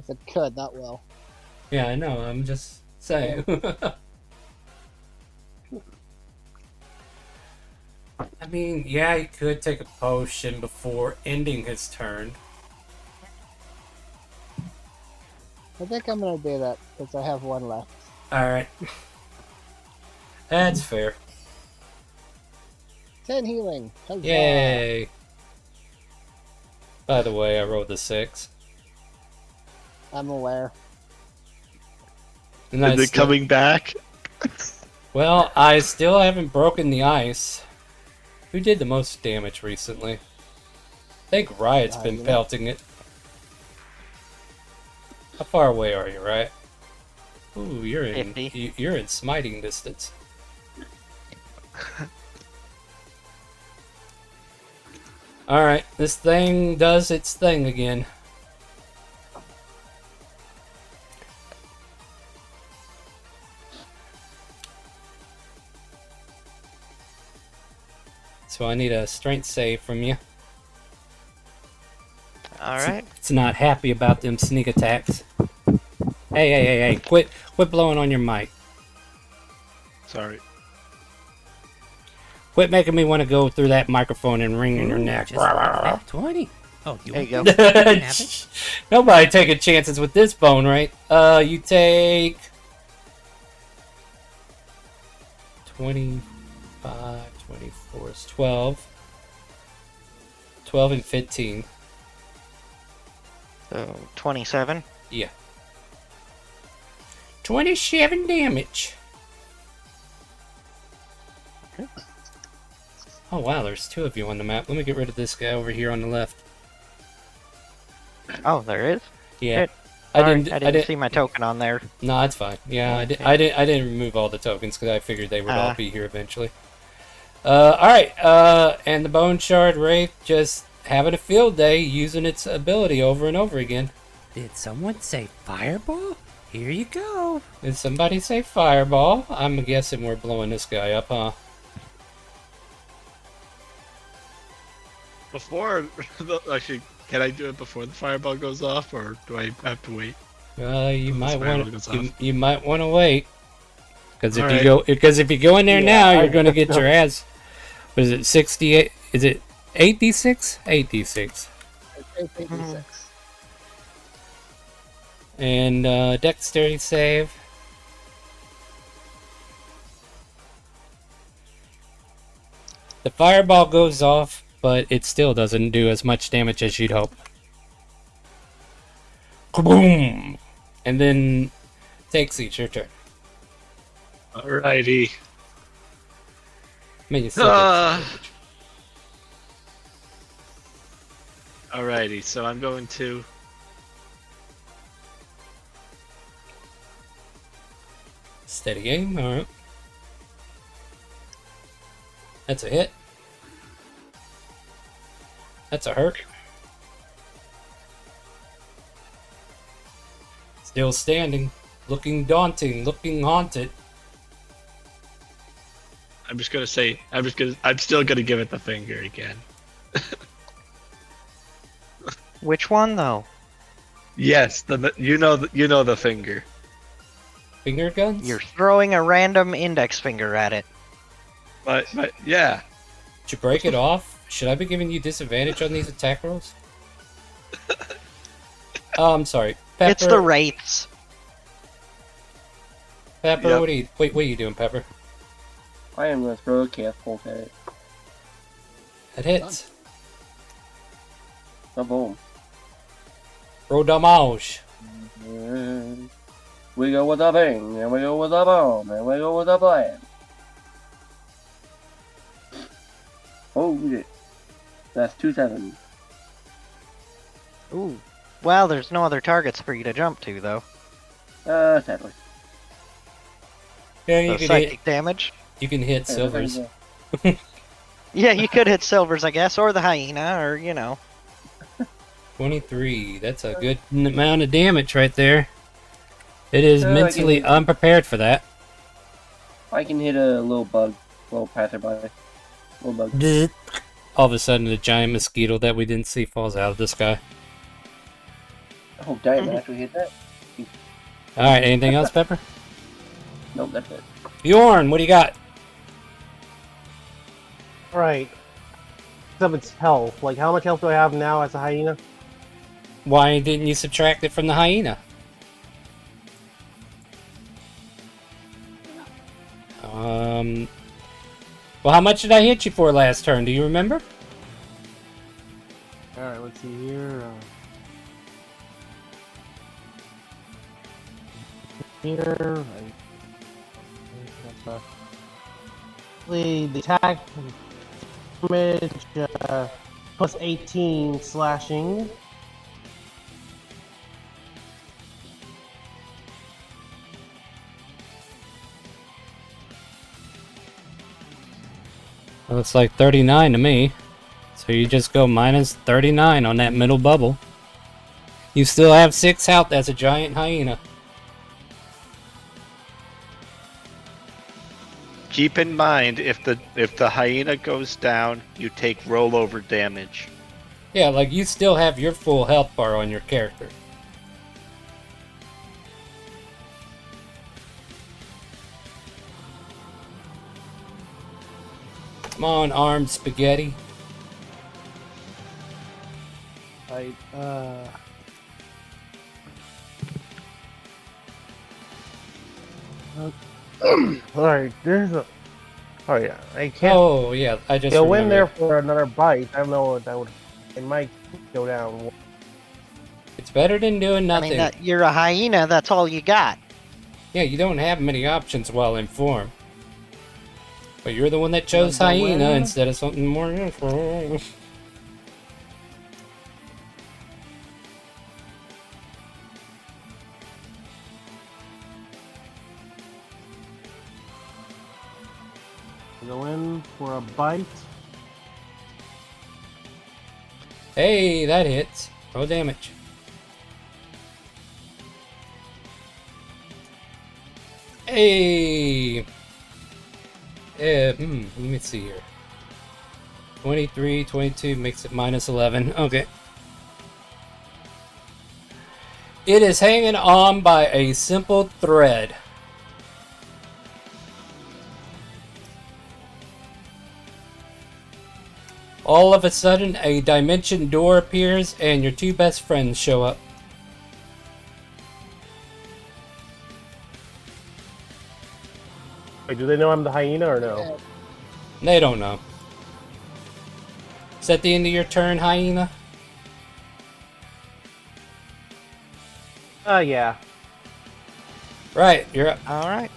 S4: said could, not will.
S2: Yeah, I know. I'm just saying. I mean, yeah, he could take a potion before ending his turn.
S4: I think I'm gonna do that because I have one left.
S2: Alright. That's fair.
S4: 10 healing. Huzzah.
S2: Yay! By the way, I rolled a 6.
S4: I'm aware.
S2: And I
S9: Is it
S2: still-
S9: coming back?
S2: Well, I still haven't broken the ice. Who did the most damage recently? I think Riot's been pelting it. How far away are you, Riot? Ooh, you're in
S10: 50.
S2: you're in smiting distance. Alright, this thing does its thing again. So I need a strength save from you.
S10: Alright.
S2: It's not happy about them sneak attacks. Hey, quit blowing on your mic.
S9: Sorry.
S2: Quit making me want to go through that microphone and ring in your
S11: Ooh,
S2: neck.
S11: just like 20. Oh, you
S10: There you
S11: want
S10: go.
S11: You can have it.
S2: Nobody taking chances with this bone, right? You take 25, 24 is 12. 12 and 15.
S10: So 27.
S2: Yeah. 27 damage. Oh wow, there's 2 of you on the map. Let me get rid of this guy over here on the left.
S10: Oh, there is?
S2: Yeah.
S10: Shit. Sorry, I didn't see my token on there.
S2: No, it's fine. Yeah,
S10: Okay.
S2: I didn't remove all the tokens because I figured they would all be here eventually. Alright, and the Bone Shard Wraith just having a field day using its ability over and over again.
S11: Did someone say fireball? Here you go.
S2: Did somebody say fireball? I'm guessing we're blowing this guy up, huh?
S9: Before, actually, can I do it before the fireball goes off, or do I have to wait?
S2: You
S9: Until the
S2: might
S9: fireball
S2: want
S9: goes
S2: you,
S9: off?
S2: you might want to wait because
S9: All right.
S2: if you go in there
S3: Yeah,
S2: now,
S3: I
S2: you're gonna get
S3: guess
S2: your ass. What is it? 68? Is it 8d6? 8d6.
S4: It's 86.
S2: And dexterity save. The fireball goes off, but it still doesn't do as much damage as you'd hope. Kaboom! And then takes each your turn.
S9: Alrighty.
S2: I mean, you still get some damage.
S9: Alrighty, so I'm going to...
S2: Steady aim, alright. That's a hit. That's a hurt. Still standing, looking daunting, looking haunted.
S9: I'm just gonna say, I'm still gonna give it the finger again.
S10: Which one, though?
S9: Yes, you know the finger.
S2: Finger guns?
S10: You're throwing a random index finger at it.
S9: But yeah.
S2: Did you break it off? Should I be giving you disadvantage on these attack rolls? Oh, I'm sorry. Pepper,
S10: It's the wraiths.
S2: Pepper,
S9: Yep.
S2: what are you doing, Pepper?
S5: I am going to throw a cast bolt at it.
S2: That hits.
S5: So boom.
S2: Roll damage.
S5: And we go with a bang, and we go with a bomb, and we go with a blast. Oh shit. That's 2-7.
S10: Ooh. Well, there's no other targets for you to jump to, though.
S5: Sadly.
S2: Yeah,
S10: So
S2: you can
S10: psychic
S2: hit.
S10: damage.
S2: You can hit silvers.
S10: Yeah, you could hit silvers, I guess, or the hyena, or,
S2: 23. That's a good amount of damage right there. It is
S5: I
S2: mentally
S5: can-
S2: unprepared for that.
S5: I can hit a little bug, little passerby. Little bug.
S2: All of a sudden, the giant mosquito that we didn't see falls out of the sky.
S5: Oh damn, I actually hit that.
S2: All right, anything else, Pepper?
S5: Nope, that's it.
S2: Bjorn, what do you got?
S3: Alright. Of its health. Like, how much health do I have now as a hyena?
S2: Why didn't you subtract it from the hyena? Well, how much did I hit you for last turn? Do you remember?
S3: Alright, let's see here. Here. The attack damage plus 18 slashing.
S2: Looks like 39 to me. So you just go minus 39 on that middle bubble. You still have 6 health as a giant hyena.
S9: Keep in mind, if the hyena goes down, you take rollover damage.
S2: Yeah, like you still have your full health bar on your character. Come on, armed spaghetti.
S3: Right, Alright, there's a... Oh yeah, I can't
S2: Oh, yeah, I just
S3: go in
S2: remembered.
S3: there for another bite. I don't know what that would... It might go down.
S2: It's better than doing
S10: I
S2: nothing.
S10: mean, you're a hyena. That's all you got.
S2: Yeah, you don't have many options while in form. But you're the one that chose
S3: Go
S2: hyena
S3: in.
S2: instead of something more useful.
S3: Go in for a bite.
S2: Hey, that hits. Roll damage. Hey! Let me see here. 23, 22 makes it minus 11. Okay. It is hanging on by a simple thread. All of a sudden, a dimension door appears and your two best friends show up.
S3: Wait, do they know I'm the hyena or no?
S2: They don't know. Is that the end of your turn, hyena?
S3: Yeah.
S2: Right, you're up.
S10: All right.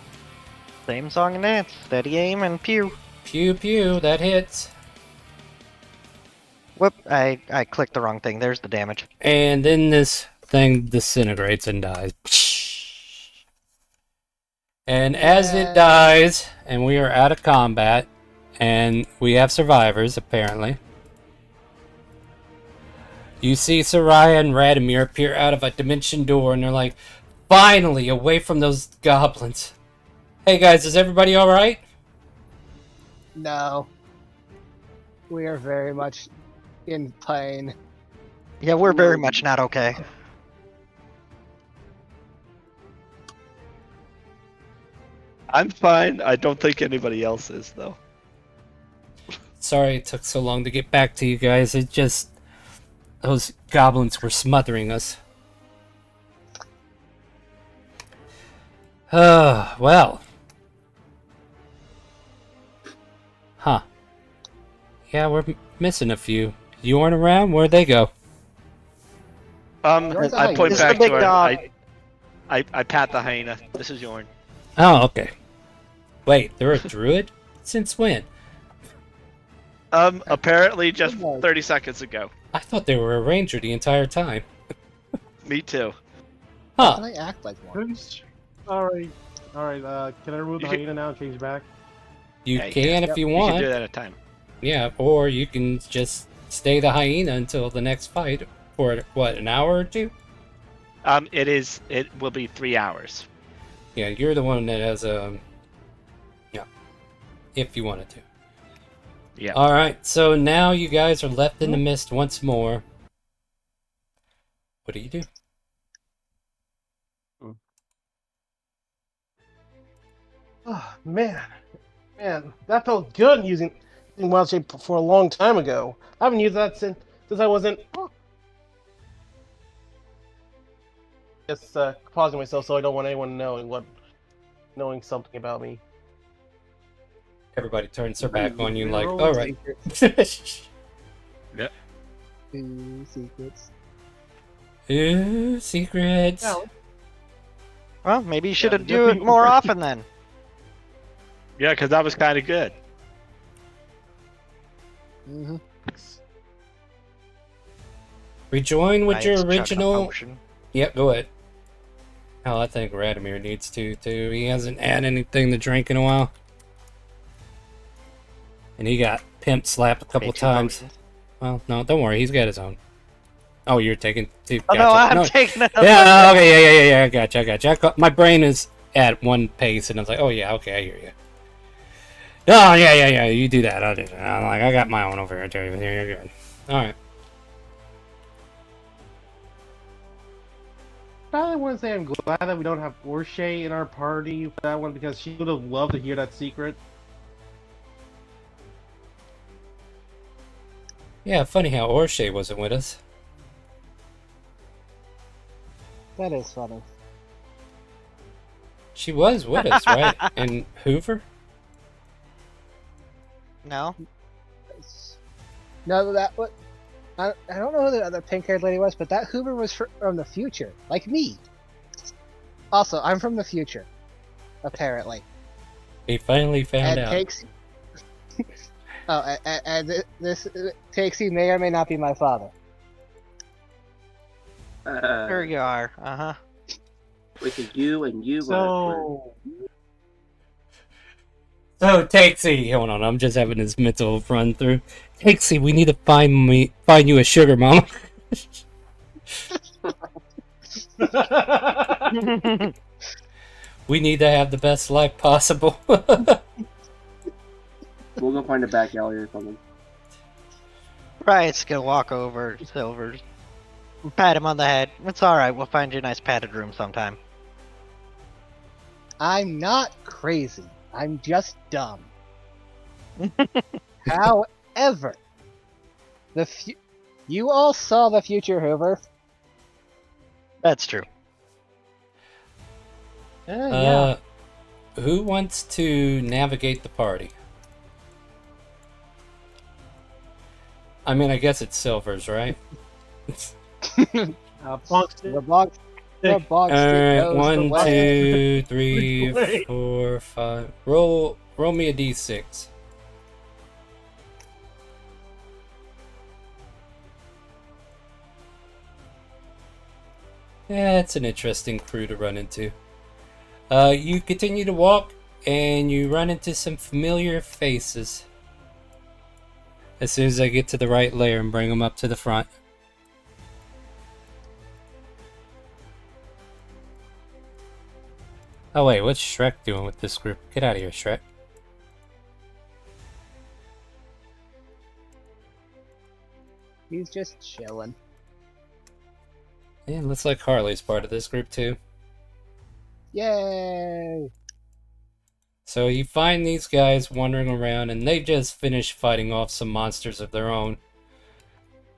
S10: Same song and dance. Steady aim and pew.
S2: Pew pew, that hits.
S10: Whoop! I clicked the wrong thing. There's the damage.
S2: And then this thing disintegrates and dies. And as it dies, and we are out of combat, and we have survivors, apparently, you see Soraya and Radomir appear out of a dimension door, and they're like, finally, away from those goblins. Hey guys, is everybody alright?
S4: No. We are very much in pain.
S10: Yeah, we're very much not okay.
S9: I'm fine. I don't think anybody else is, though.
S2: Sorry it took so long to get back to you guys. It just... those goblins were smothering us. Well. Huh. Yeah, we're missing a few. You weren't around? Where'd they go?
S4: Yorn's a
S9: I point
S10: hyena.
S9: back
S10: It's the
S9: to
S10: big
S9: her.
S10: dog.
S9: I pat the hyena. This is Yorn.
S2: Oh, okay. Wait, they're a druid? Since when?
S9: Apparently just 30 seconds ago.
S2: I thought they were a ranger the entire time.
S9: Me too.
S2: Huh.
S4: Can I act like one?
S3: Alright. Alright, can I remove the
S9: You can-
S3: hyena now and change back?
S2: You
S9: Yeah, you
S2: can if
S4: Yep.
S2: you
S9: You
S2: want.
S9: can do that at a time.
S2: Yeah, or you can just stay the hyena until the next fight for, what, an hour or two?
S9: It will be 3 hours.
S2: Yeah, you're the one that has yeah, if you wanted to.
S9: Yeah.
S2: Alright, so now you guys are left in the mist once more. What do you do?
S3: Oh, man, that felt good using wild shape for a long time ago. I haven't used that since I wasn't. Just pausing myself so I don't want anyone knowing something about me.
S2: Everybody turns their back on you, like,
S3: Roll
S2: all right.
S3: secrets.
S9: Yep.
S4: Ooh, secrets.
S2: Ooh, secrets.
S3: Yeah,
S10: Well, maybe you should
S3: Yeah,
S10: have
S3: the
S10: do
S3: good
S10: it
S3: thing-
S10: more often then.
S9: Yeah, because that was kind of good.
S4: Mm-hmm.
S2: Rejoin with
S10: I
S2: your
S10: chuck a
S2: original.
S10: potion.
S2: Yep, go ahead. Hell, I think Radomir needs to, too. He hasn't had anything to drink in a while. And he got pimp slapped a couple
S10: Okay, 2
S2: times.
S10: potions.
S2: Well, no, don't worry. He's got his own. Oh, you're taking two.
S10: Oh no,
S2: Gotcha.
S10: I'm taking it.
S2: Yeah, okay, yeah. I gotcha. My brain is at one pace, and I was like, oh, yeah, okay, I hear you. Oh, yeah, you do that. I'll do that. I'm like, I got my own over here, too. You're good. Alright.
S3: I want to say I'm glad that we don't have Orshay in our party for that one because she would have loved to hear that secret.
S2: Yeah, funny how Orshay wasn't with us.
S4: That is funny.
S2: She was with us, right? In Hoover?
S10: No.
S4: No, that what I don't know who the other pink-haired lady was, but that Hoover was from the future, like me. Also, I'm from the future, apparently.
S2: He finally found out.
S4: Takes. This Takesy may or may not be my father.
S10: There you are. Uh-huh.
S5: With you and you.
S3: So,
S2: So, Takesy, hold on, I'm just having this mental run through. Takesy, we need to find you a sugar mama. We need to have the best life possible.
S5: We'll go find a back alley or something.
S10: Riot's gonna walk over Silver, pat him on the head. It's alright, we'll find you a nice padded room sometime.
S4: I'm not crazy. I'm just dumb. However, you all saw the future, Hoover.
S10: That's true.
S3: yeah.
S2: Who wants to navigate the party? I mean, I guess it's Silver's, right?
S3: Bonk
S4: Bog Stick goes
S2: One,
S4: the way.
S2: 2, 3, 4, 5. Roll me a d6. Yeah, it's an interesting crew to run into. You continue to walk, and you run into some familiar faces. As soon as I get to the right layer and bring them up to the front. Oh wait, what's Shrek doing with this group? Get out of here, Shrek.
S4: He's just chilling.
S2: Yeah, looks like Harley's part of this group too.
S4: Yay!
S2: So you find these guys wandering around, and they just finished fighting off some monsters of their own.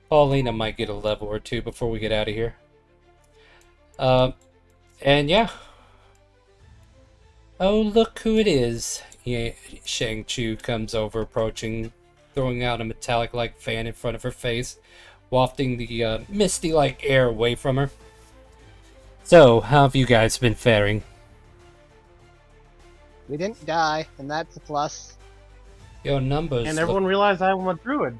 S2: Paulina might get a level or two before we get out of here. And yeah. Oh, look who it is. Yeah, Shang Chu comes over, approaching, throwing out a metallic-like fan in front of her face, wafting the misty-like air away from her. So, how have you guys been faring?
S4: We didn't die, and that's a plus.
S2: Your numbers
S3: And everyone realized I'm a druid.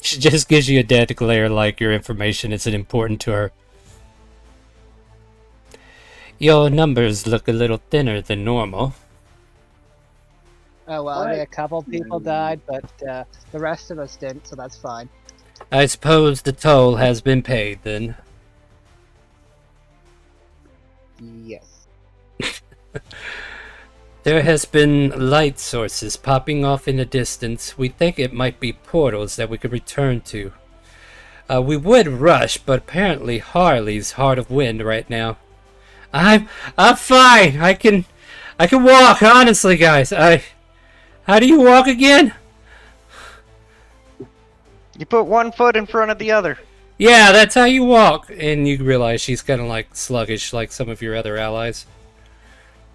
S2: She just gives you a dead glare like your information isn't important to her. Your numbers look a little thinner than normal.
S4: Oh well, only a couple people died, but the rest of us didn't, so that's fine.
S2: I suppose the toll has been paid then.
S4: Yes.
S2: There has been light sources popping off in the distance. We think it might be portals that we could return to. We would rush, but apparently Harley's hard of wind right now. I'm fine. I can walk. Honestly, guys. How do you walk again?
S10: You put one foot in front of the other.
S2: Yeah, that's how you walk. And you realize she's kind of like sluggish, like some of your other allies.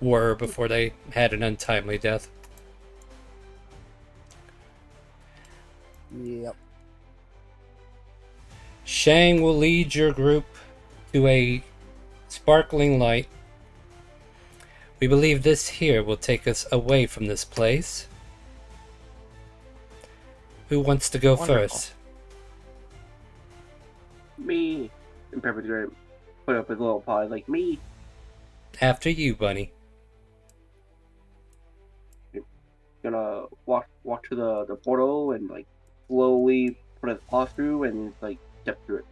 S2: were before they had an untimely death.
S4: Yep.
S2: Shang will lead your group to a sparkling light. We believe this here will take us away from this place. Who wants to go
S10: Wonderful.
S2: first?
S5: Me. And Pepper's gonna put up his little paw like me.
S2: After you, Bunny.
S5: Gonna walk to the portal and like slowly put his paw through and like step through it.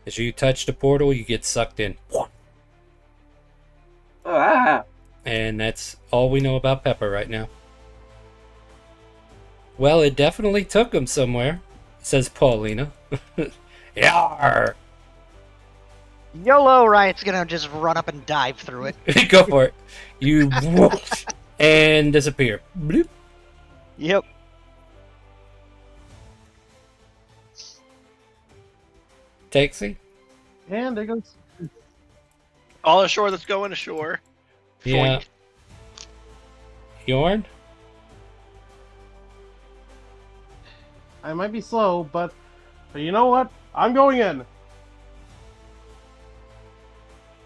S2: As you touch the portal, you get sucked in.
S5: Ah!
S2: And that's all we know about Pepper right now. Well, it definitely took him somewhere, says Paulina. Yarr!
S10: YOLO, Riot's gonna just run up and dive through it.
S2: Go for it. You whoosh, and disappear. Bloop.
S10: Yep.
S2: Taxi?
S3: And there goes.
S9: All ashore, let's go ashore.
S2: Yeah. Yorn?
S3: I might be slow, but you know what? I'm going in.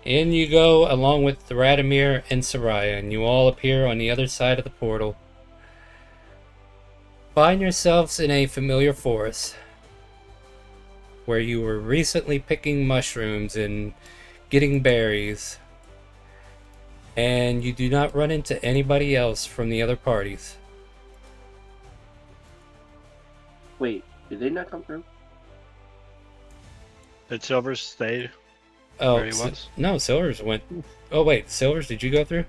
S2: In you go, along with Radomir and Soraya, and you all appear on the other side of the portal. Find yourselves in a familiar forest, where you were recently picking mushrooms and getting berries, and you do not run into anybody else from the other parties.
S5: Wait, did they not come through?
S9: Did Silver stay
S2: Oh,
S9: where he was?
S2: no, Silvers went. Oh wait, Silvers, did you go through?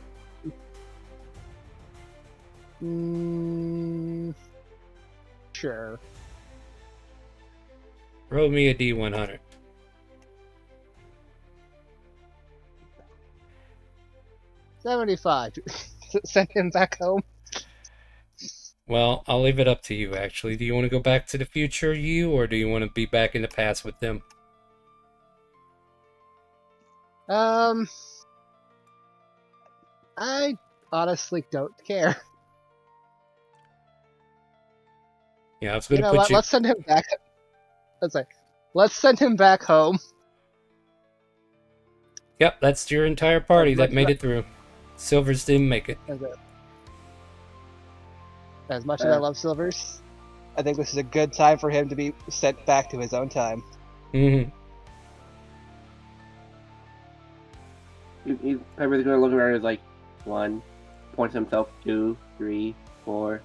S4: Sure.
S2: Roll me a D100.
S4: $75. Send him back home.
S2: Well, I'll leave it up to you, actually. Do you want to go back to the future, you, or do you want to be back in the past with them?
S4: I honestly don't care.
S2: Yeah, I was
S4: You
S2: going to
S4: know
S2: put
S4: what?
S2: you...
S4: Let's send him back. Let's send him back home.
S2: Yep, that's your entire party that
S4: Let's-
S2: made it through. Silvers didn't make it.
S4: As much as I love Silvers, I think this is a good time for him to be sent back to his own time.
S2: Mm-hmm.
S5: Pepper's gonna look around and like 1, points himself, 2, 3, 4,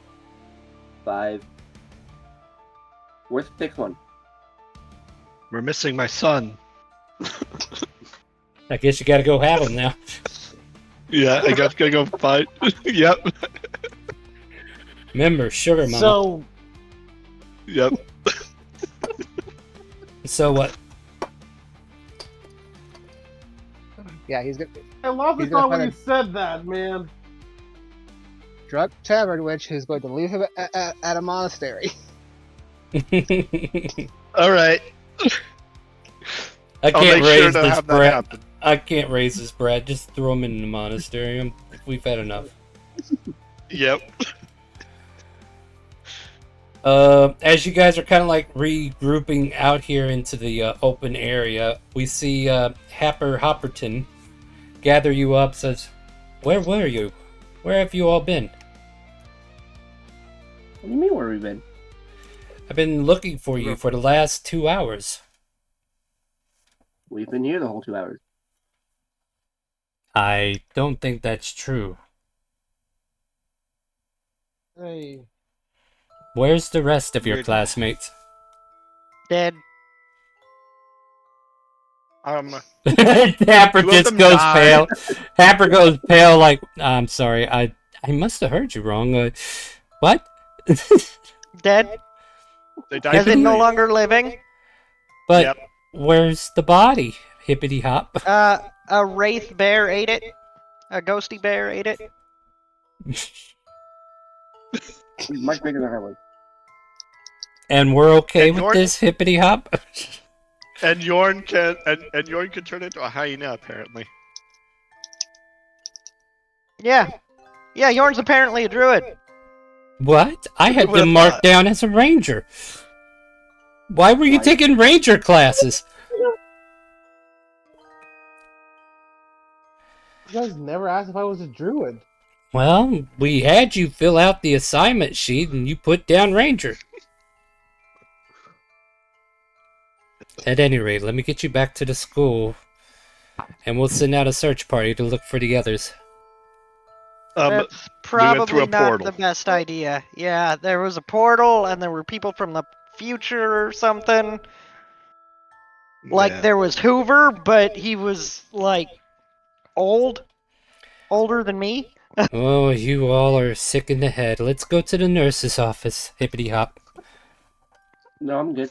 S5: 5. Where's the 6th one?
S9: We're missing my son.
S2: I guess you got to go have him now.
S9: Yeah, I got to go fight. Yep.
S2: Remember, sugar mama.
S3: So,
S9: Yep.
S2: So what?
S4: Yeah, he's gonna
S3: I lost
S4: He's
S3: the
S4: gonna
S3: thought when
S4: find
S3: you said that, man.
S4: drug tavern witch who's going to leave him at a monastery.
S9: All right.
S2: I
S9: I'll
S2: can't
S9: make sure
S2: raise
S9: to
S2: this
S9: have that
S2: brat.
S9: happen.
S2: I can't raise this brat. Just throw him in the monastery. We've had enough.
S9: Yep.
S2: As you guys are kind of like regrouping out here into the open area, we see Happer Hopperton gather you up. Says, "Where were you? Where have you all been?
S5: What do you mean where we've been?
S2: I've been looking for you for the last 2 hours."
S5: We've been here the whole 2 hours.
S2: I don't think that's true.
S4: Hey.
S2: Where's the rest of your
S9: Weird.
S2: classmates?
S10: Dead.
S2: Happer
S9: Two of
S2: just
S9: them
S2: goes
S9: died.
S2: pale. Happer goes pale like, I'm sorry, I must have heard you wrong. What?
S10: Dead.
S9: They died
S10: As in no
S9: quickly.
S10: longer living.
S2: But
S9: Yep.
S2: where's the body? Hippity hop.
S10: A wraith bear ate it. A ghosty bear ate it.
S5: He's much bigger than I was.
S2: And we're okay
S9: And
S2: with
S9: York-
S2: this hippity hop?
S9: And Yorn can Yorn can turn into a hyena apparently.
S10: Yeah. Yeah, Yorn's apparently a druid.
S2: What? I had
S9: Would've
S2: them marked
S9: thought.
S2: down as a ranger. Why were you taking ranger classes?
S3: You guys never asked if I was a druid.
S2: Well, we had you fill out the assignment sheet and you put down ranger. At any rate, let me get you back to the school, and we'll send out a search party to look for the others.
S10: That's
S9: we went through
S10: probably
S9: a
S10: not
S9: portal.
S10: the best idea. Yeah, there was a portal, and there were people from the future or something. Like,
S9: Yeah.
S10: there was Hoover, but he was, like, older than me.
S2: Oh, you all are sick in the head. Let's go to the nurse's office, hippity hop.
S5: No, I'm good.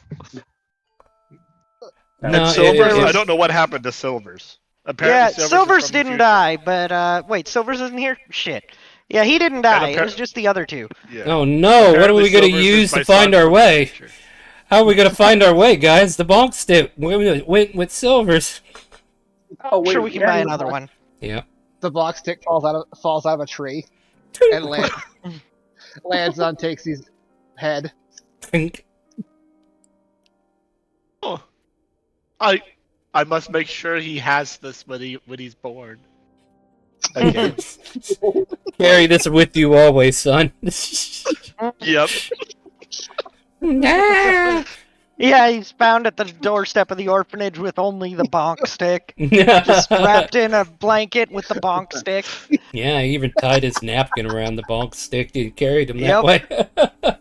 S9: And
S2: No,
S9: Silvers,
S10: it
S9: I
S10: was-
S9: don't know what happened to Silvers.
S10: Yeah,
S9: Apparently,
S10: Silvers
S9: is from the
S10: didn't
S9: future.
S10: die, but, wait, Silvers isn't here? Shit. Yeah, he didn't die, it was just the other two.
S9: Yeah.
S2: Oh no, what are
S9: Apparently
S2: we gonna
S9: Silvers is
S2: use
S9: my
S2: to find
S9: son
S2: our
S9: from the
S2: way?
S9: future.
S2: How are we gonna find our way, guys? The bonk stick went with Silvers.
S5: Oh,
S10: I'm
S5: wait,
S10: sure we can
S5: yeah,
S10: buy
S5: you-
S10: another one.
S2: Yeah.
S4: The block stick falls out of a tree and lands on Takesie's head.
S9: Oh. I must make sure he has this when he's born. Okay.
S2: Carry this with you always, son.
S9: Yep.
S2: Nah.
S10: Yeah, he's found at the doorstep of the orphanage with only the bonk stick. Just wrapped in a blanket with the bonk stick.
S2: Yeah, he even tied his napkin around the bonk stick and carried him that
S10: Yep.
S2: way.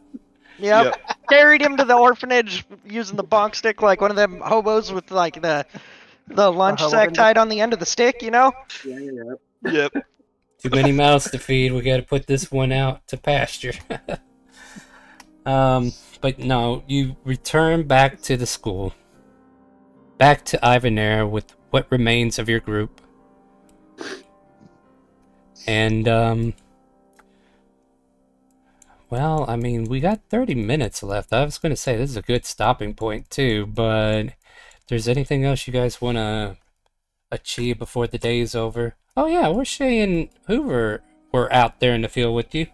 S10: Yep. Carried him to the orphanage using the bonk stick like one of them hobos with like the lunch
S3: hobo
S10: sack
S3: in
S10: tied on the end of the stick, you know?
S5: Yeah.
S9: Yep.
S2: Too many mouths to feed. We got to put this one out to pasture. But no, you return back to the school. Back to Ivanerra with what remains of your group. And, well, I mean, we got 30 minutes left. I was going to say this is a good stopping point, too, but if there's anything else you guys want to achieve before the day is over. Oh, yeah, we're Shay and Hoover were out there in the field with you.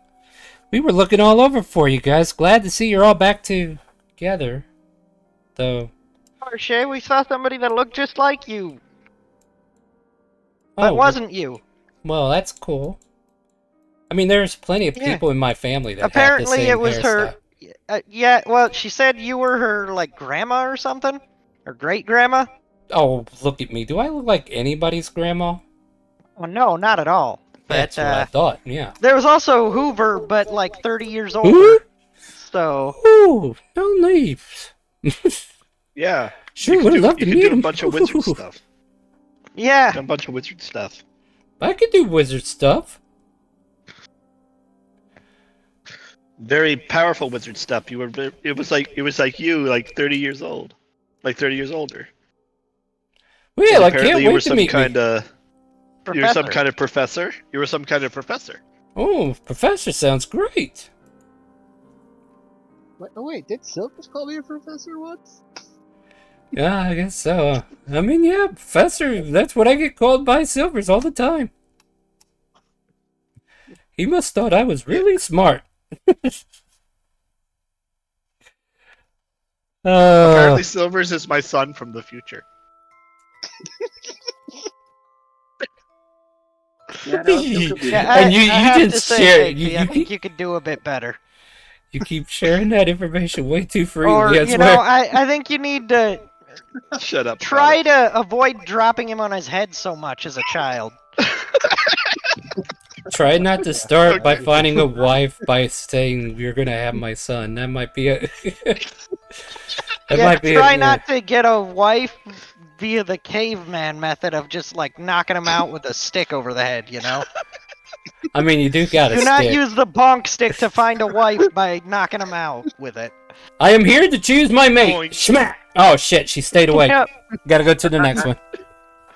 S2: We were looking all over for you guys. Glad to see you're all back together, though.
S10: Shay, we saw somebody that looked just like you.
S2: Oh,
S10: That wasn't you.
S2: Well, that's cool. I mean, there's plenty of
S10: Yeah.
S2: people in my family that
S10: Apparently
S2: have the same
S10: it was
S2: hairstyle.
S10: her. Yeah, well, she said you were her, like, grandma or something? Or great-grandma?
S2: Oh, look at me. Do I look like anybody's grandma?
S10: Well, no, not at all.
S2: That's
S10: But,
S2: what I thought, yeah.
S10: there was also Hoover, but, like, 30 years older.
S2: Who?
S10: So,
S2: Ooh, no leaves.
S9: Yeah.
S2: Sure,
S9: You could
S2: would have
S9: do-
S2: loved to
S9: you
S2: meet
S9: could do
S2: him.
S9: a bunch of wizard stuff.
S10: yeah.
S9: A bunch of wizard stuff.
S2: I could do wizard stuff.
S9: Very powerful wizard stuff. You were. It was like you, like 30 years old, like 30 years older.
S2: Well, I
S9: Apparently
S2: can't
S9: you were
S2: wait to
S9: some
S2: meet
S9: kind
S2: me.
S9: of. You were some
S10: Professor.
S9: kind of professor. You were some kind of professor.
S2: Oh, professor sounds great.
S4: Wait, did Silvers call me a professor once?
S2: Yeah, I guess so. I mean, yeah, professor, that's what I get called by Silvers all the time. He must thought I was really smart.
S9: Apparently, Silvers is my son from the future.
S5: Yeah, no, it could be.
S10: Yeah,
S2: And you
S10: I have to
S2: just
S10: say,
S2: share.
S10: Casey, I think you could do a bit better.
S2: You keep sharing that information way too freely.
S10: Or,
S2: I
S10: you
S2: swear.
S10: know, I think you need to
S9: Shut up.
S10: try to avoid dropping him on his head so much as a child.
S2: Try not to start by
S9: Okay.
S2: finding a wife by saying you're gonna have my son. That might be a. That
S10: Yeah,
S2: might be.
S10: try not to get a wife via the caveman method of just like knocking him out with a stick over the head, you know?
S2: I mean, you do got
S10: Do
S2: to
S10: not
S2: stick.
S10: use the bonk stick to find a wife by knocking him out with it.
S2: I am here to choose my mate.
S9: Boink.
S2: Schmack! Oh shit, she stayed away.
S10: Yep.
S2: Gotta go to the next one.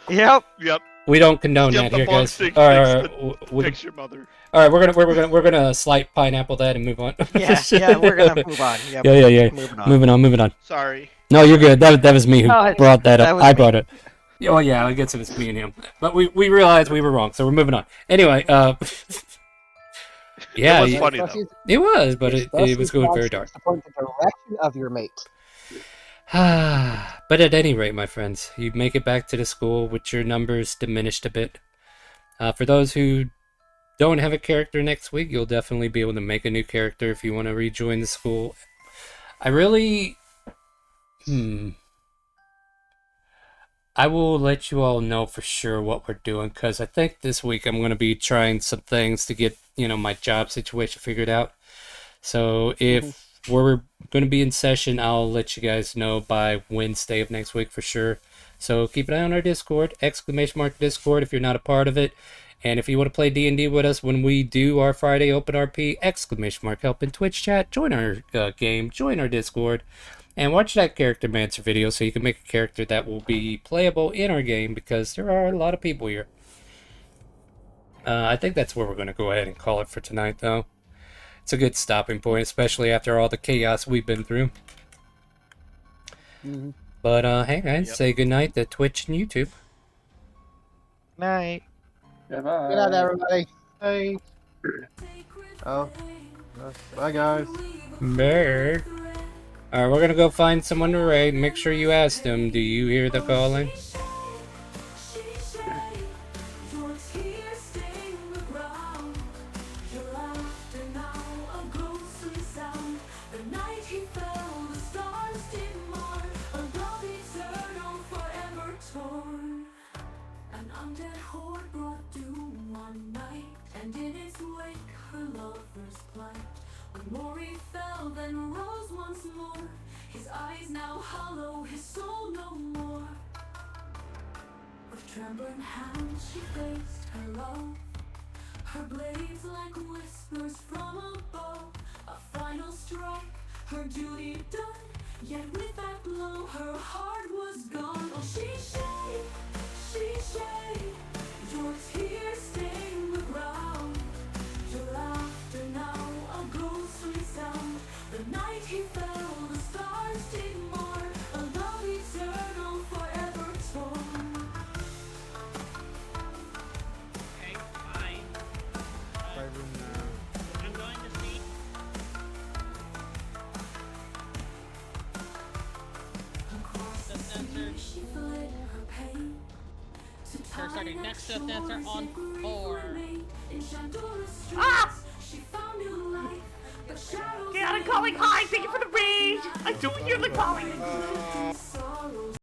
S10: Yep.
S9: Yep.
S2: We don't condone
S9: Yep,
S2: that
S9: the
S2: here,
S9: bong
S2: guys.
S9: stick
S2: Alright,
S9: Fix your mother.
S2: we're gonna slight pineapple that and move on.
S10: Yeah, we're gonna move on. Yep.
S2: Yeah.
S10: Moving on.
S2: Moving on.
S9: Sorry.
S2: No, you're good. That was me who
S10: No,
S2: brought that
S10: that
S2: up.
S10: was
S2: I
S10: me.
S2: brought it. Oh yeah, I guess it was me and him. But we realized we were wrong, so we're moving on. Anyway, yeah,
S9: It was funny though.
S4: Especially-
S2: it was, but it
S4: especially
S2: was going very
S4: fast
S2: dark.
S4: to point the direction of your mate.
S2: But at any rate, my friends, you make it back to the school with your numbers diminished a bit. For those who don't have a character next week, you'll definitely be able to make a new character if you want to rejoin the school. I really... I will let you all know for sure what we're doing, because I think this week I'm going to be trying some things to get, my job situation figured out. So if we're going to be in session, I'll let you guys know by Wednesday of next week for sure. So keep an eye on our Discord, !Discord if you're not a part of it. And if you want to play D&D with us when we do our Friday Open RP, !Help in Twitch chat, join our game, join our Discord, and watch that character mancer video so you can make a character that will be playable in our game, because there are a lot of people here. I think that's where we're going to go ahead and call it for tonight, though. It's a good stopping point, especially after all the chaos we've been through. But hey guys, say goodnight to Twitch and YouTube.
S10: Night.
S5: Bye-bye.
S4: Good night, everybody.
S3: Hey. Oh. Bye, guys.
S2: Bird. Alright, we're gonna go find someone to raid. Make sure you ask them, do you hear the calling?
S1: An undead horde brought doom one night, and in its wake her lover's plight. When Maury fell, then rose once more. His eyes now hollow, his soul no more. With trembling hands she faced her love, her blades like whispers from above. A final strike, her duty done. Yet with that blow, her heart was gone. Oh, she shake, your tears stain the ground. Your laughter now a ghostly sound. The night he fell, the stars did mourn. A love eternal, forever torn.
S12: Okay, fine. I'm going to see. The sensor.
S1: She fled her pain.
S12: They're starting next to the sensor on 4.
S1: Ah!
S12: Yeah, I'm calling. Hi, thank you for the raid. I don't hear the calling.